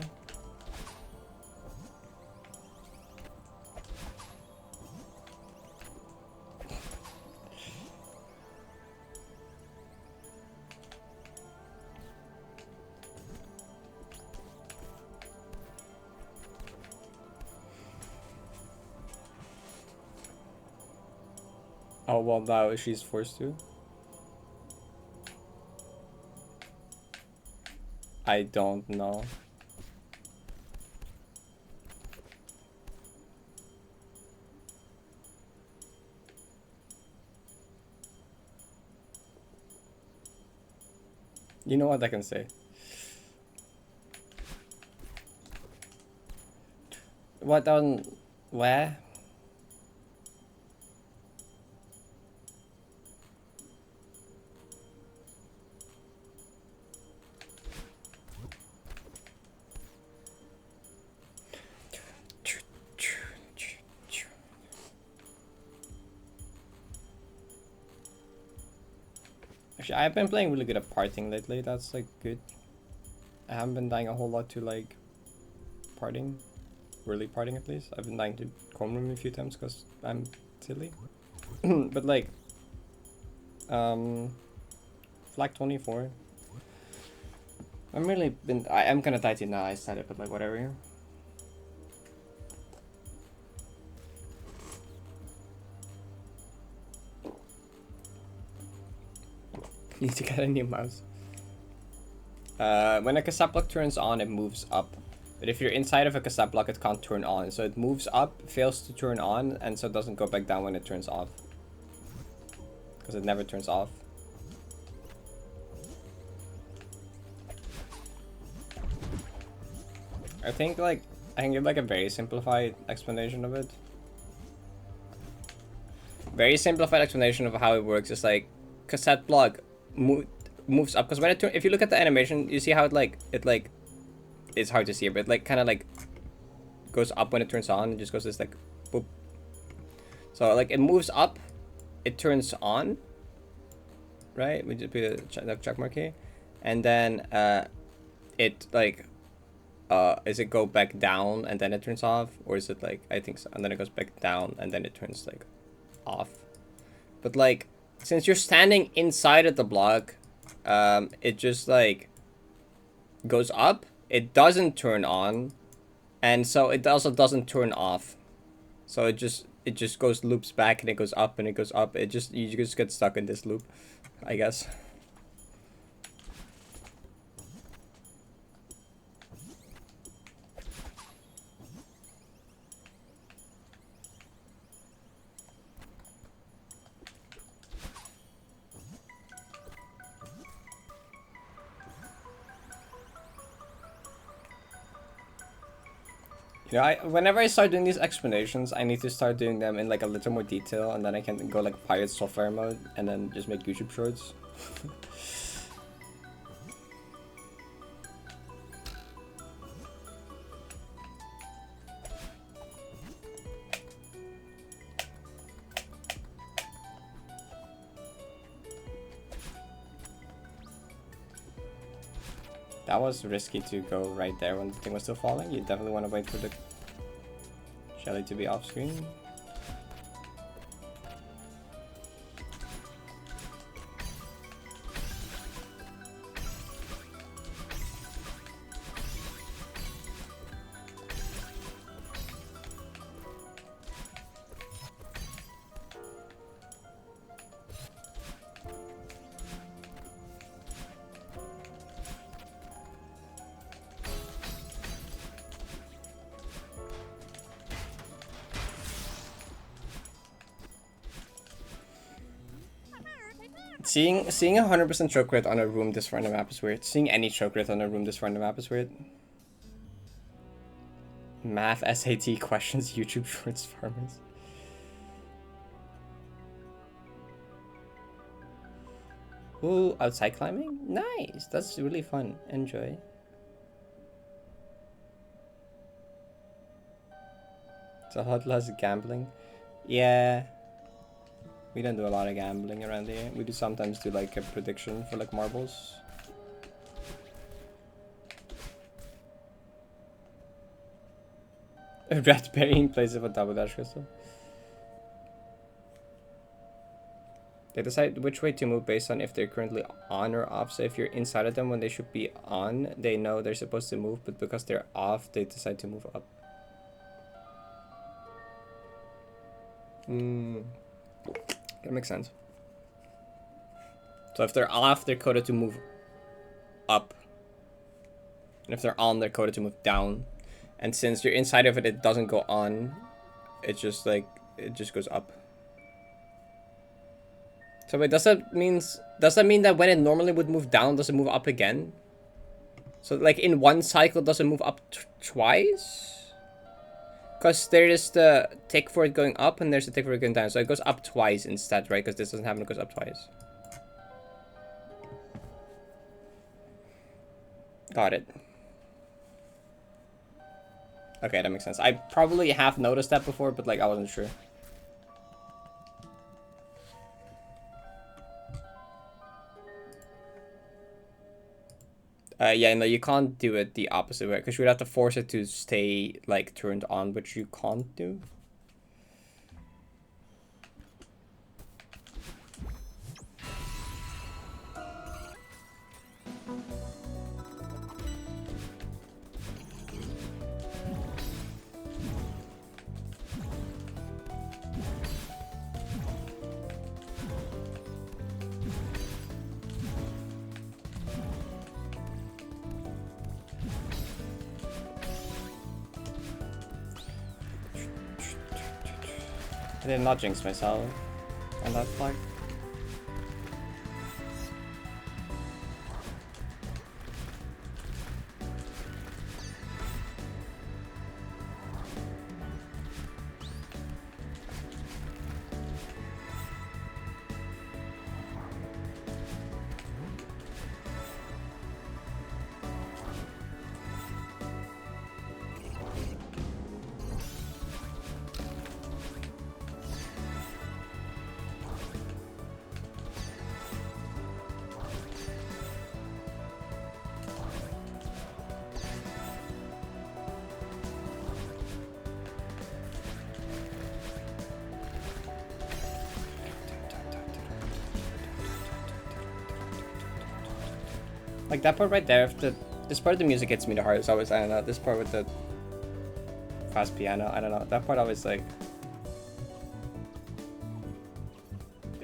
Oh, well, now she's forced to. I don't know. You know what I can say? What on where? Actually, I've been playing really good at parting lately. That's like good. I haven't been dying a whole lot to like parting, early parting at least. I've been dying to homeroom a few times because I'm silly. But like, flag 24. I'm really been. I'm gonna die to now. I said it, but like whatever. Need to get a new mouse. When a cassette block turns on, it moves up. But if you're inside of a cassette block, it can't turn on. So it moves up, fails to turn on, and so it doesn't go back down when it turns off. Because it never turns off. I can give like a very simplified explanation of it. Very simplified explanation of how it works is like cassette block moves up because when it if you look at the animation, you see how it's hard to see, but it like kind of like goes up when it turns on. It just goes this like boop. So like it moves up, it turns on. Right, we just put a check mark here, and then it like is it go back down and then it turns off, or is it like I think so, and then it goes back down and then it turns like off. But like since you're standing inside of the block, it just like goes up. It doesn't turn on, and so it also doesn't turn off. So it just goes loops back and it goes up and it goes up. You just get stuck in this loop, I guess. You know, whenever I start doing these explanations, I need to start doing them in like a little more detail, and then I can go like pirate software mode, and then just make YouTube shorts. That was risky to go right there when the thing was still falling. You definitely want to wait for the Shelly to be off screen. Seeing 100% choke rate on a room this far in the map is weird. Seeing any choke rate on a room this far in the map is weird. Math SAT questions, YouTube shorts farmers. Ooh, outside climbing? Nice! That's really fun. Enjoy. So Huddle has gambling. Yeah. We don't do a lot of gambling around here. We do sometimes do like a prediction for like marbles. Red berry in place of a double dash crystal. They decide which way to move based on if they're currently on or off. So if you're inside of them when they should be on, they know they're supposed to move, but because they're off, they decide to move up. That makes sense. So if they're off, they're coded to move up. And if they're on, they're coded to move down. And since you're inside of it, it doesn't go on. It's just like, it just goes up. So wait, does that mean that when it normally would move down, does it move up again? So like in one cycle, does it move up twice? Because there is the tick for it going up and there's the tick for it going down. So it goes up twice instead, right? Because this doesn't happen, it goes up twice. Got it. Okay, that makes sense. I probably have noticed that before, but like I wasn't sure. Yeah, no, you can't do it the opposite way, because you would have to force it to stay, like, turned on, which you can't do. I did not jinx myself on that flag. Like that part right there, this part of the music hits me the hardest. Always, I don't know, this part with the fast piano, I don't know, that part always like,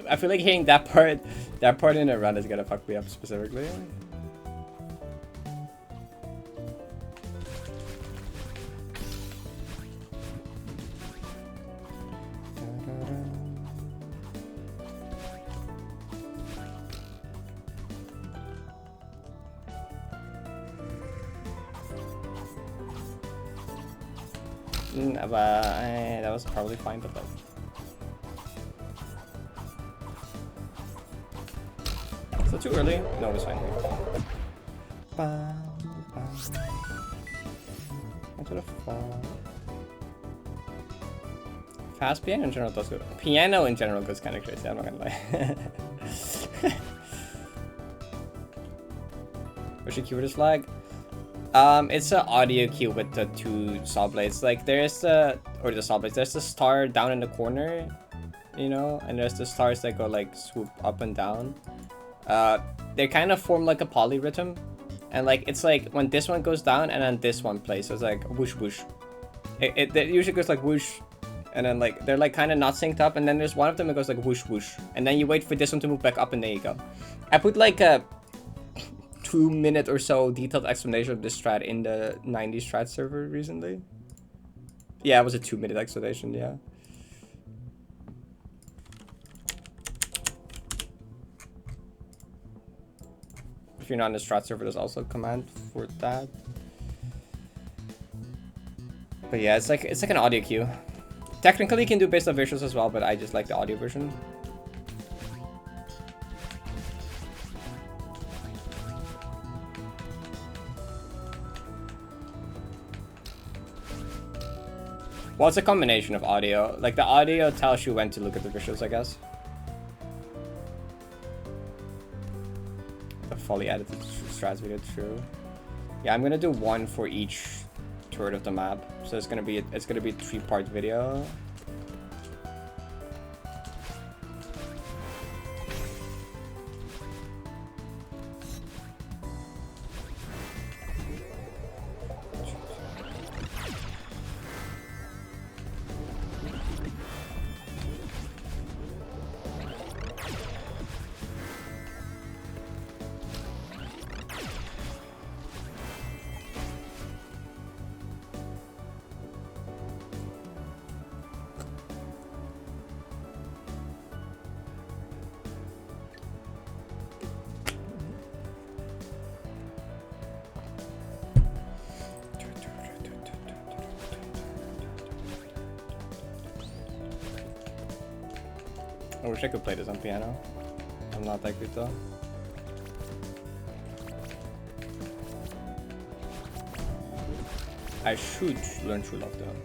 I feel like hearing that part in a run is gonna fuck me up specifically. But that was probably fine, but like... Is that too early? No, it was fine. Into the fall. Fast piano in general does good. Piano in general goes kind of crazy, I'm not gonna lie. What's your keyword flag? It's an audio cue with the two saw blades. Like there's the saw blades. There's the star down in the corner, you know, and there's the stars that go like swoop up and down. They kind of form like a polyrhythm, and like it's like when this one goes down and then this one plays. So it's like whoosh whoosh. It usually goes like whoosh, and then like they're like kind of not synced up, and then there's one of them that goes like whoosh whoosh, and then you wait for this one to move back up, and there you go. I put like a 2-minute or so detailed explanation of this strat in the 90s strat server recently. Yeah, it was a 2-minute explanation, yeah. If you're not in the strat server, there's also a command for that. But yeah, it's like an audio cue. Technically you can do based on visuals as well, but I just like the audio version. Well, it's a combination of audio. Like, the audio tells you when to look at the visuals, I guess. The fully edited strats video, true. Yeah, I'm gonna do one for each turret of the map. So it's gonna be a 3-part video. I wish I could play this on piano. I'm not that good though. I should learn True Love though.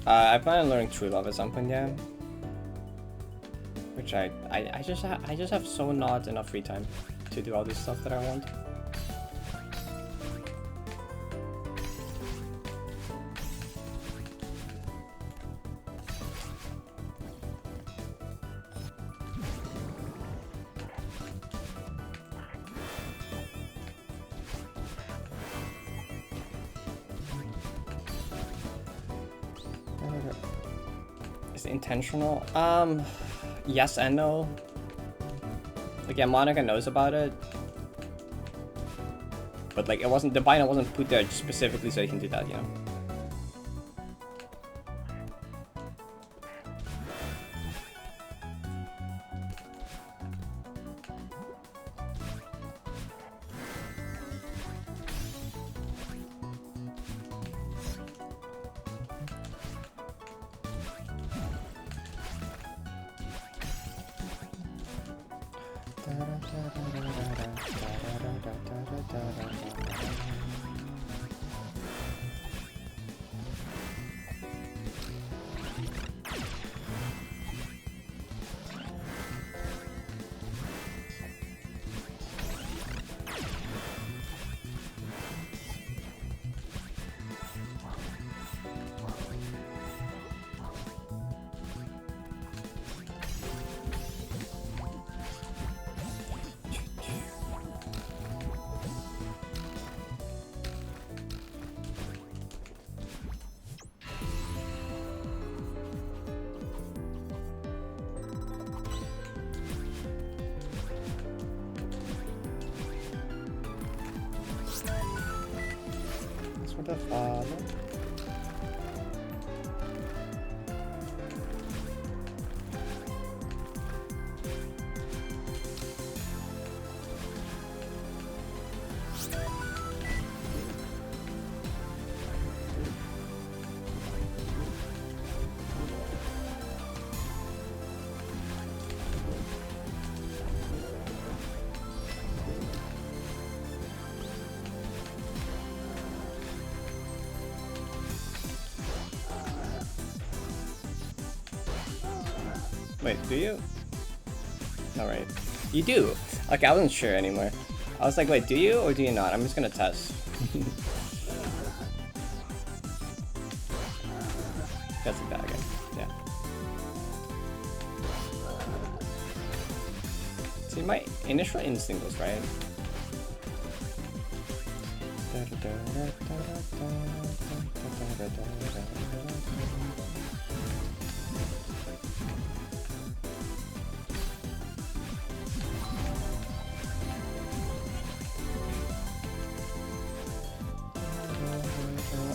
I plan on learning True Love at some point, yeah. Which I just have so not enough free time to do all this stuff that I want. Is it intentional? Yes and no. Like, yeah, Monica knows about it, but like, it wasn't, the binder wasn't put there specifically so you can do that, you know. That's what the father. Wait, do you? Alright. You do! Okay, I wasn't sure anymore. I was like, wait, do you or do you not? I'm just gonna test. That's a bad guy. Yeah. See, my initial instinct was right.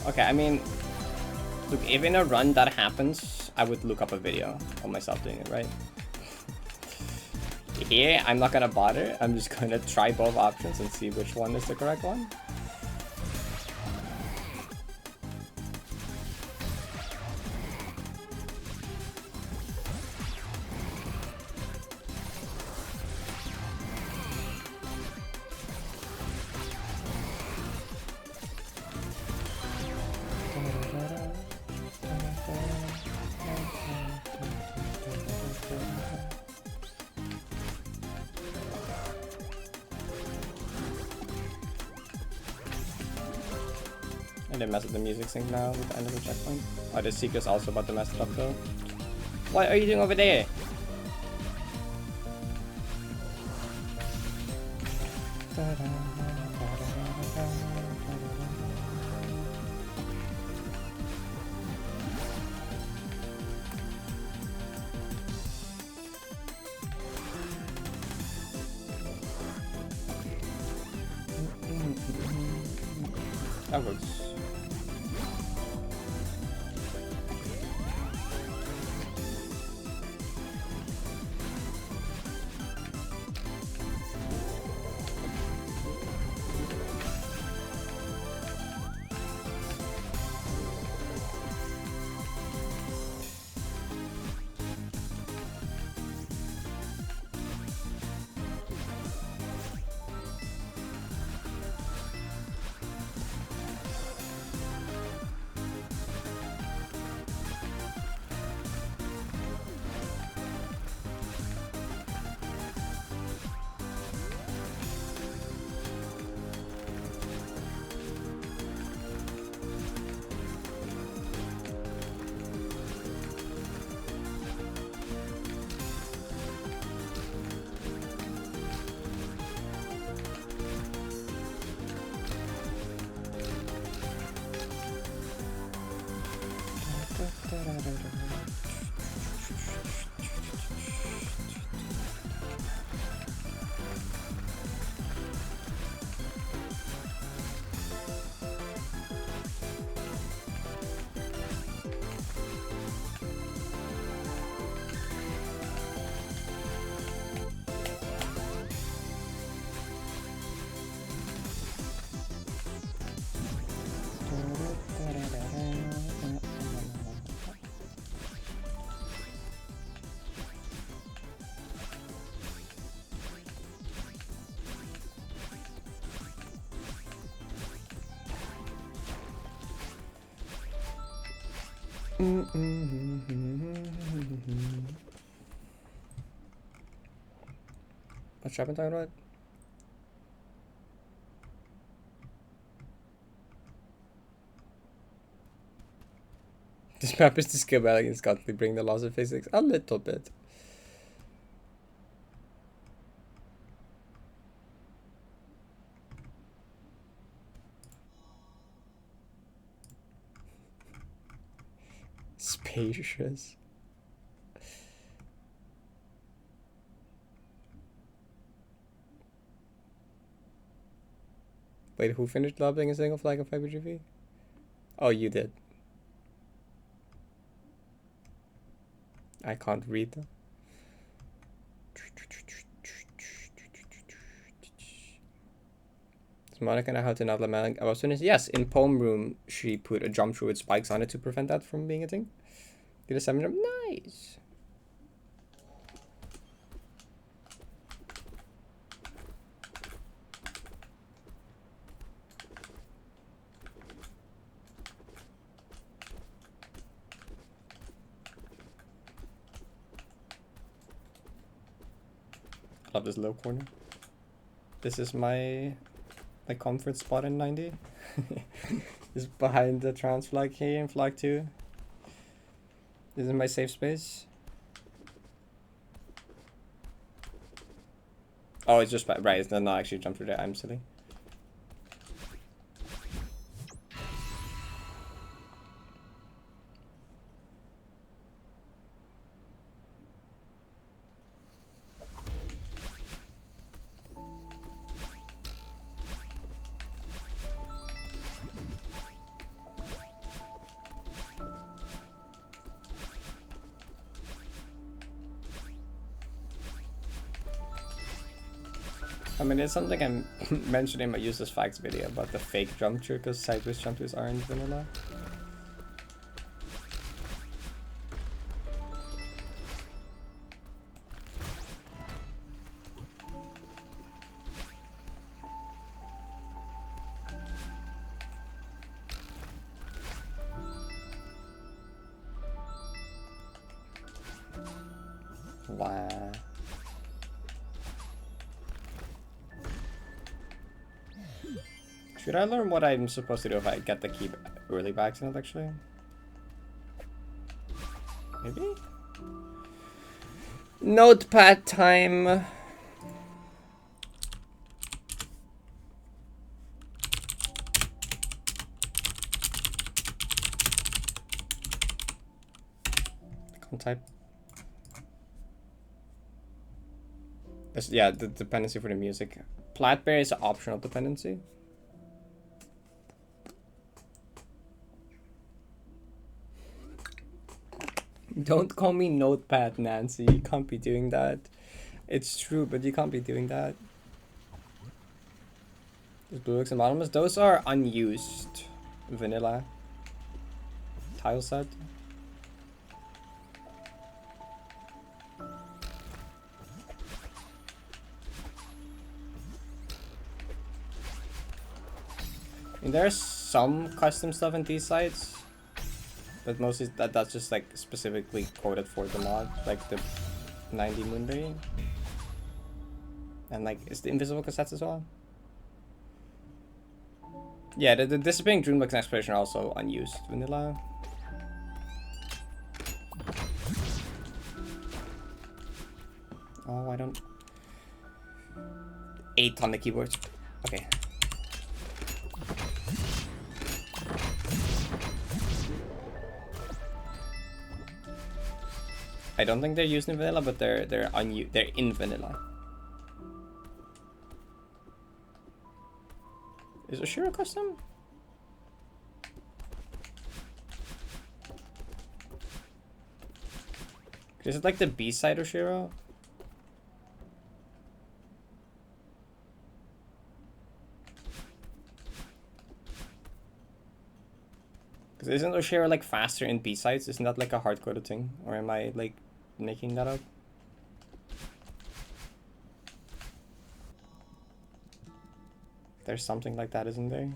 Okay, I mean, look, if in a run that happens, I would look up a video of myself doing it, right? Here, I'm not gonna bother. I'm just gonna try both options and see which one is the correct one. I didn't mess with the music sync now with the end of the checkpoint. Oh, the secret's also about to mess it up though. What are you doing over there? That works. What's happened, Parrot? This map is the skill battle against constantly bring the laws of physics a little bit. Spacious. Wait, who finished lobbing a single flag of IBGV? Oh, you did. I can't read them. Does Monica know how to not let Malik above students? Yes, in Poem Room, she put a jump through with spikes on it to prevent that from being a thing. Did a 7 jump? Nice! I love this low corner. This is my comfort spot in 90. Just behind the trans flag here in flag 2. This is my safe space. Oh, it's just right. It's not actually jump through there. I'm silly. I mean, it's something I mentioned in my useless facts video about the fake jump through because sideways jump throughs aren't vanilla. Wow. Should I learn what I'm supposed to do if I get the key early by accident, actually? Maybe? Notepad time! Can't type. Yeah, the dependency for the music. Platberry is an optional dependency. Don't call me Notepad, Nancy. You can't be doing that. It's true, but you can't be doing that. Those Blue X Anonymous, those are unused vanilla tile set. And there's some custom stuff in these sites. But mostly that's just like specifically coded for the mod, like the 90 Moonberry. And like, is the invisible cassettes as well? Yeah, the Dissipating Dreamlux and Exploration are also unused vanilla. Oh, I don't... 8 on the keyboard. Okay. I don't think they're used in vanilla, but they're in vanilla. Is Oshiro custom? Is it like the B-side Oshiro? Because isn't Oshiro like faster in B-sides? Isn't that like a hard-coded thing? Or am I like making that up? There's something like that, isn't there?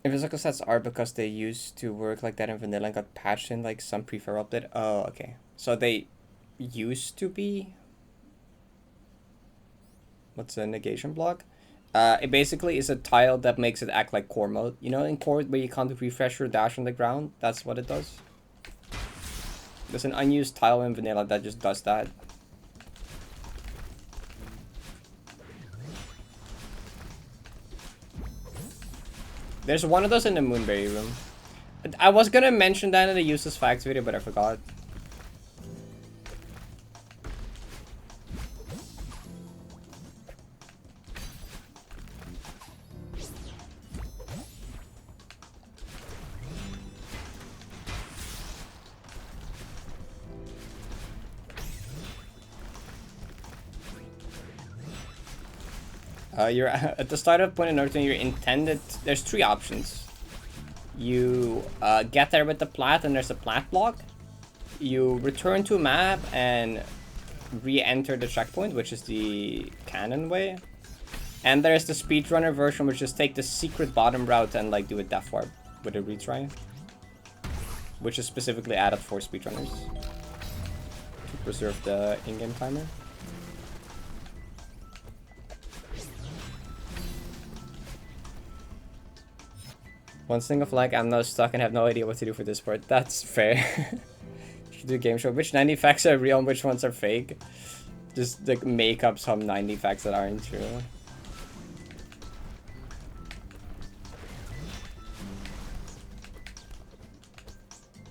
If physical sets are because they used to work like that in vanilla and got patched in like some prefer update. Oh, okay. So they used to be. What's a negation block? It basically is a tile that makes it act like core mode. You know, in core where you can't refresh or dash on the ground, that's what it does. There's an unused tile in vanilla that just does that. There's one of those in the Moonberry room. I was gonna mention that in the useless facts video, but I forgot. You're at the start of point in Naruto, you're intended. There's 3 options. You get there with the plat, and there's a plat block. You return to map and re-enter the checkpoint, which is the canon way. And there's the speedrunner version, which is take the secret bottom route and like do a death warp with a retry, which is specifically added for speedrunners to preserve the in-game timer. One single flag, I'm now stuck and have no idea what to do for this part. That's fair. You should do a game show. Which 90 facts are real and which ones are fake? Just like make up some 90 facts that aren't true.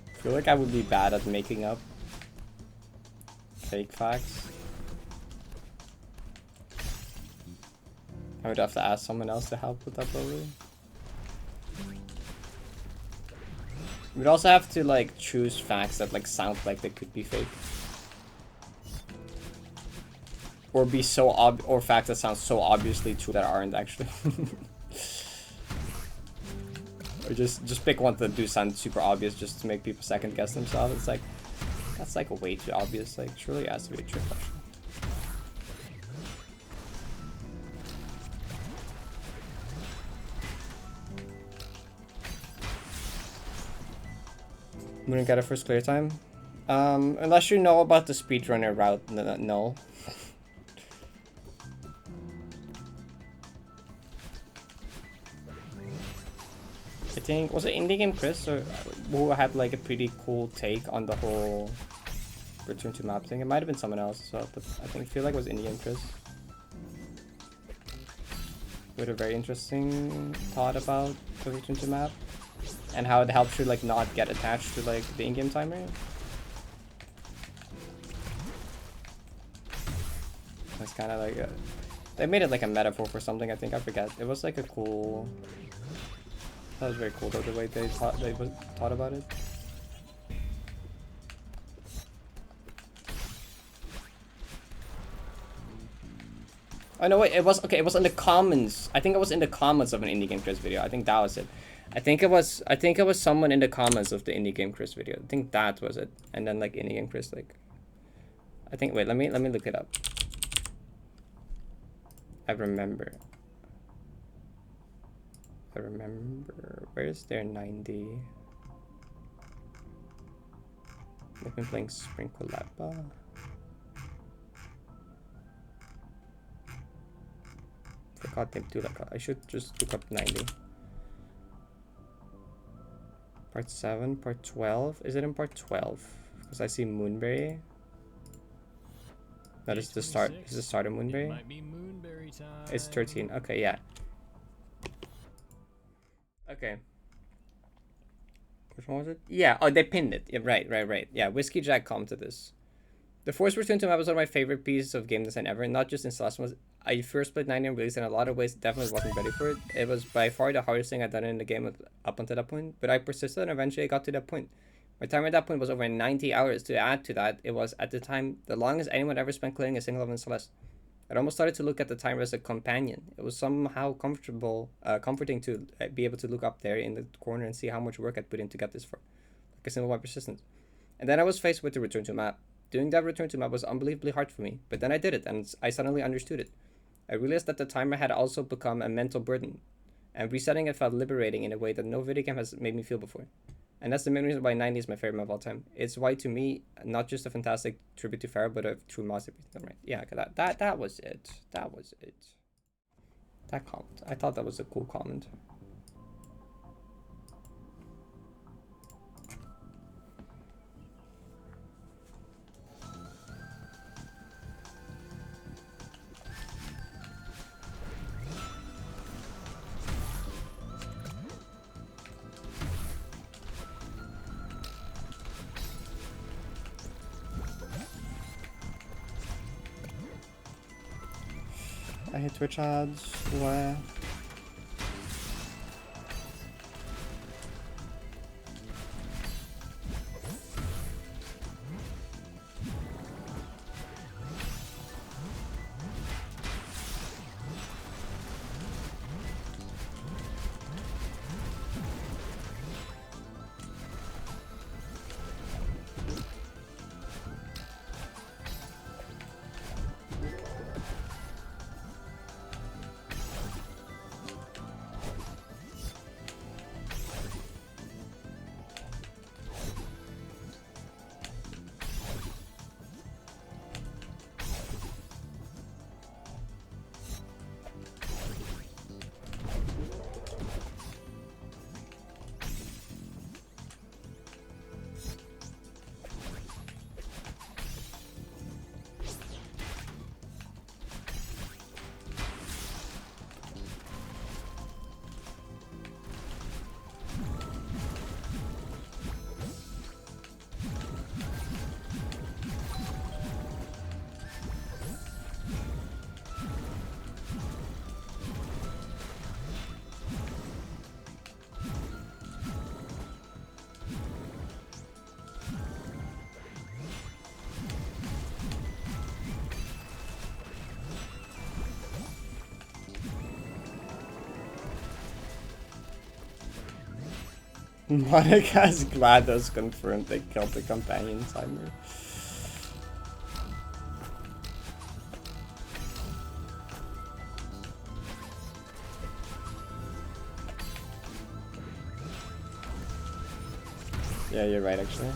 I feel like I would be bad at making up fake facts. I would have to ask someone else to help with that probably. We'd also have to like choose facts that like sound like they could be fake, or be so or facts that sound so obviously true that aren't actually. Or just pick one that do sound super obvious just to make people second guess themselves. It's like that's like way too obvious. Like surely it has to be a trick question. Wouldn't get a first clear time. Unless you know about the speedrunner route, no. I think, was it Indie Game Chris or who had like a pretty cool take on the whole return to map thing? It might have been someone else as well, but I feel like it was Indie Game Chris. With a very interesting thought about the return to map. And how it helps you like not get attached to like the in-game timer. That's kind of like they made it like a metaphor for something. I think I forget. It was like a cool. That was very cool though the way they thought about it. Oh no wait, it was okay. It was in the comments. I think it was in the comments of an Indie Game Chris video. I think that was it. I think it was someone in the comments of the Indie Game Chris video. I think that was it. And then like Indie Game Chris like I think wait, let me look it up. I remember. Where's their 90? They've been playing Sprinkle Lappa. Forgot they do like I should just look up 90. Part 7, part 12. Is it in part 12? Because I see Moonberry. That is the start. Is the start of Moonberry? It might be Moonberry time. It's 13. Okay, yeah. Okay. Which one was it? Yeah, oh, they pinned it. Yeah, right. Yeah, Whiskey Jack commented this. The Force Return to Map was one of my favorite pieces of game design ever, not just in Celeste. I first played 9 release, and in a lot of ways definitely wasn't ready for it. It was by far the hardest thing I'd done in the game up until that point, but I persisted and eventually I got to that point. My timer at that point was over 90 hours. To add to that, it was at the time the longest anyone ever spent clearing a single level in Celeste. I'd almost started to look at the timer as a companion. It was somehow comforting to be able to look up there in the corner and see how much work I'd put in to get this far, like a simple one persistence. And then I was faced with the return to map. Doing that return to map was unbelievably hard for me, but then I did it and I suddenly understood it. I realized that the timer had also become a mental burden, and resetting it felt liberating in a way that no video game has made me feel before. And that's the main reason why 90 is my favorite map of all time. It's why, to me, not just a fantastic tribute to Parrot, but a true masterpiece. Right? Yeah, that was it. That was it. That comment. I thought that was a cool comment. I hate Twitch ads. What? Monica's glad those confirmed they killed the companion timer. Yeah, you're right actually.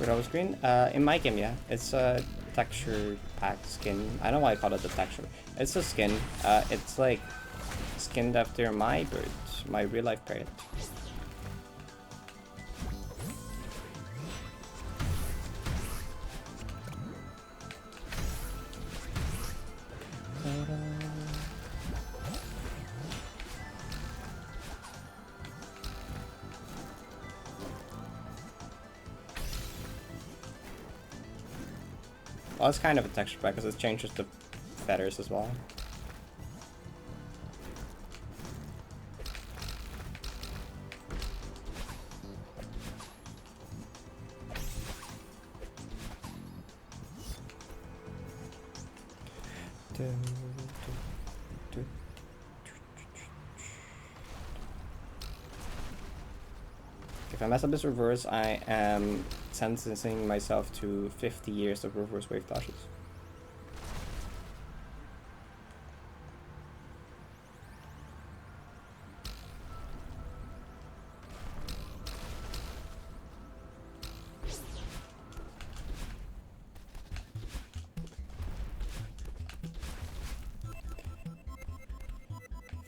That was green. In my game, yeah, it's a texture pack skin. I don't know why I call it the texture. It's a skin. It's like skinned after my bird, my real life parrot. Well, it's kind of a texture pack because it changes the feathers as well. If I mess up this reverse, I am sentencing myself to 50 years of reverse wave dashes.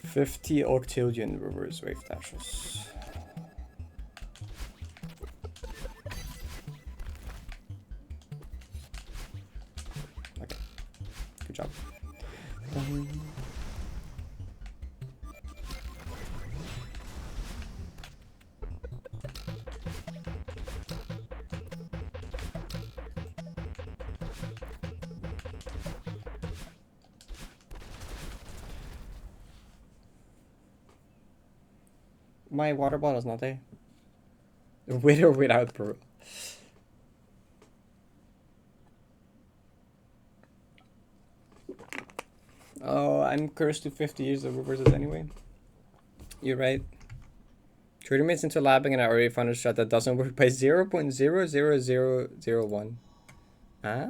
$50 octillion reverse wave dashes. Okay, good job. My water bottle's not there. With or without Pearl. Oh, I'm cursed to 50 years of reverses anyway. You're right. 30 minutes into labbing and I already found a shot that doesn't work by 0.00001. Ah,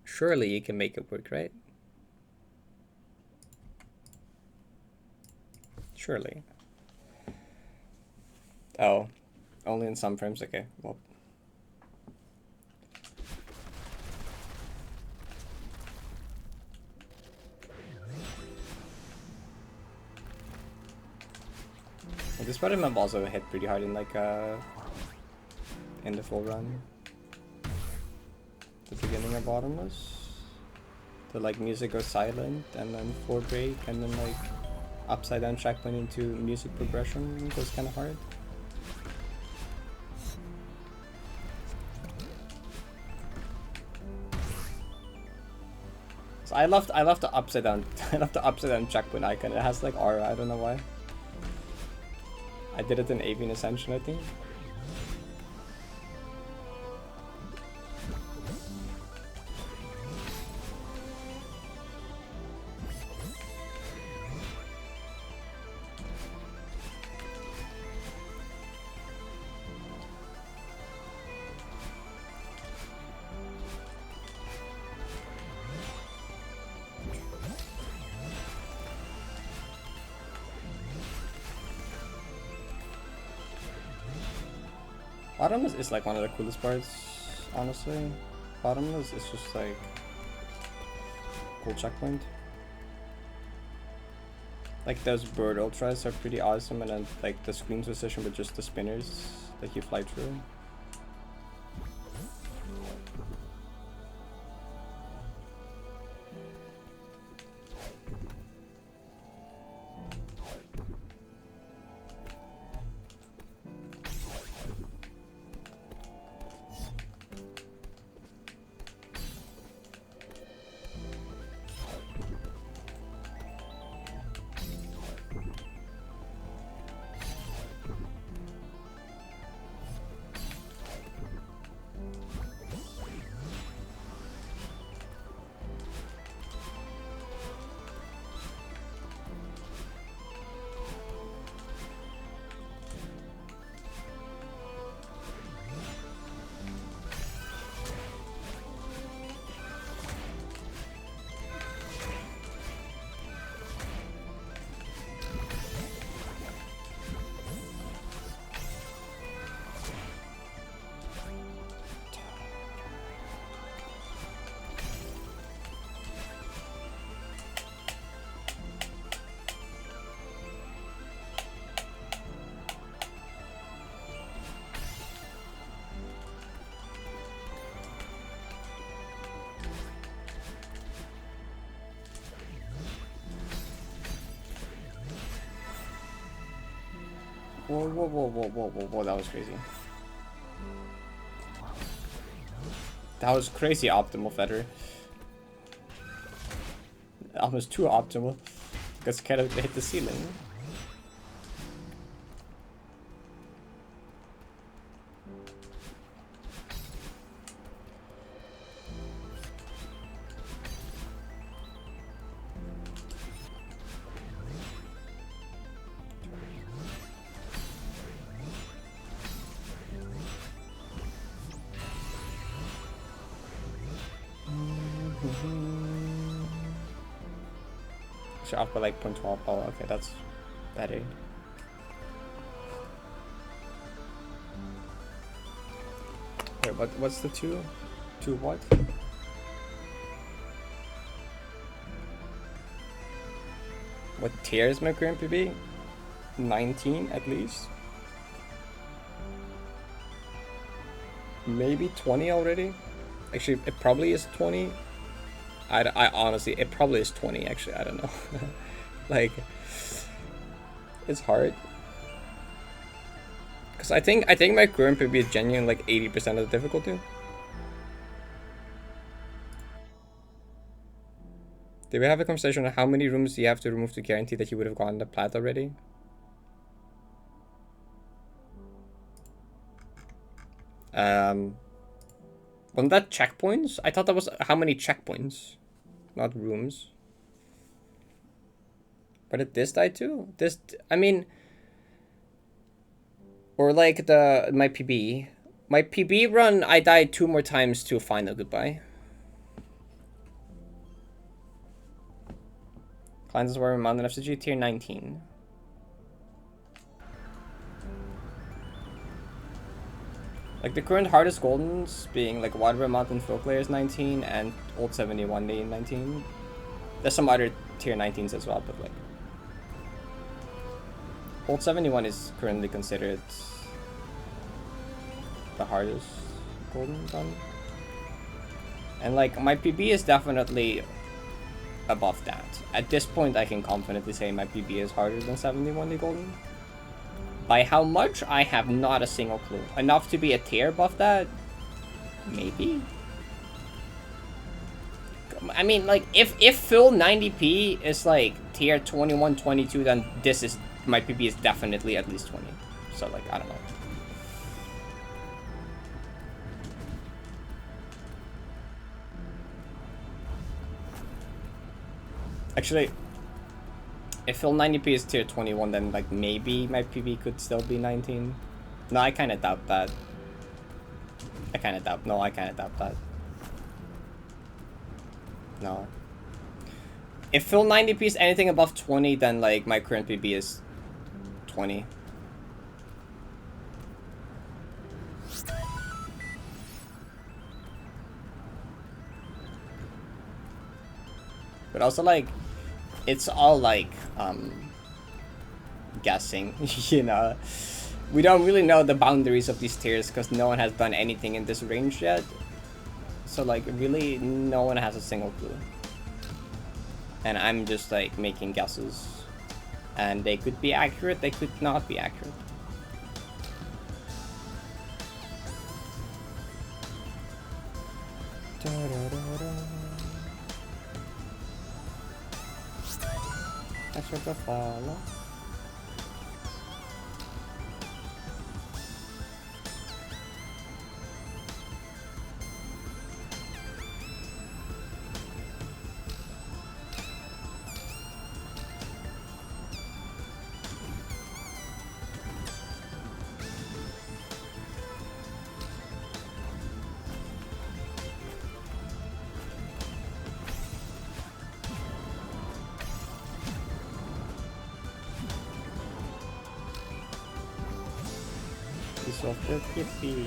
surely you can make it work, right? Surely. Oh, only in some frames. Okay, well. This part of map also hit pretty hard in like in the full run. The beginning of Bottomless. The like music goes silent and then floor break and then like upside down checkpoint into music progression goes kind of hard. So I love the upside down checkpoint icon. It has like aura. I don't know why. I did it in Avian Ascension, I think. Bottomless is like one of the coolest parts, honestly. Bottomless is just like cool checkpoint. Like those bird ultras are pretty awesome, and then like the screen position with just the spinners that you fly through. Whoa, whoa, that was crazy. That was crazy optimal, Feather. Almost too optimal. Because kind of hit the ceiling. Off by like 0.12. Oh, okay, that's better. Wait, what's the 2? 2 what? What tier is my current PB? 19 at least? Maybe 20 already? Actually, it probably is 20. I honestly, it probably is 20 actually, I don't know. Like, it's hard. Cause I think my current PB is genuine like 80% of the difficulty. Did we have a conversation on how many rooms do you have to remove to guarantee that you would have gotten the plat already? Wasn't that checkpoints? I thought that was how many checkpoints, not rooms. But did this die too? This, I mean, or like my PB. My PB run, I died 2 more times to a final goodbye. Clients were Mountain FCG tier 19. Like the current hardest goldens being like Water Mountain Folk Layer is 19 and Old 71 day 19. There's some other tier 19s as well, but like Old 71 is currently considered the hardest golden run. And like my PB is definitely above that. At this point I can confidently say my PB is harder than 71 day golden. By how much, I have not a single clue. Enough to be a tier above that? Maybe? I mean, like, if full 90p is, like, tier 21, 22, then this is, my PB is definitely at least 20. So, like, I don't know. Actually, if full 90p is tier 21, then like maybe my PB could still be 19. No, I kind of doubt that. I kind of doubt that. No. If full 90p is anything above 20, then like my current PB is 20. But also like, it's all like guessing, you know. We don't really know the boundaries of these tiers because no one has done anything in this range yet. So like really no one has a single clue. And I'm just like making guesses. And they could be accurate, they could not be accurate. That's what the follow. Of the hippie.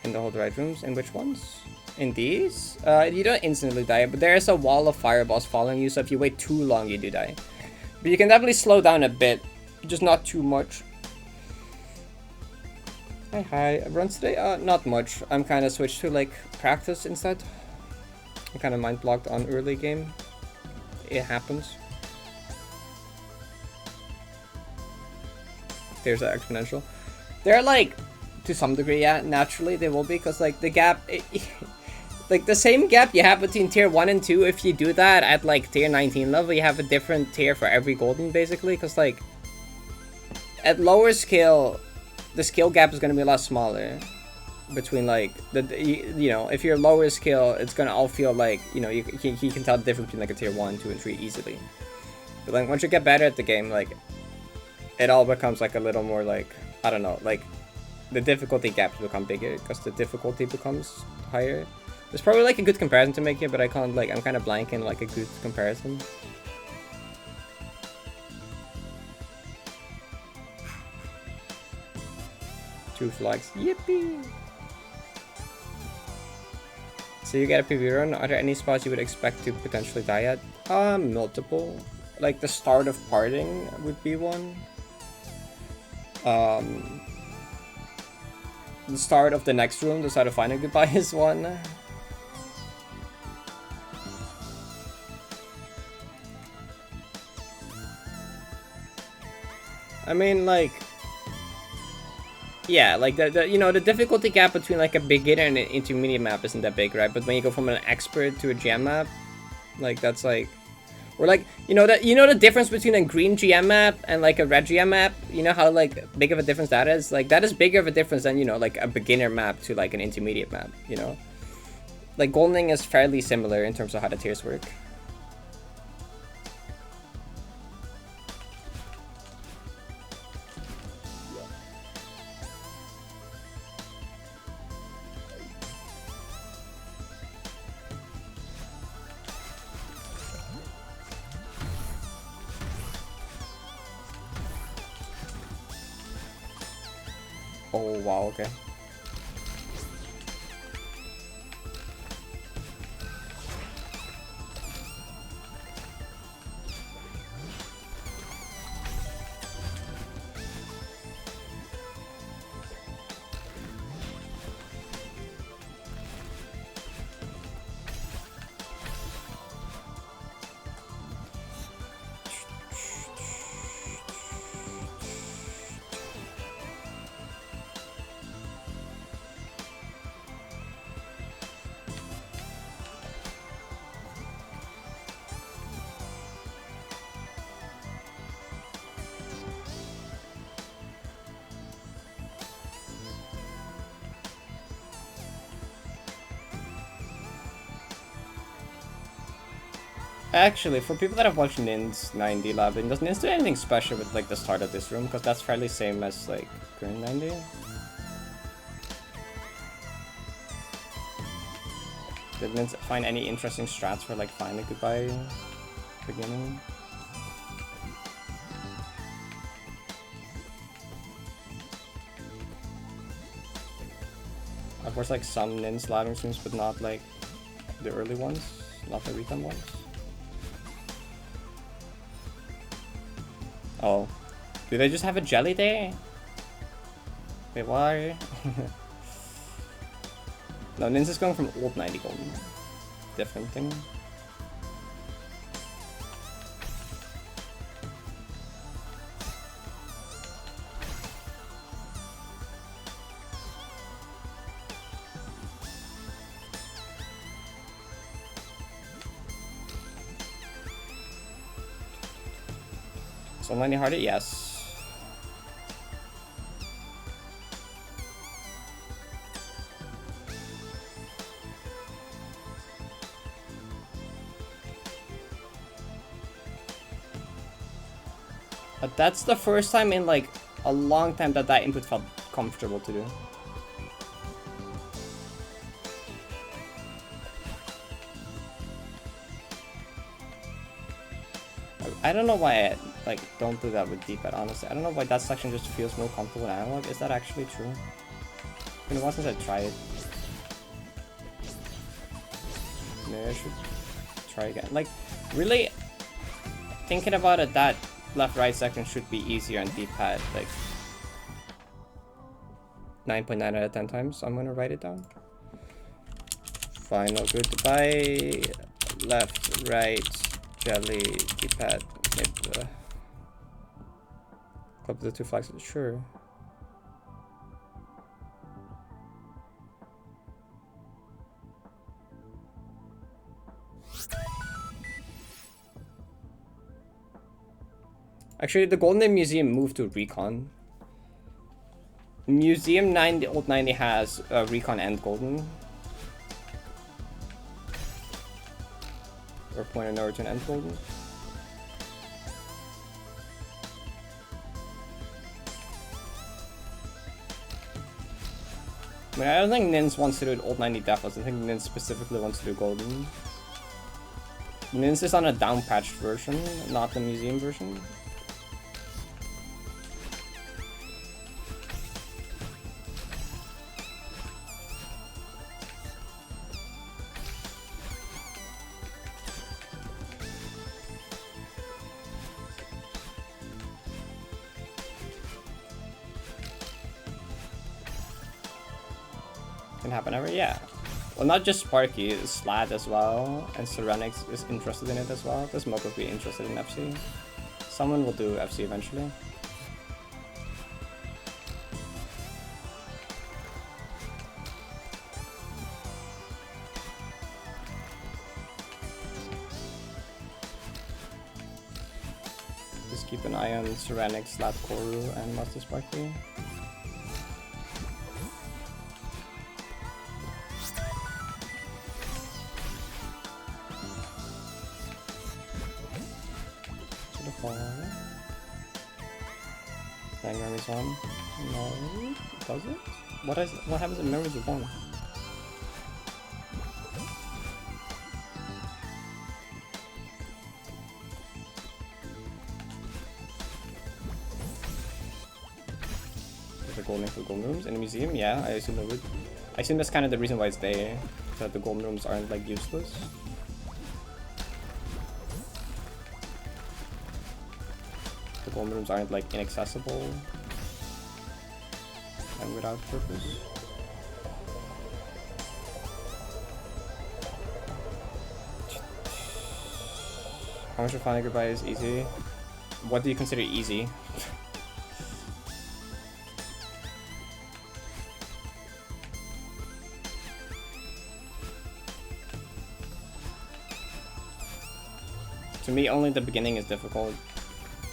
In the hold right rooms? In which ones? In these? You don't instantly die, but there is a wall of fireballs following you, so if you wait too long, you do die. But you can definitely slow down a bit, just not too much. Hi. Runs today? Not much. I'm kind of switched to like practice instead. I'm kind of mind blocked on early game. It happens. There's an exponential. They're like, to some degree, yeah, naturally they will be, because like the gap, like the same gap you have between tier 1 and 2, if you do that at like tier 19 level, you have a different tier for every golden basically, because like at lower skill, the skill gap is going to be a lot smaller between like you know, if you're lower skill, it's going to all feel like, you know, you can tell the difference between like a tier 1, 2, and 3 easily. But like once you get better at the game, like it all becomes like a little more like, I don't know, like the difficulty gaps become bigger because the difficulty becomes higher. There's probably like a good comparison to make here, but I can't, like, I'm kind of blanking like a good comparison. Two flags, yippee! So you get a PV run. Are there any spots you would expect to potentially die at? Multiple. Like the start of parting would be one. The start of the next room, the start of final goodbye is one. I mean, like, yeah, like the you know, the difficulty gap between like a beginner and an intermediate map isn't that big, right? But when you go from an expert to a GM map, like that's like, or like, you know the difference between a green GM map and like a red GM map, you know how like big of a difference that is? Like that is bigger of a difference than, you know, like a beginner map to like an intermediate map, you know? Like Goldening is fairly similar in terms of how the tiers work. Oh wow, okay. Actually, for people that have watched Nin's 90 lab, does Nin's do anything special with like the start of this room? Because that's fairly same as like current 90. Did Nin find any interesting strats for like final goodbye beginning? Of course, like some Nin's labbing streams, but not like the early ones, not the recon ones. Oh, do they just have a jelly there? Wait, why? No, Ninja's going from old 90 golden. Different thing. So 90 harder? Yes. But that's the first time in like a long time that that input felt comfortable to do. I don't know why I like don't do that with D-pad, honestly. I don't know why that section just feels more comfortable in analog. Is that actually true? It's been a while since I tried it. Maybe I should try again. Like, really thinking about it, that left-right section should be easier on D-pad. Like 9.9 out of 10 times. I'm gonna write it down. Final goodbye. Left, right, jelly, D-pad, mid. Club the 2 flags. Sure. Actually, the Golden Museum moved to Recon. Museum 90, Old 90 has Recon and Golden. Or Point of No Return and Golden. I mean, I don't think Nins wants to do Old 90 Deathless. I think Nins specifically wants to do Golden. Nins is on a down-patched version, not the Museum version. Can happen ever? Yeah. Well, not just Sparky, Slat as well, and Serenix is interested in it as well. Does Moko be interested in FC? Someone will do FC eventually. Just keep an eye on Serenix, Slat, Koru, and Master Sparky. Playing memories 1? No, does it? What happens in memories of 1? Is the golden for golden rooms in the museum? Yeah, I assume it would. I assume that's kind of the reason why it's there, so that the golden rooms aren't like useless. The golden rooms aren't like inaccessible and without purpose. How much of Final Goodbye is easy? What do you consider easy? To me, only the beginning is difficult.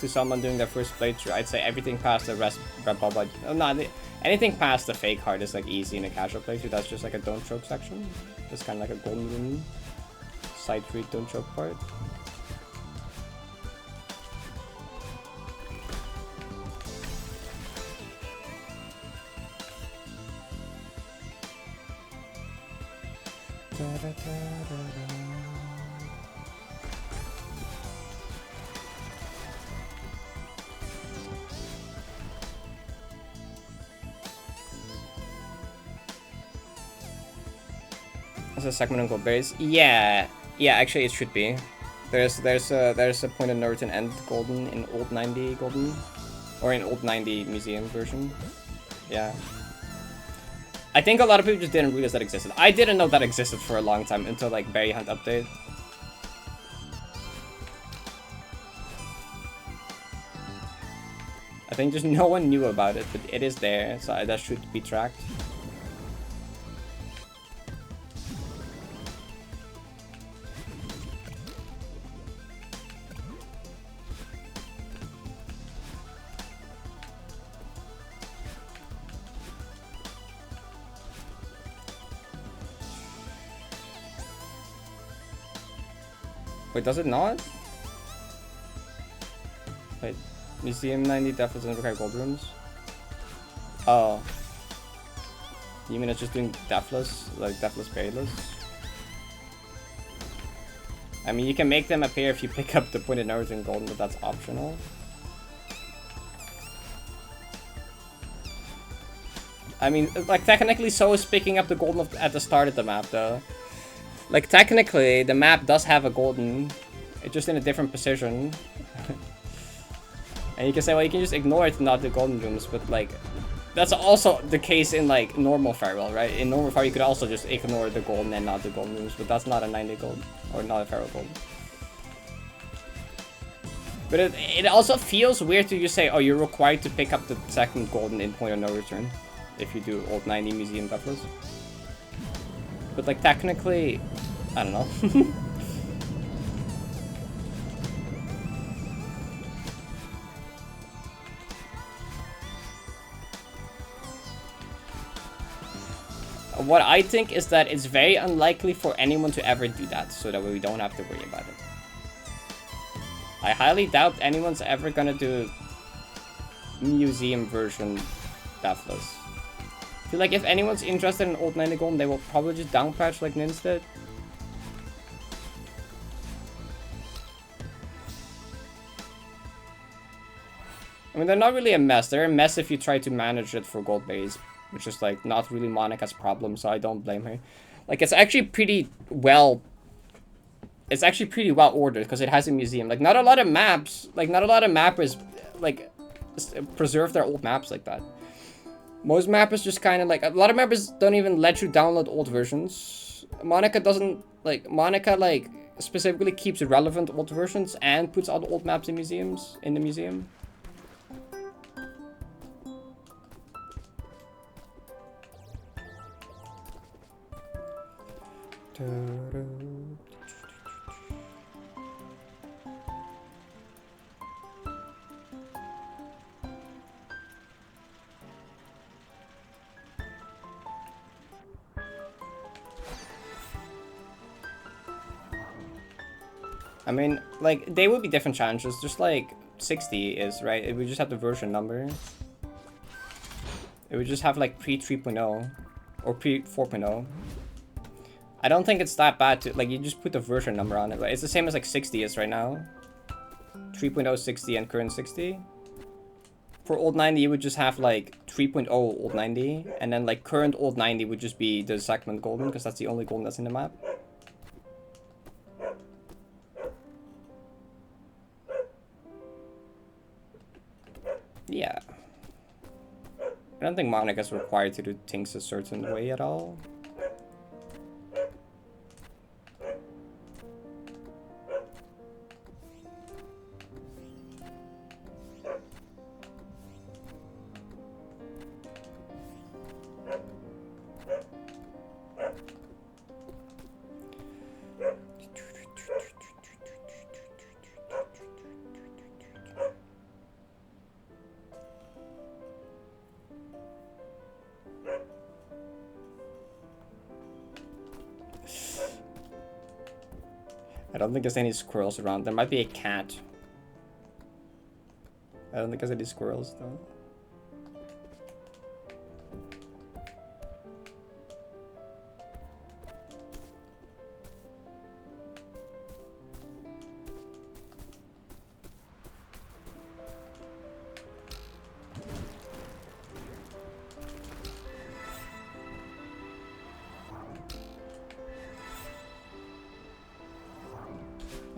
To someone doing their first playthrough, I'd say everything past the anything past the fake hard is like easy in a casual playthrough. That's just like a don't choke section. It's kind of like a golden room side treat don't choke part. There's a segment on gold berries. Yeah, actually it should be. There's a point of no return end golden in old 90 golden, or in old 90 museum version. Yeah. I think a lot of people just didn't realize that existed. I didn't know that existed for a long time until like Berry Hunt update. I think just no one knew about it, but it is there, so that should be tracked. Wait, does it not? Wait, Museum 90 definitely doesn't require gold rooms? Oh. You mean it's just doing Deathless? Like Deathless Payless? I mean, you can make them appear if you pick up the pointed nose in golden, but that's optional. I mean, like technically so is picking up the golden at the start of the map though. Like, technically, the map does have a golden. It's just in a different position. And you can say, well, you can just ignore it and not do golden rooms, but, like, that's also the case in, like, normal Farewell, right? In normal Farewell, you could also just ignore the golden and not do golden rooms, but that's not a 90 gold, or not a Farewell gold. But it also feels weird to just say, oh, you're required to pick up the second golden in point of no return if you do old 90 museum Deathless. But, like, technically, I don't know. What I think is that it's very unlikely for anyone to ever do that, so that we don't have to worry about it. I highly doubt anyone's ever gonna do museum version Deathless. I feel like if anyone's interested in old 90 golden, they will probably just downpatch like Nins did. I mean, they're not really a mess. They're a mess if you try to manage it for gold base, which is like not really Monica's problem, so I don't blame her. Like, it's actually pretty well ordered because it has a museum. Like, not a lot of maps, like not a lot of mappers like preserve their old maps like that. Most mappers just kind of like, a lot of mappers don't even let you download old versions. Monica doesn't, like, Monica like specifically keeps relevant old versions and puts all the old maps in museums, in the museum. I mean, like, they would be different challenges, just like 60 is, right? It would just have the version number. It would just have like pre 3.0 or pre 4.0. I don't think it's that bad to, like, you just put the version number on it, right? It's the same as like 60 is right now. 3.0, 60, and current 60. For old 90, you would just have like 3.0 old 90, and then like current old 90 would just be the segment golden, because that's the only golden that's in the map. Yeah. I don't think Monica's required to do things a certain way at all. I don't think there's any squirrels around. There might be a cat. I don't think there's any squirrels though.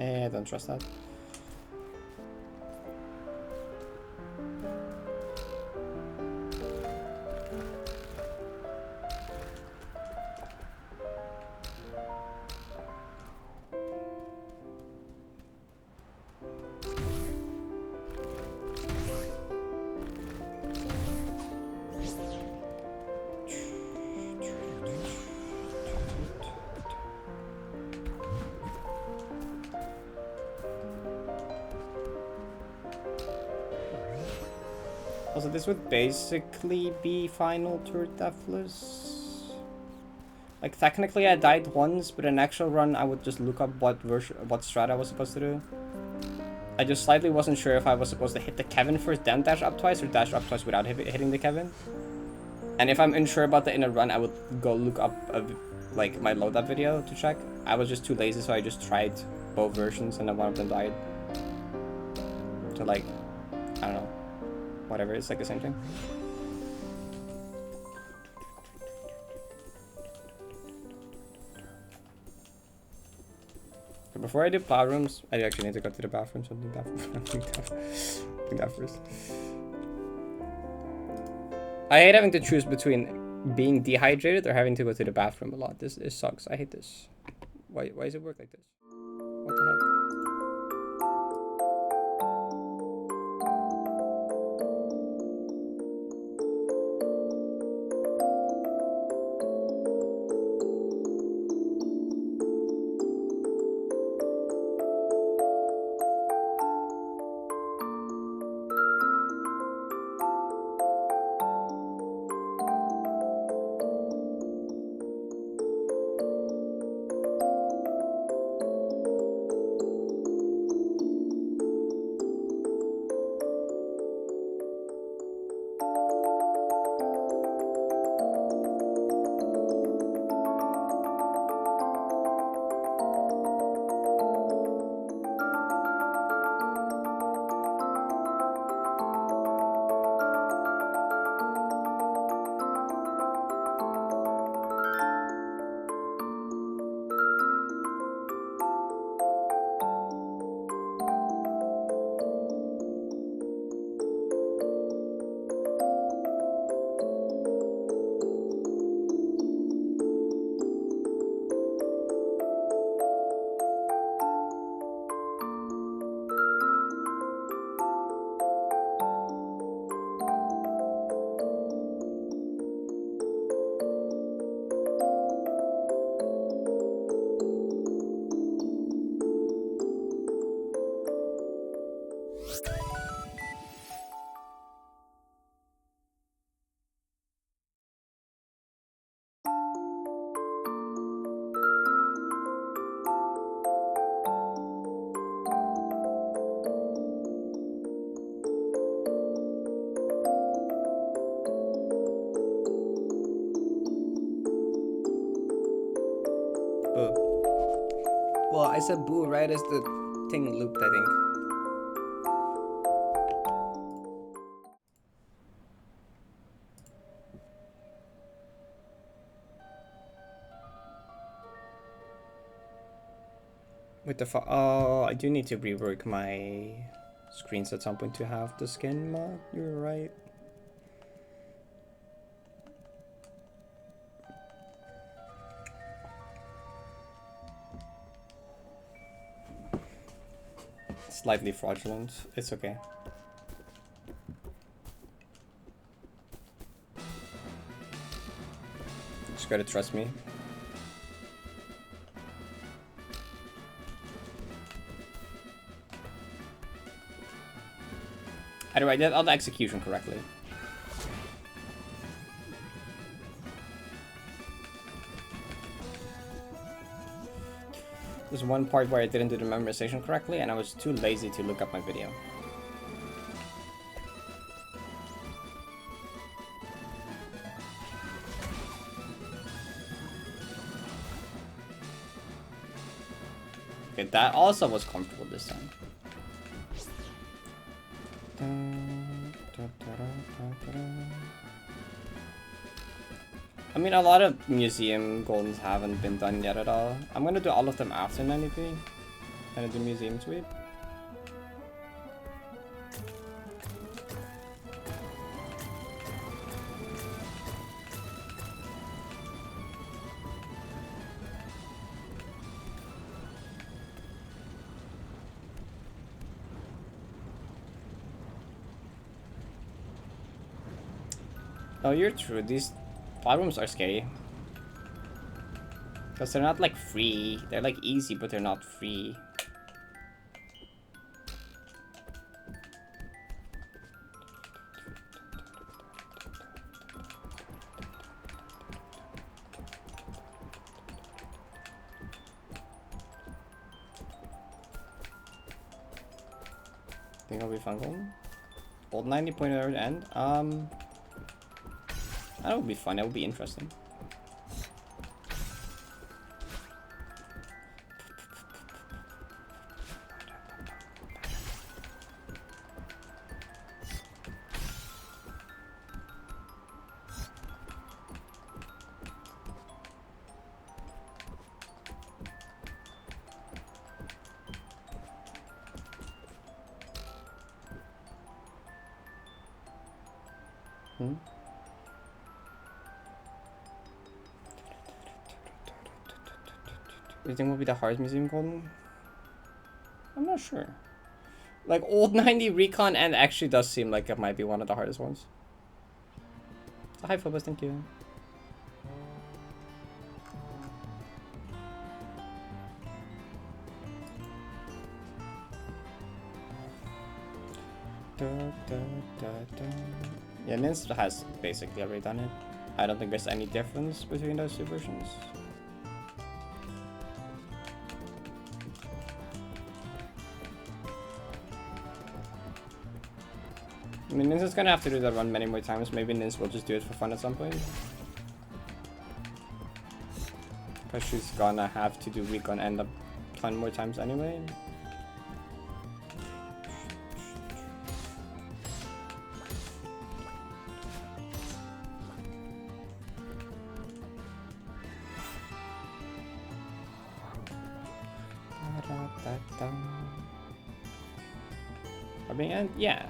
I don't trust that. Also, this would basically be final tour Deathless. Like, technically I died once, but in actual run I would just look up what strat I was supposed to do. I just slightly wasn't sure if I was supposed to hit the Kevin first, then dash up twice, or dash up twice without hitting the Kevin. And if I'm unsure about the inner run, I would go look up like my loadout video to check. I was just too lazy, so I just tried both versions, and then one of them died. So like, I don't know. Whatever, it's like the same thing. Before I do plow rooms, I actually need to go to the bathroom, so I'll do that do that first. I hate having to choose between being dehydrated or having to go to the bathroom a lot. This sucks. I hate this. Why does it work like this? What the heck? Well, I said boo right as the thing looped, I think. With the oh, I do need to rework my screens at some point to have the skin mod. You're right. Slightly fraudulent. It's okay. Just gotta trust me. Anyway, I did all the execution correctly. There's one part where I didn't do the memorization correctly and I was too lazy to look up my video. Okay, that also was comfortable this time. I mean, a lot of museum goldens haven't been done yet at all. I'm gonna do all of them after 93. I'm gonna do museum sweep. Oh, you're true. These platforms are scary. Because they're not like free. They're like easy, but they're not free. Think it'll be fun going? Old 90 point end? That would be fun, that would be interesting. Hmm? You think will be the hardest museum golden? I'm not sure. Like old 90 recon and actually does seem like it might be one of the hardest ones. So hi Phobos, thank you. Yeah, Nins has basically already done it. I don't think there's any difference between those two versions. I mean, Nins is gonna have to do that run many more times. Maybe Nins will just do it for fun at some point. Because she's gonna have to do recon and a ton more times anyway. I mean, and yeah.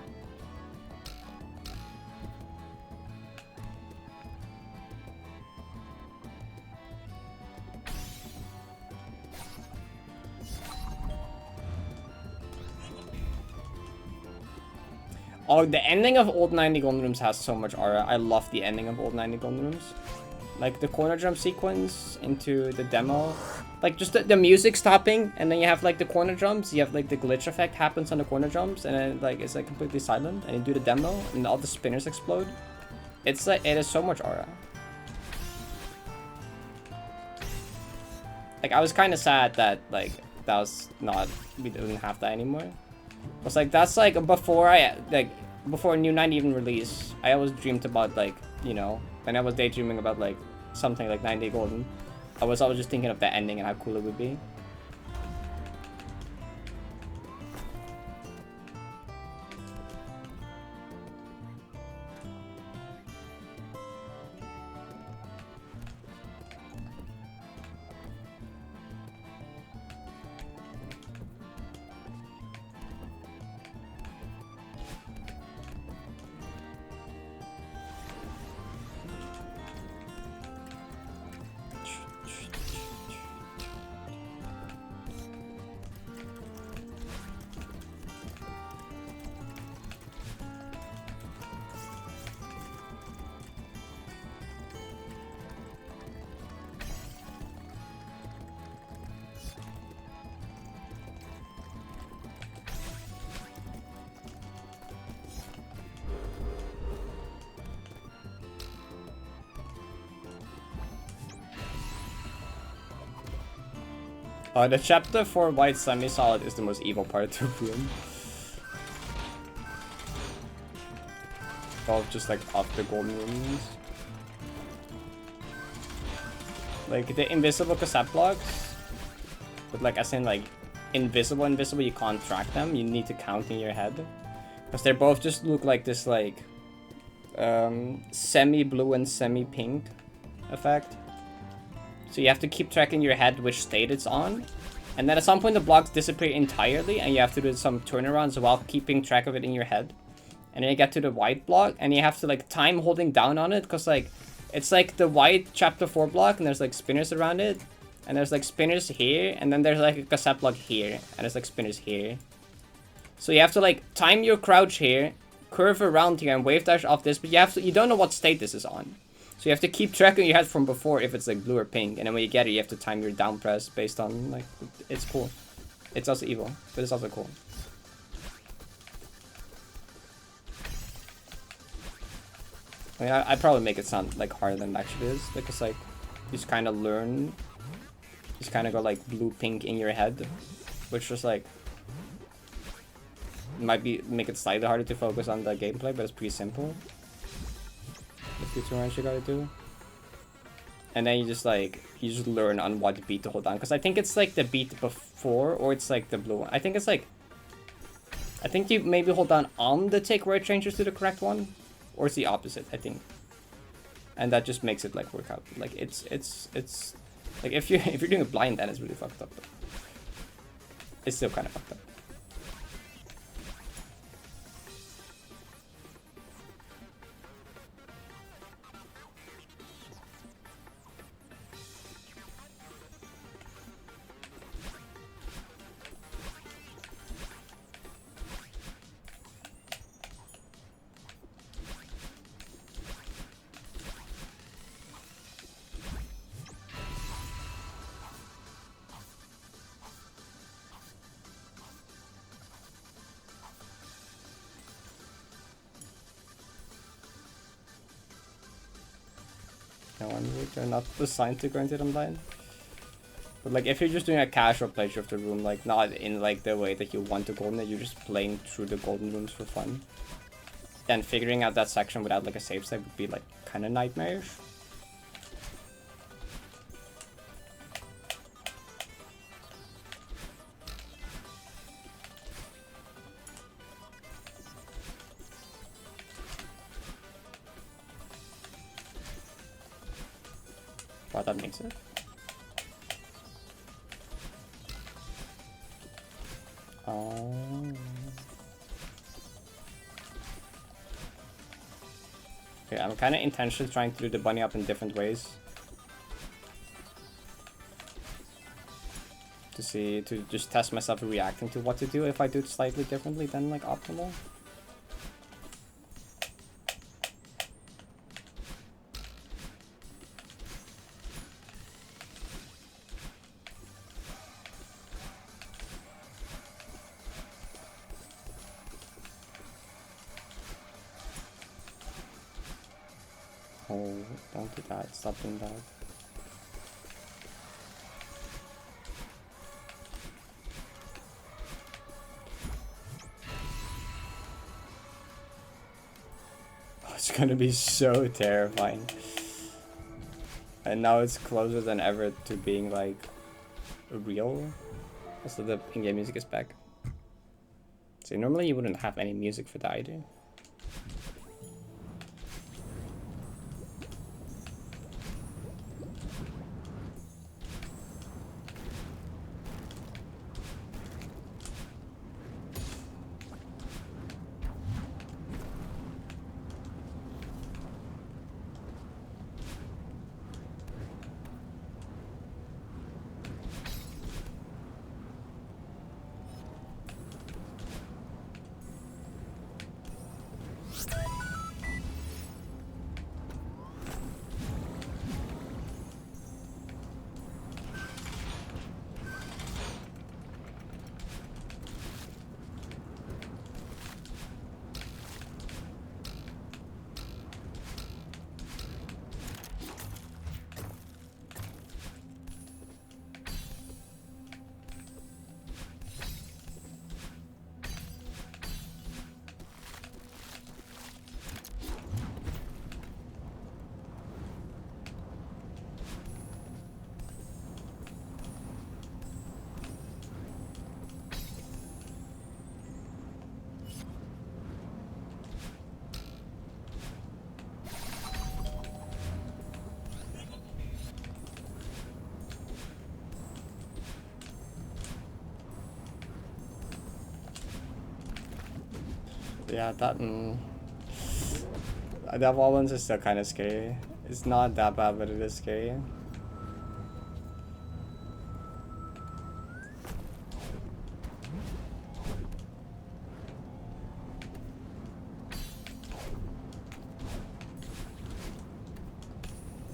Oh, the ending of Old 90 Golden Rooms has so much aura. I love the ending of Old 90 Golden Rooms. Like the corner jump sequence into the demo. Like just the music stopping and then you have like the corner jumps. You have like the glitch effect happens on the corner jumps and then like it's like completely silent. And you do the demo and all the spinners explode. It's like, it is so much aura. Like I was kind of sad that like that was not, we didn't have that anymore. It's like that's like before New 90 even released, I always dreamed about like, you know, when I was daydreaming about like something like 90 Golden, I was always just thinking of the ending and how cool it would be. The chapter 4 white semi-solid is the most evil part to ruin. All just like off the golden rooms. Like the invisible cassette blocks, but like as in like invisible, you can't track them. You need to count in your head. Because they both just look like this like semi-blue and semi-pink effect. So you have to keep track in your head which state it's on. And then at some point the blocks disappear entirely and you have to do some turnarounds while keeping track of it in your head. And then you get to the white block and you have to like time holding down on it because like it's like the white chapter 4 block and there's like spinners around it. And there's like spinners here and then there's like a cassette block here and there's like spinners here. So you have to like time your crouch here, curve around here and wave dash off this, but you don't know what state this is on. So you have to keep track in your head from before if it's like blue or pink. And then when you get it, you have to time your down press based on like, it's cool. It's also evil, but it's also cool. I mean, I'd probably make it sound like harder than it actually is. Because like, you just kind of learn, you just kind of go like blue, pink in your head. Which just like, might make it slightly harder to focus on the gameplay, but it's pretty simple. The few turns you gotta do. And then you just learn on what beat to hold on. Because I think it's like the beat before, or it's like the blue one. I think it's like, I think you maybe hold down on the tick where it changes to the correct one. Or it's the opposite, I think. And that just makes it like work out. Like it's like if you're doing it blind, then it's really fucked up. But it's still kind of fucked up. No one would. They're not assigned to Granted Online. But like, if you're just doing a casual playthrough of the room, like not in like the way that you want to golden it, you're just playing through the golden rooms for fun. Then figuring out that section without like a save state would be like kind of nightmarish. Wow, that makes it. Oh. Okay, I'm kind of intentionally trying to do the bunny up in different ways. To just test myself reacting to what to do if I do it slightly differently than like optimal. Oh, don't do that. Stop doing that. Oh, it's gonna be so terrifying. And now it's closer than ever to being like real. Also, the in-game music is back. So normally you wouldn't have any music for that either. Yeah, that wall ones is still kind of scary. It's not that bad, but it is scary.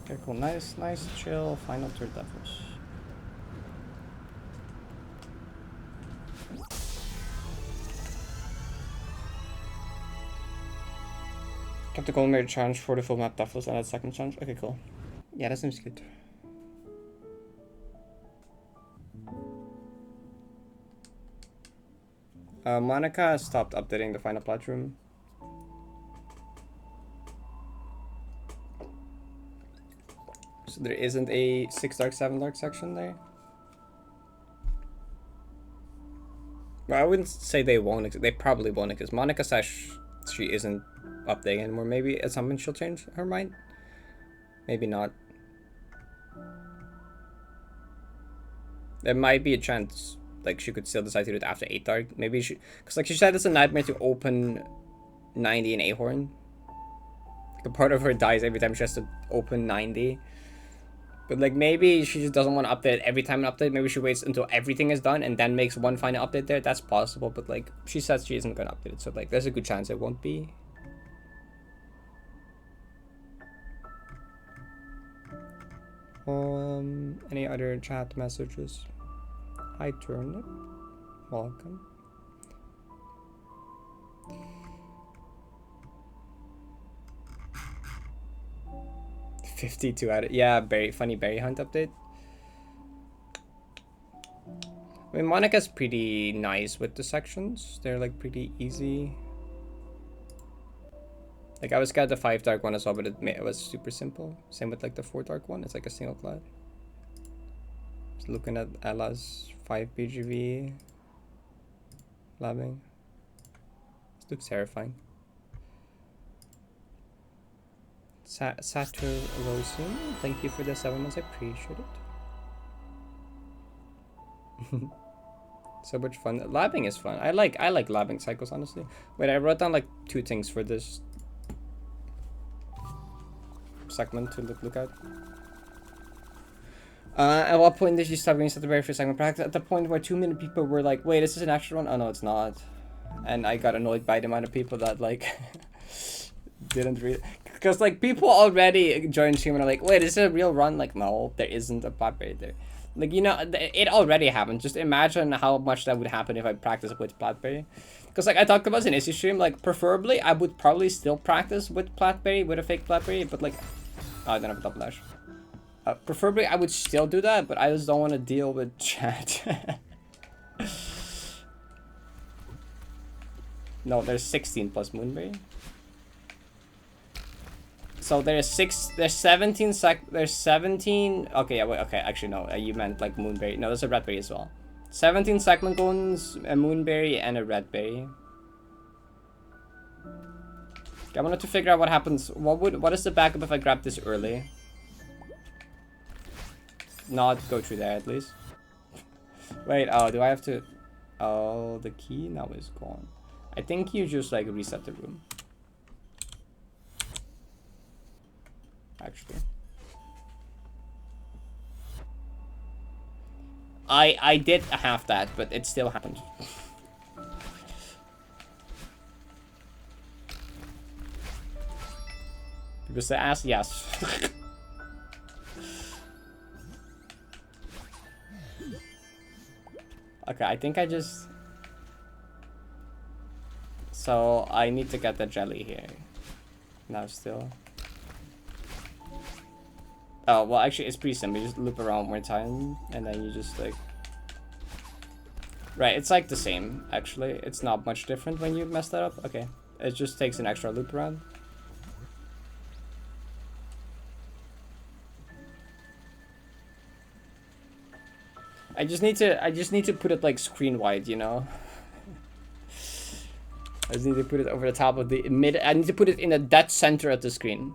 Okay, cool. Nice, chill. Final third Deathless. Kept the gold made challenge for the full map Deathless and that second challenge. Okay, cool. Yeah, that seems good. Monica stopped updating the final plat room. So there isn't a 6 dark, 7 dark section there. Well, I wouldn't say they won't. They probably won't, because Monica says she isn't updating anymore. Maybe at some point she'll change her mind. Maybe not. There might be a chance, like, she could still decide to do it after 8 dark. Maybe she, because like she said, it's a nightmare to open 90 in Ahorn. Like, a part of her dies every time she has to open 90. But like, maybe she just doesn't want to update every time an update. Maybe she waits until everything is done and then makes one final update there. That's possible, but like, she says she isn't gonna update it, so like, there's a good chance it won't be. Any other chat messages? Hi Turnip, welcome. 52 out of, yeah, funny berry hunt update. I mean, Monica's pretty nice with the sections. They're like pretty easy. Like I was scared the 5 dark one as well, but it was super simple. Same with like the 4 dark one. It's like a single clad. Just looking at Ella's 5 BGV labbing. This looks terrifying. Satur Rosin, thank you for the 7 months. I appreciate it. So much fun. Labbing is fun. I like labbing cycles, honestly. Wait, I wrote down like 2 things for this segment to look at. At what point did you stop getting the very first segment practice? At the point where too many people were like, wait, is this an actual one? Oh no, it's not. And I got annoyed by the amount of people that like didn't read it. Because like people already joined stream and are like, wait, is it a real run? Like, no, there isn't a Blackberry there. Like, you know, it already happened. Just imagine how much that would happen if I practiced with Blackberry. Because like I talked about in Issue stream, like preferably I would probably still practice with Blackberry, with a fake Blackberry, but like, oh, I don't have a double dash. Preferably I would still do that, but I just don't want to deal with chat. No, there's 16 plus Moonberry. So there's 17 there's 17, okay, yeah, wait, okay, actually no, you meant like Moonberry. No, there's a Redberry as well. 17 segment cones, a Moonberry, and a Redberry. Okay, I wanted to figure out what happens, what is the backup if I grab this early? Not go through there at least. Wait, oh, do I have to, oh, the key now is gone. I think you just like reset the room. Actually, I did have that, but it still happened. Because they asked, yes. Okay, I think I just... So I need to get the jelly here. Now still. Oh, well, actually, it's pretty simple. You just loop around one more time, and then you just, like... Right, it's, like, the same, actually. It's not much different when you mess that up. Okay. It just takes an extra loop around. I just need to put it, like, screen-wide, you know? I just need to put it over the top of the mid... I need to put it in the dead center of the screen.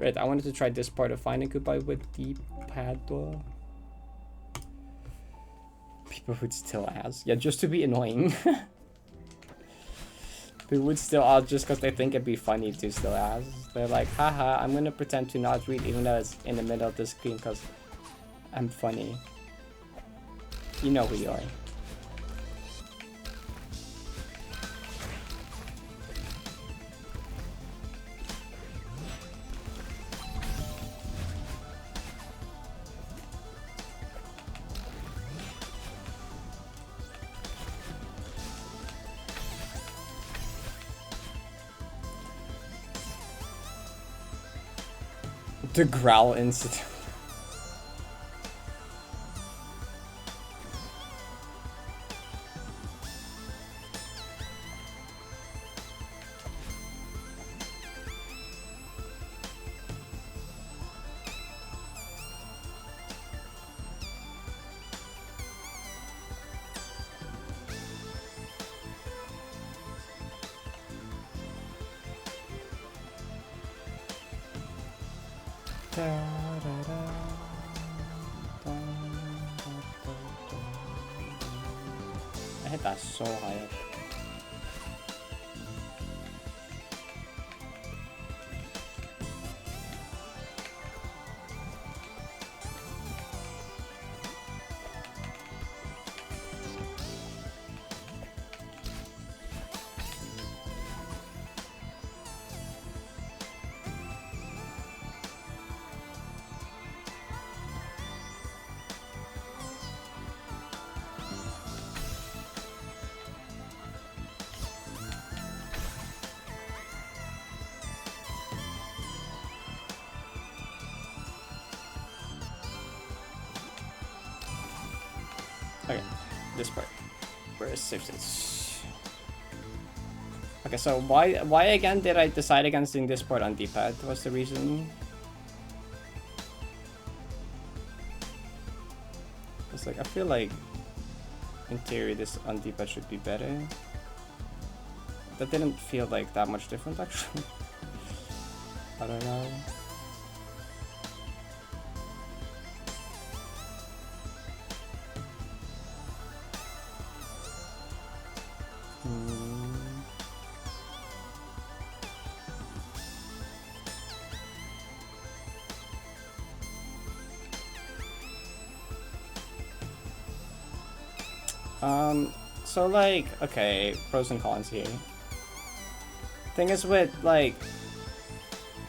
Right, I wanted to try this part of Finding Goodbye with the paddle. People would still ask. Yeah, just to be annoying. People would still ask just because they think it'd be funny to still ask. They're like, haha, I'm gonna pretend to not read even though it's in the middle of the screen because I'm funny. You know who you are. The Growl Institute. I hit that so high up. this part. Where is save states? Okay, so why again did I decide against doing this part on D-pad? What's the reason? It's like I feel like in theory this on D-pad should be better. That didn't feel like that much different actually. I don't know. So like, okay, pros and cons here. Thing is with like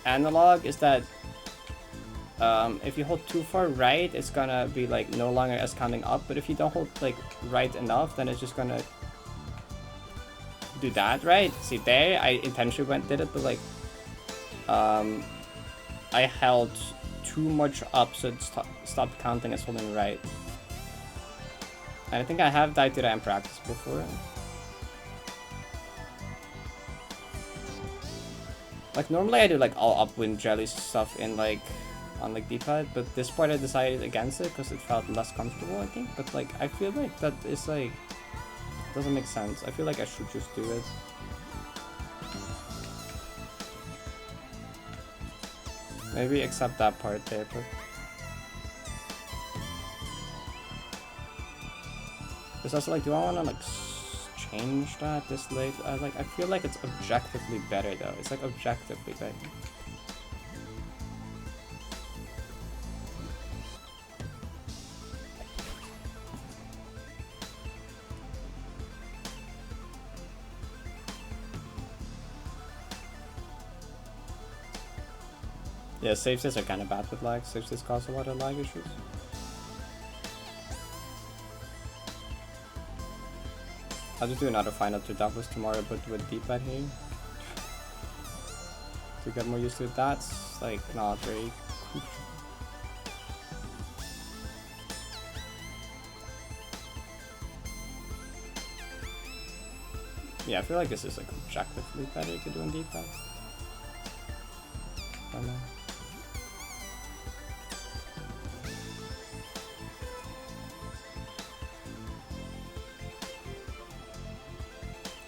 analog is that if you hold too far right, it's gonna be like no longer as counting up, but if you don't hold like right enough, then it's just gonna do that, right? See there, I intentionally did it, but like I held too much up, so it stopped counting as holding right. And I think I have died to that in practice before. Like normally I do like all upwind jelly stuff in like on like D-pad, but this part I decided against it because it felt less comfortable, I think. But like I feel like that is like doesn't make sense. I feel like I should just do it. Maybe accept that part there, but it's also like, do I want to like change that this late? I feel like it's objectively better though. It's like objectively better. Yeah, save states are kind of bad with lag. Save states cause a lot of lag issues. I'll just do another final to Deathless tomorrow, but with D-pad here. To get more used to it, that's like not very crucial. Yeah, I feel like this is like objectively better to do on D-pad. I don't know.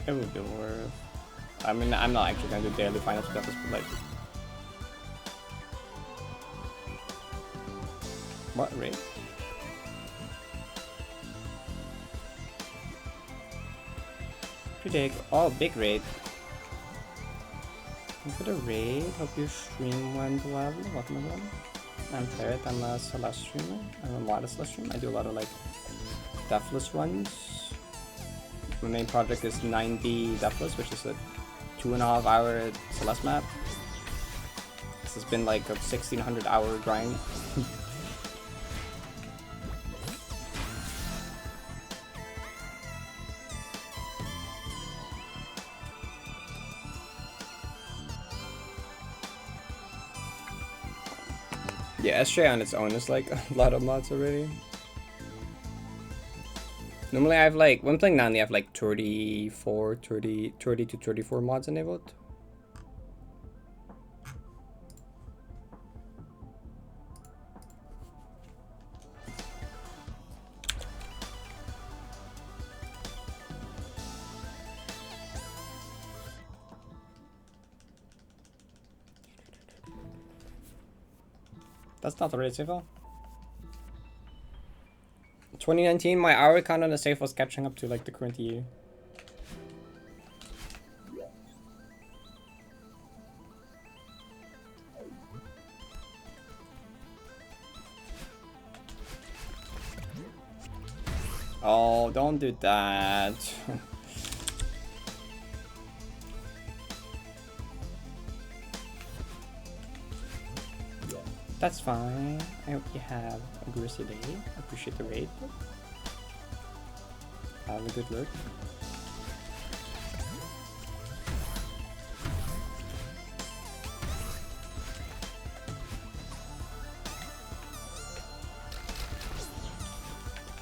It would be worth. I mean, I'm not actually gonna do daily finals with Deathless, but like, what rate? Predict. Oh, big raid. Thank you for the raid. Hope your stream went well. Welcome everyone. I'm Parrot. I'm a Celeste streamer. I'm a modest Celeste streamer. I do a lot of like Deathless runs. My main project is 90 Deathless, which is a 2.5 hour Celeste map. This has been like a 1600 hour grind. Yeah, SJ on its own is like a lot of mods already. Normally I have like, when playing Nani I have like 30 to 34 mods enabled. That's not the raid save file. 2019, my hour count on the safe was catching up to like the current year. Oh, don't do that. That's fine. I hope you have a greasy day. Appreciate the raid. Have a good look.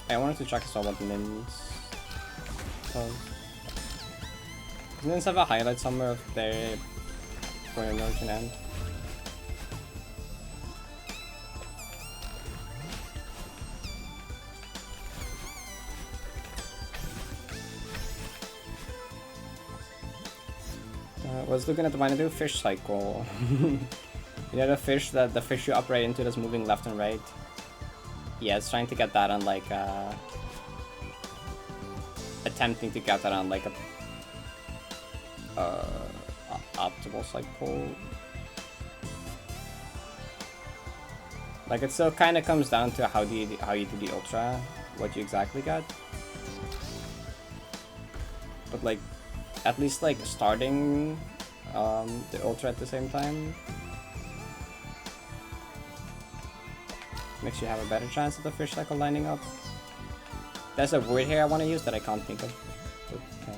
I wanted to check as well what Nins does. Does Nins have a highlight somewhere if they for an origin end? Was looking at the Vine to do fish cycle. You know the fish you upright into that's moving left and right? Yeah, it's trying to get that on like attempting to get that on like a optimal cycle. Like it still kind of comes down to how you do the ultra, what you exactly get. But like at least like starting the ultra at the same time makes you have a better chance of the fish cycle lining up. There's a word here I want to use that I can't think of. Okay.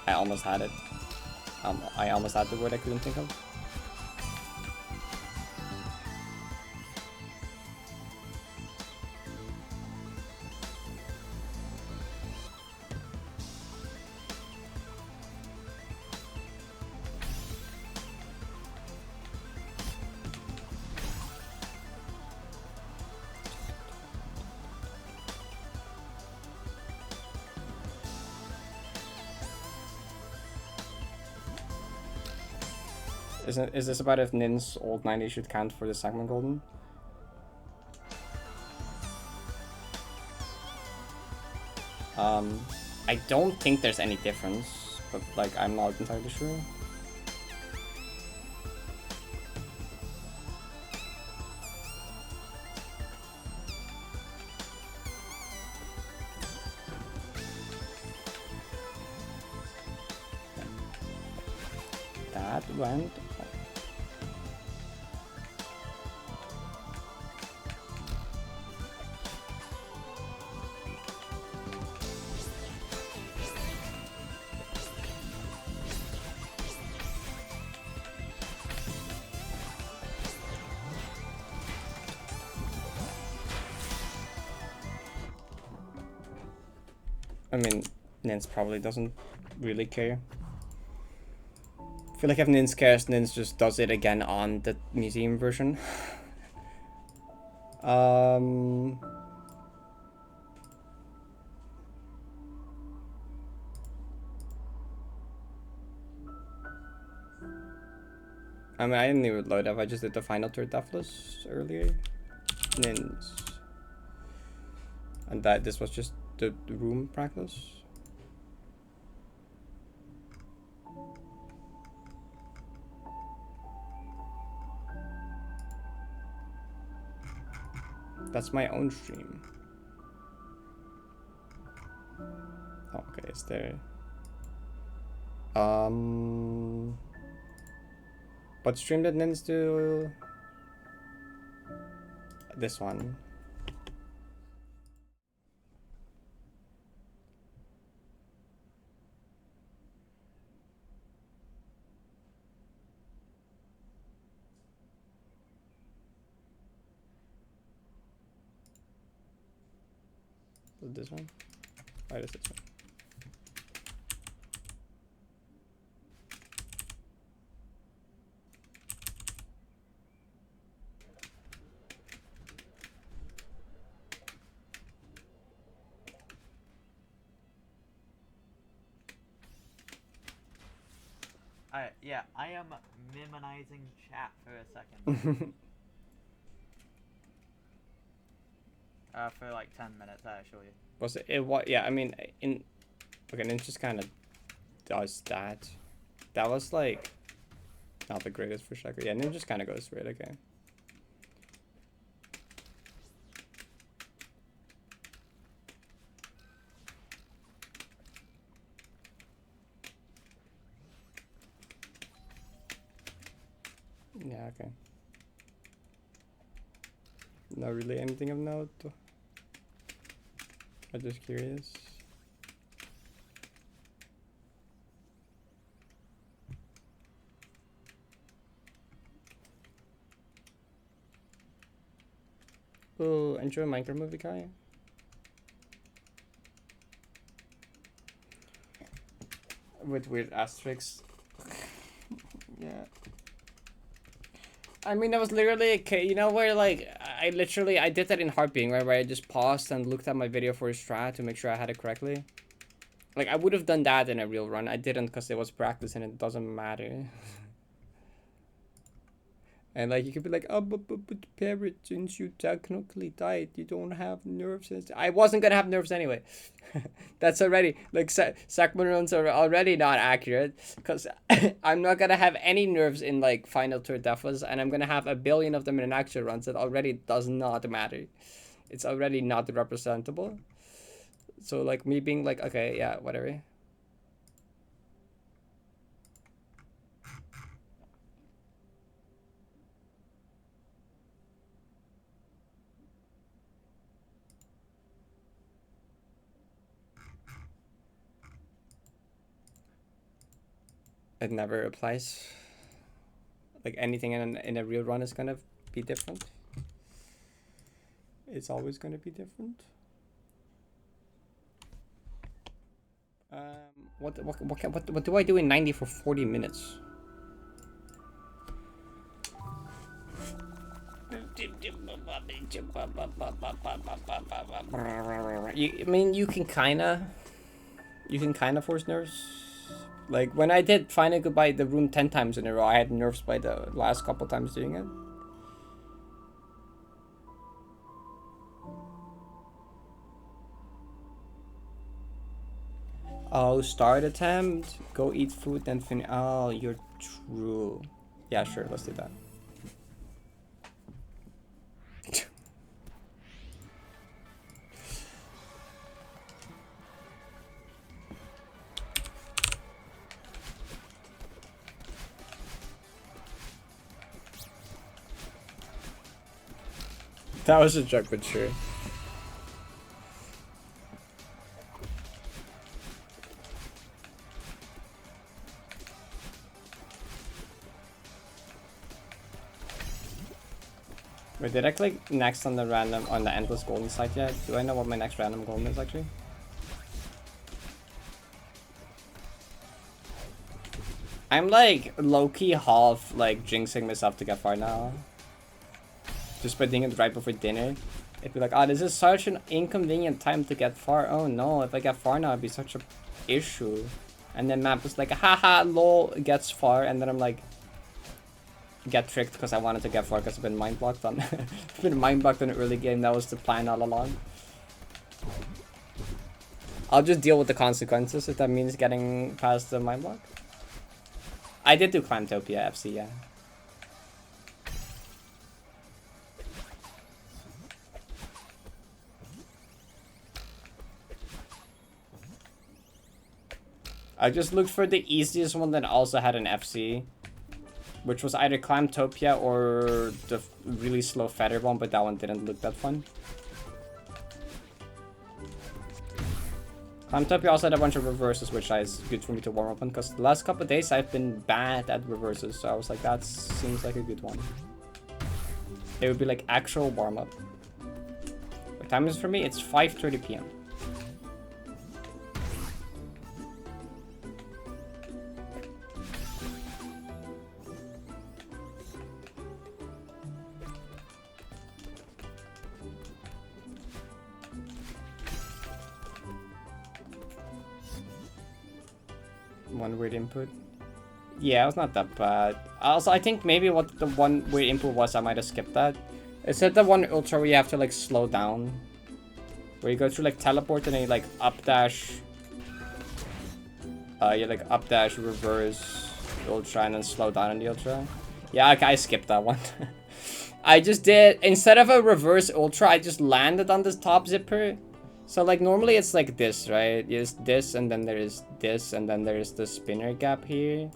I almost had it. I almost had the word I couldn't think of. Is this about if Nin's old 90 should count for the segment golden? I don't think there's any difference, but like I'm not entirely sure. That went. I mean, Nins probably doesn't really care. I feel like if Nins cares, Nins just does it again on the museum version. I mean, I didn't even load up. I just did the final tour Deathless earlier. Nins. And this was just the room practice. That's my own stream. Oh, okay, is there... What stream did Nins do? This one. This one? Why is this one? Yeah, I am minimizing chat for a second. For like 10 minutes actually. Was it what? Yeah, I mean, okay, and it just kind of does that. That was like not the greatest for Shaker. Yeah, and it just kind of goes straight. Okay. Yeah. Okay. Not really anything of note. I'm just curious. Oh, enjoy Minecraft movie, Kai? With weird asterisks. Yeah. I mean, that was literally okay. You know where like I did that in Heartbeating, right? Where I just paused and looked at my video for a strat to make sure I had it correctly. Like I would have done that in a real run. I didn't because it was practice and it doesn't matter. And like you could be like, oh, but Parrot, since you technically died, you don't have nerves. I wasn't gonna have nerves anyway. That's already like Sackman runs are already not accurate because I'm not gonna have any nerves in like final tour Deathless, and I'm gonna have a billion of them in an actual runs. That already does not matter. It's already not representable. So like me being like, okay, yeah, whatever. It never applies. Like anything in a real run is gonna be different. It's always gonna be different. What do I do in 90 for 40 minutes? I mean, you can kinda force nerves. Like when I did Final Goodbye the room 10 times in a row, I had nerves by the last couple times doing it. Oh, start attempt, go eat food, then finish. Oh, you're true. Yeah, sure, let's do that. That was a joke, but sure. Wait, did I click next on the random on the endless golden site yet? Do I know what my next random golden is actually? I'm like low-key half like jinxing myself to get far now. Just by doing it right before dinner. It'd be like, oh, this is such an inconvenient time to get far. Oh no, if I get far now, it'd be such a issue. And then map was like, haha, lol, gets far. And then I'm like, get tricked because I wanted to get far because I've been mind blocked on I've been mind blocked in an early game. That was the plan all along. I'll just deal with the consequences if that means getting past the mind block. I did do Climbtopia FC, yeah. I just looked for the easiest one that also had an FC, which was either Climbtopia or the really slow feather one, but that one didn't look that fun. Climbtopia also had a bunch of reverses, which is good for me to warm up on, because the last couple of days I've been bad at reverses, so I was like, that seems like a good one. It would be like actual warm up. What time is it for me? It's 5:30 p.m. One weird input. Yeah, it was not that bad. Also, I think maybe what the one weird input was, I might have skipped that. It said the one ultra where you have to like slow down. Where you go through like teleport and then you like up dash. You like up dash, reverse, ultra, and then slow down in the ultra. Yeah, okay, I skipped that one. I just did, instead of a reverse ultra, I just landed on this top zipper. So like normally it's like this, right? It's this and then there is this and then there is the spinner gap here.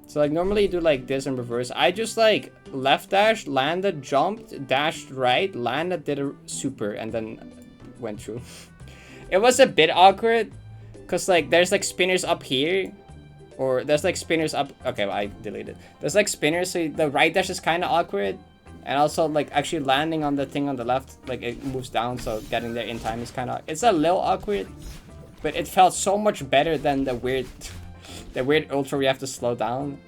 So like normally you do like this in reverse. I just like left dash, landed, jumped, dashed right, landed, did a super and then went through. It was a bit awkward because like there's like spinners up here or there's like spinners up. Okay, well, I deleted. There's like spinners, so the right dash is kind of awkward. And also, like, actually landing on the thing on the left, like, it moves down, so getting there in time is kind of... It's a little awkward, but it felt so much better than the weird ultra where you have to slow down.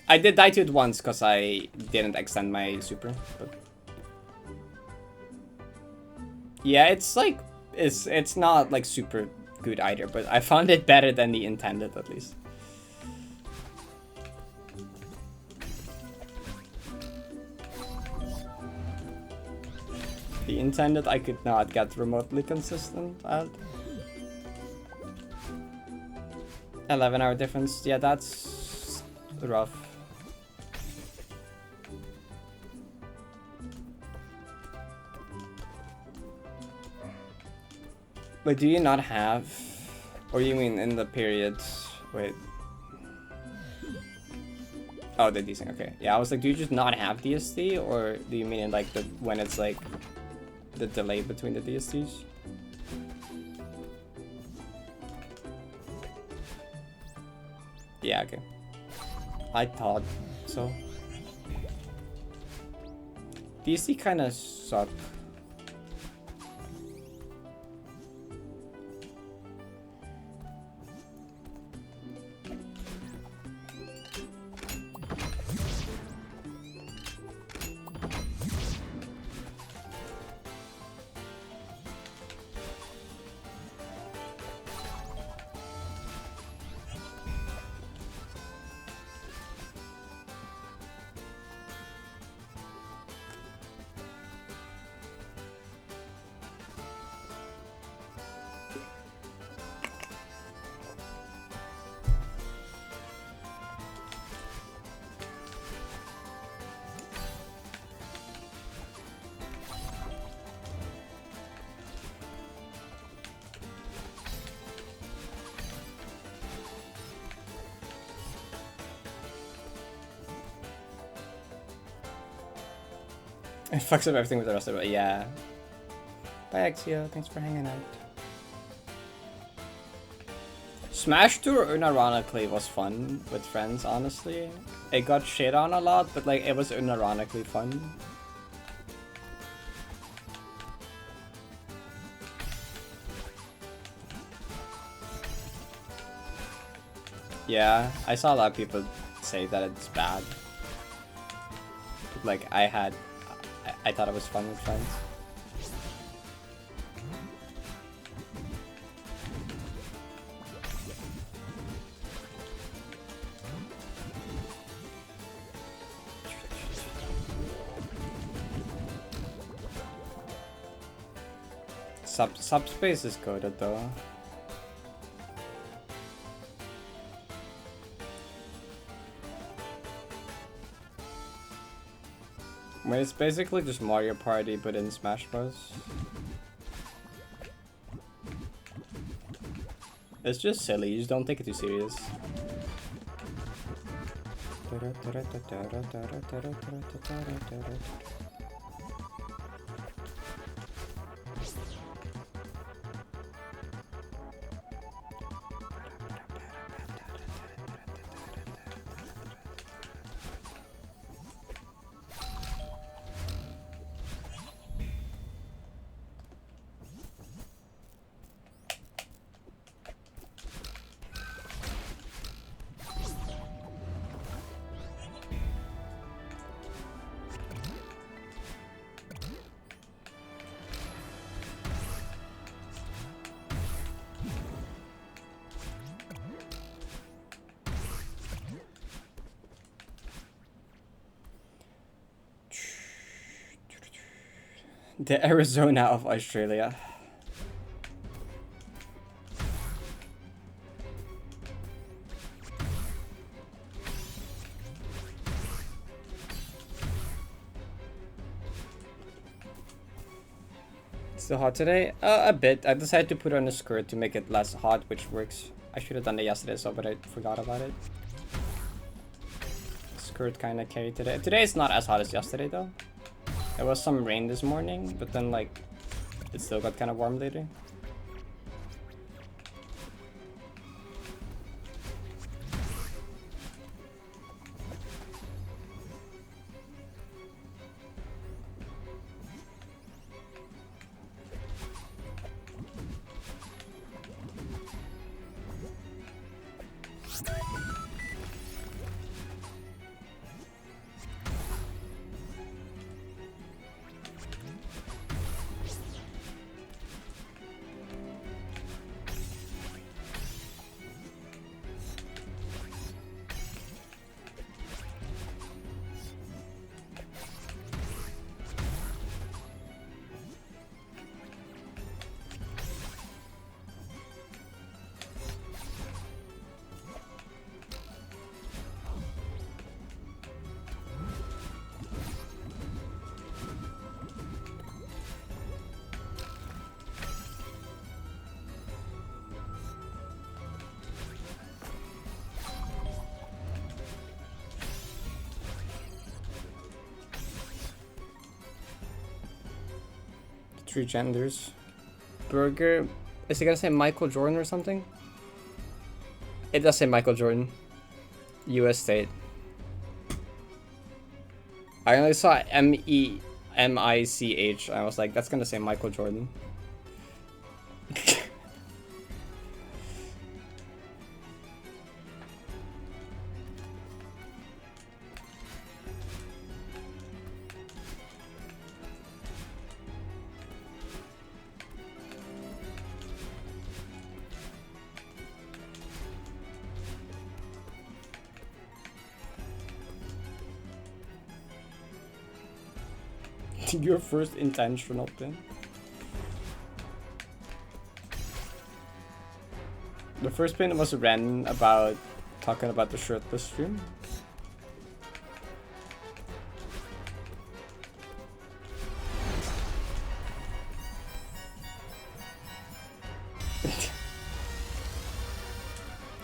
I did die to it once because I didn't extend my super, but... Yeah, it's like... It's not, like, super good either, but I found it better than the intended, at least. The intended I could not get remotely consistent at. 11-hour difference, yeah, that's rough. Wait, do you not have... Or you mean in the periods... Wait. Oh, the desync, okay. Yeah, I was like, do you just not have DST? Or do you mean in like the... When it's like... The delay between the DSTs? Yeah, okay. I thought so. DST kinda suck. It fucks up everything with the rest of it, yeah. Bye Axio, thanks for hanging out. Smash Tour unironically was fun with friends, honestly. It got shit on a lot, but like it was unironically fun. Yeah, I saw a lot of people say that it's bad. But like I thought it was fun with friends. Subspace is coded though. I mean, it's basically just Mario Party but in Smash Bros. It's just silly, you just don't take it too serious. The Arizona of Australia. Still hot today? A bit. I decided to put on a skirt to make it less hot, which works. I should have done that yesterday, but I forgot about it. Skirt kind of carried today. Today it's not as hot as yesterday though. There was some rain this morning, but then like it still got kind of warm later. 3 genders. Burger. Is it gonna say Michael Jordan or something? It does say Michael Jordan. US state. I only saw MEMICH. I was like, that's gonna say Michael Jordan. Your first intentional pin. The first pin was Ren about talking about the shirtless stream.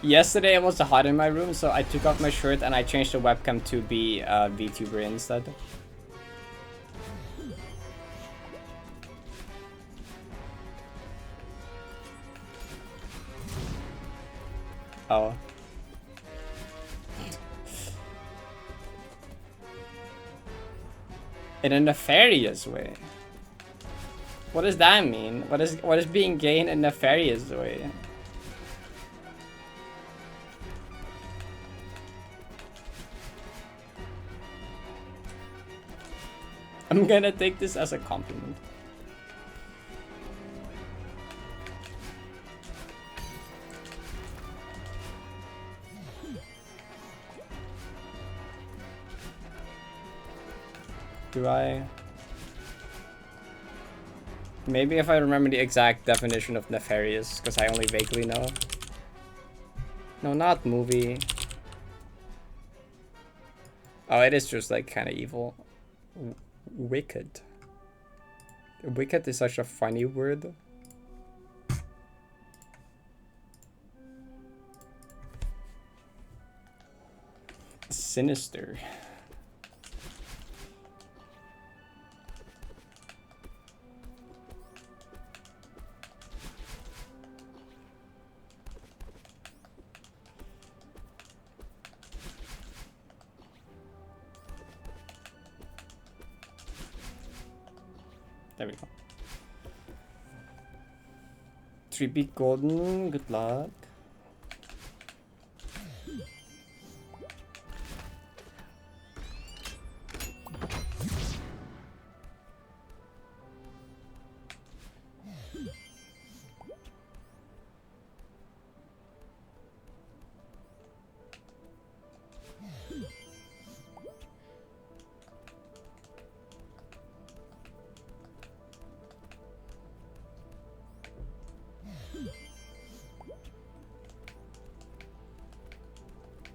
Yesterday it was hot in my room, so I took off my shirt and I changed the webcam to be a VTuber instead. Oh. In a nefarious way. What does that mean? What is being gay in a nefarious way? I'm gonna take this as a compliment. Do I? Maybe if I remember the exact definition of nefarious, because I only vaguely know. No, not movie. Oh, it is just like kind of evil. Wicked. Wicked is such a funny word. Sinister. There we go. 3-beat golden, good luck.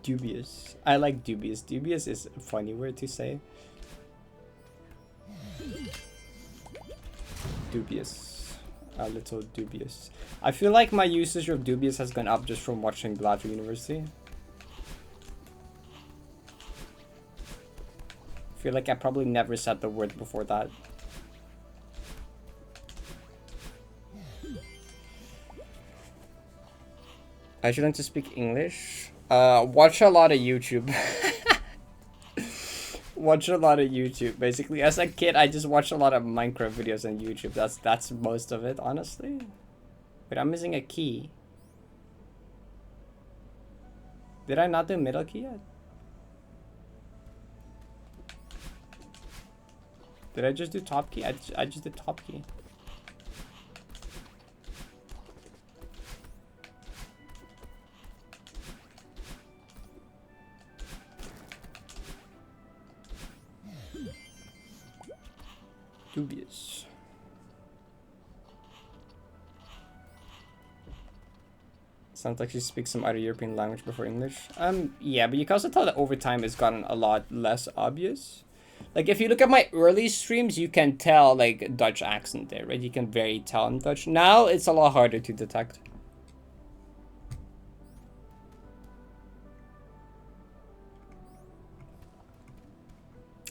Dubious. I like dubious. Dubious is a funny word to say. Dubious. A little dubious. I feel like my usage of dubious has gone up just from watching Gladwell University. I feel like I probably never said the word before that. I should learn to speak English. Watch a lot of YouTube. Watch a lot of YouTube. Basically, as a kid, I just watched a lot of Minecraft videos on YouTube. That's most of it, honestly. Wait, I'm missing a key. Did I not do middle key yet? Did I just do top key? I just did top key. Dubious. Sounds like she speaks some other European language before English. Yeah, but you can also tell that over time it's gotten a lot less obvious. Like, if you look at my early streams, you can tell, like, Dutch accent there, right? You can very tell I'm Dutch. Now, it's a lot harder to detect.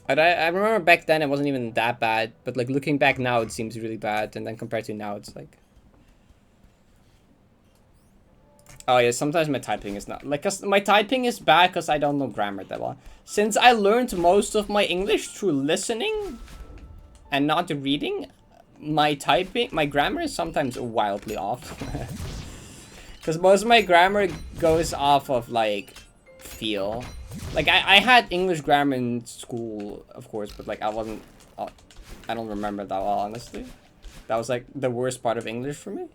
I remember back then it wasn't even that bad, but like looking back now it seems really bad, and then compared to now it's like... Oh yeah, sometimes my typing is not... Like, cause my typing is bad because I don't know grammar that well. Since I learned most of my English through listening and not reading, my grammar is sometimes wildly off. Because most of my grammar goes off of, like, feel. Like, I had English grammar in school, of course, but, like, I wasn't... I don't remember that well, honestly. That was, like, the worst part of English for me.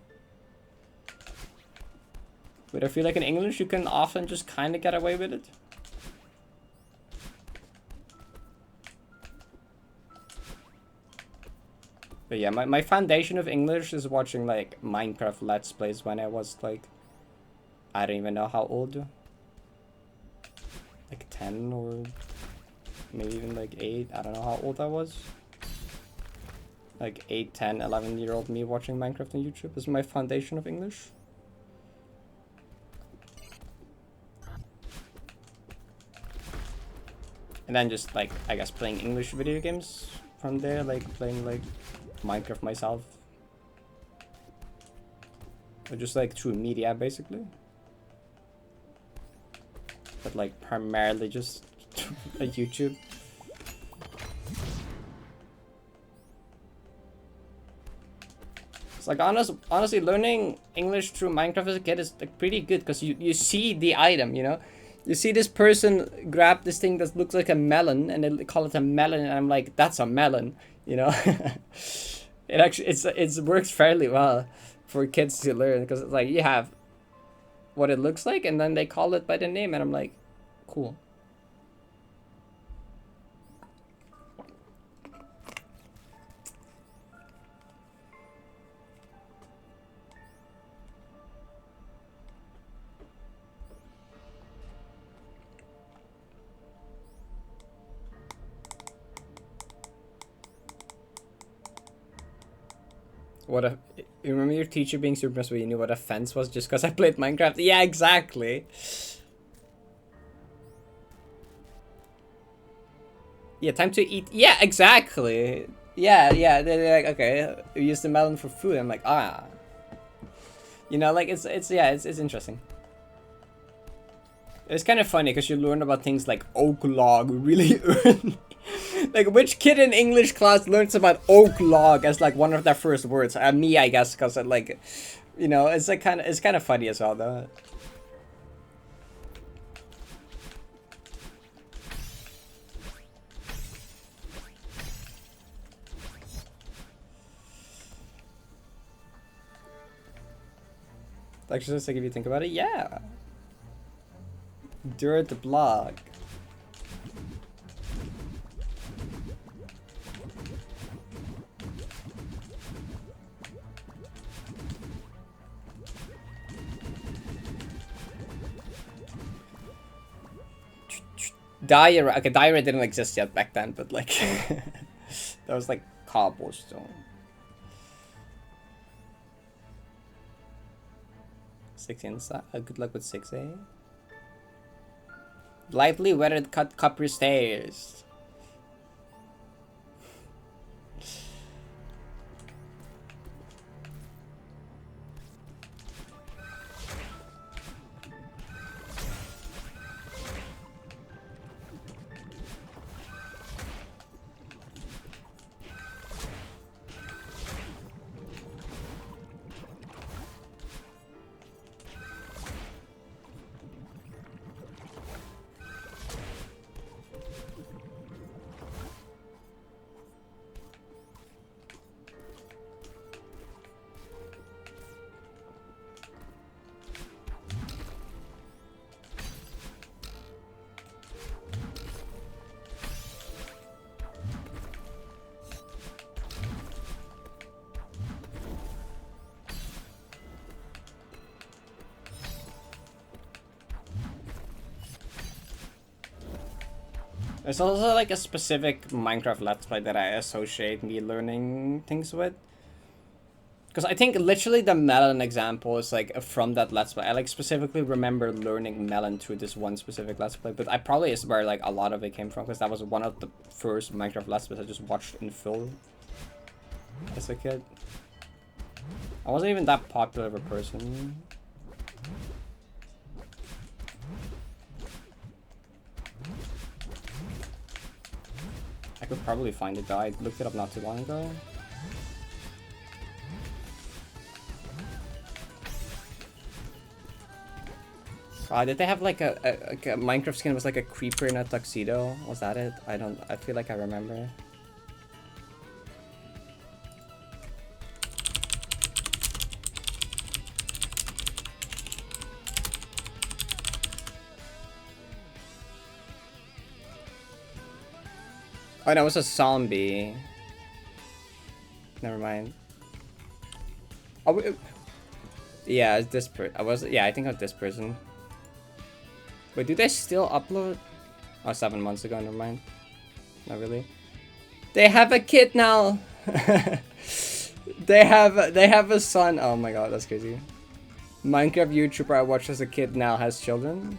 But I feel like in English you can often just kind of get away with it. But yeah, my foundation of English is watching, like, Minecraft Let's Plays when I was, like... I don't even know how old. Like 10 or maybe even like 8. I don't know how old I was. Like 8, 10, 11-year-old me watching Minecraft on YouTube is my foundation of English. And then just like, I guess playing English video games from there, like playing like Minecraft myself. Or just like through media basically. But like primarily just a YouTube. It's like honestly learning English through Minecraft as a kid is like pretty good because you see the item, you know? You see this person grab this thing that looks like a melon and they call it a melon and I'm like, that's a melon, you know? It actually it works fairly well for kids to learn because it's like you have what it looks like and then they call it by the name and I'm like, cool. What a... You remember your teacher being super sweet, you knew what a fence was just because I played Minecraft? Yeah, exactly. Yeah, time to eat. Yeah, exactly. Yeah, they're like, okay, we use the melon for food. I'm like, ah. You know, like, it's interesting. It's kind of funny because you learn about things like oak log really early. Like, which kid in English class learns about oak log as like one of their first words? Me, I guess, because like, you know, it's like kind of funny as well, though. Like, just like if you think about it, yeah. Dirt block. Diarrhea. Okay, diarrhea didn't exist yet back then, but like that was like cobblestone. 6 inside. Good luck with 6A. Lightly weathered copper stairs. There's also like a specific Minecraft Let's Play that I associate me learning things with. Because I think literally the melon example is like from that Let's Play. I like specifically remember learning melon through this one specific Let's Play, but I probably is where like a lot of it came from, because that was one of the first Minecraft Let's Plays I just watched in full as a kid. I wasn't even that popular of a person. I could probably find it though, I looked it up not too long ago. Did they have like a Minecraft skin was like a creeper in a tuxedo? Was that it? I feel like I remember. Oh no, it was a zombie. Never mind. Oh, yeah, it's this yeah, I think it was this person. Wait, do they still upload? Oh, 7 months ago, never mind. Not really. They have a kid now! They have a son. Oh my god, that's crazy. Minecraft YouTuber I watched as a kid now has children.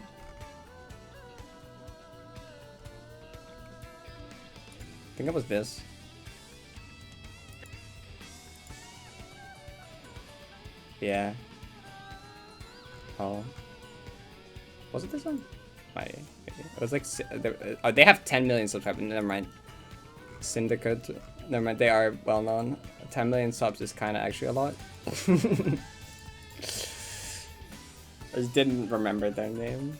I think it was this. Yeah. Oh. Was it this one? Maybe. It was like... Oh, they have 10 million subscribers. Never mind. Syndicate. Never mind. They are well known. 10 million subs is kind of actually a lot. I just didn't remember their name.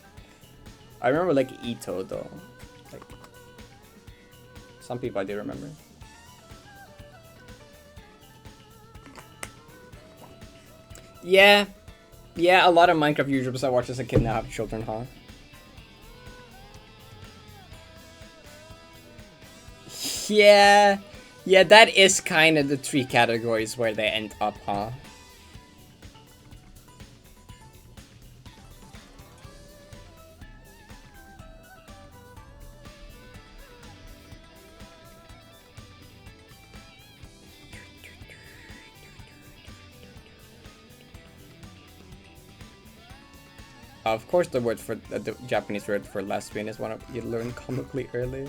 I remember like Ito though. Like some people I do remember. Yeah. Yeah, a lot of Minecraft YouTubers I watched as a kid now have children, huh? Yeah. Yeah, that is kind of the 3 categories where they end up, huh? Of course, the word for the Japanese word for lesbian is one of you learn comically early.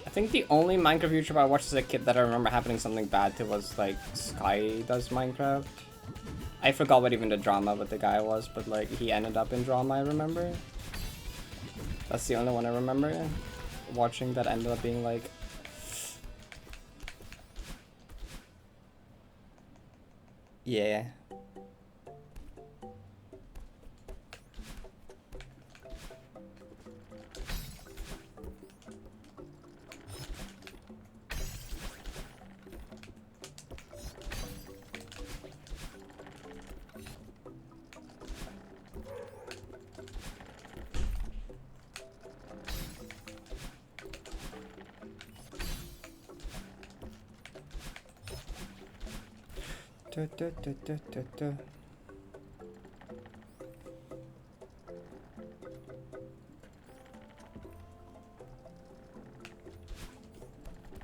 I think the only Minecraft YouTuber I watched as a kid that I remember happening something bad to was like Sky Does Minecraft. I forgot what even the drama with the guy was, but like he ended up in drama, I remember. That's the only one I remember watching that ended up being like... Yeah.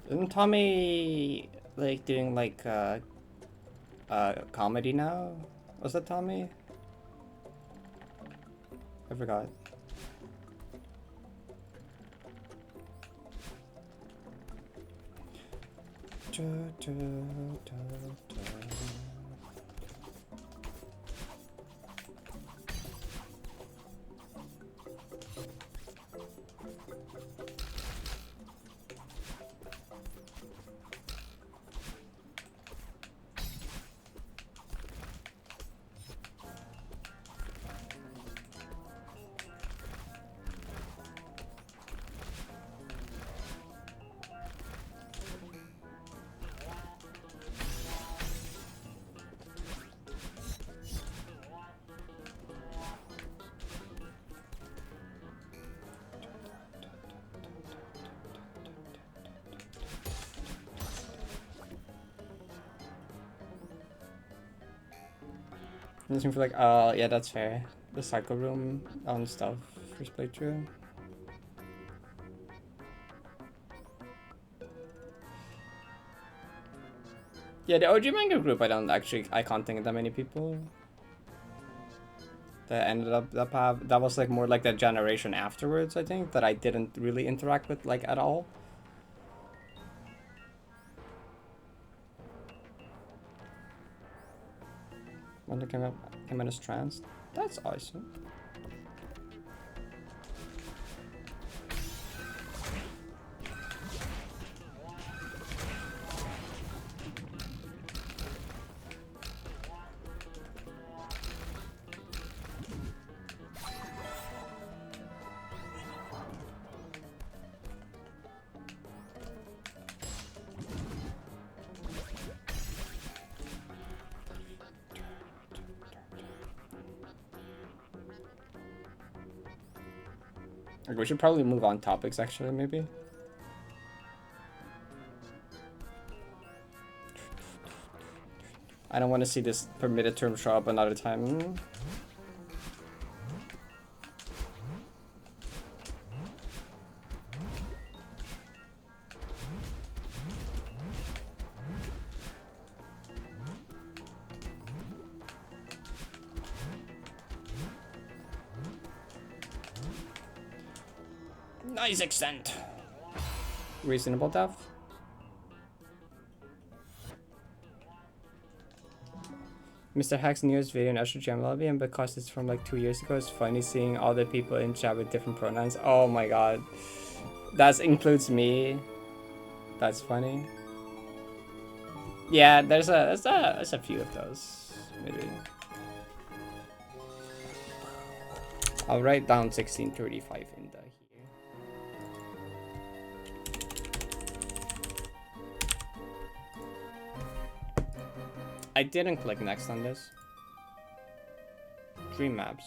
Isn't Tommy like doing like comedy now? Was that Tommy? I forgot. I'm just gonna feel like, yeah, that's fair. The cycle room stuff, first playthrough. Yeah, the OG manga group, I can't think of that many people that ended up that was like more like the generation afterwards, I think, that I didn't really interact with like at all. When they came in as trans. That's awesome. We should probably move on topics, actually, maybe. I don't want to see this permitted term show up another time. Nice extent. Reasonable depth. Mr. Hack's newest video in Usher Jam Lobby, and because it's from like 2 years ago, it's funny seeing all the people in chat with different pronouns. Oh my god. That includes me. That's funny. Yeah, there's a few of those. Maybe. I'll write down 1635 in the here. I didn't click next on this. Dream maps.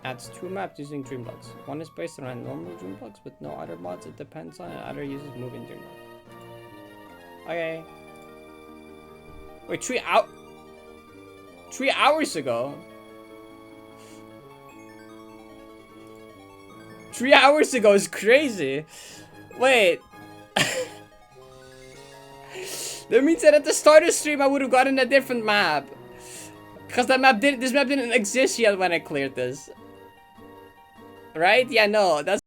Adds 2 maps using dream blocks. One is based around normal dream blocks with no other mods it depends on, and other uses moving dream blocks. Okay. Wait, 3 hours ago? 3 hours ago is crazy. Wait. That means that at the start of the stream I would have gotten a different map. Because this map didn't exist yet when I cleared this. Right? Yeah, no, that's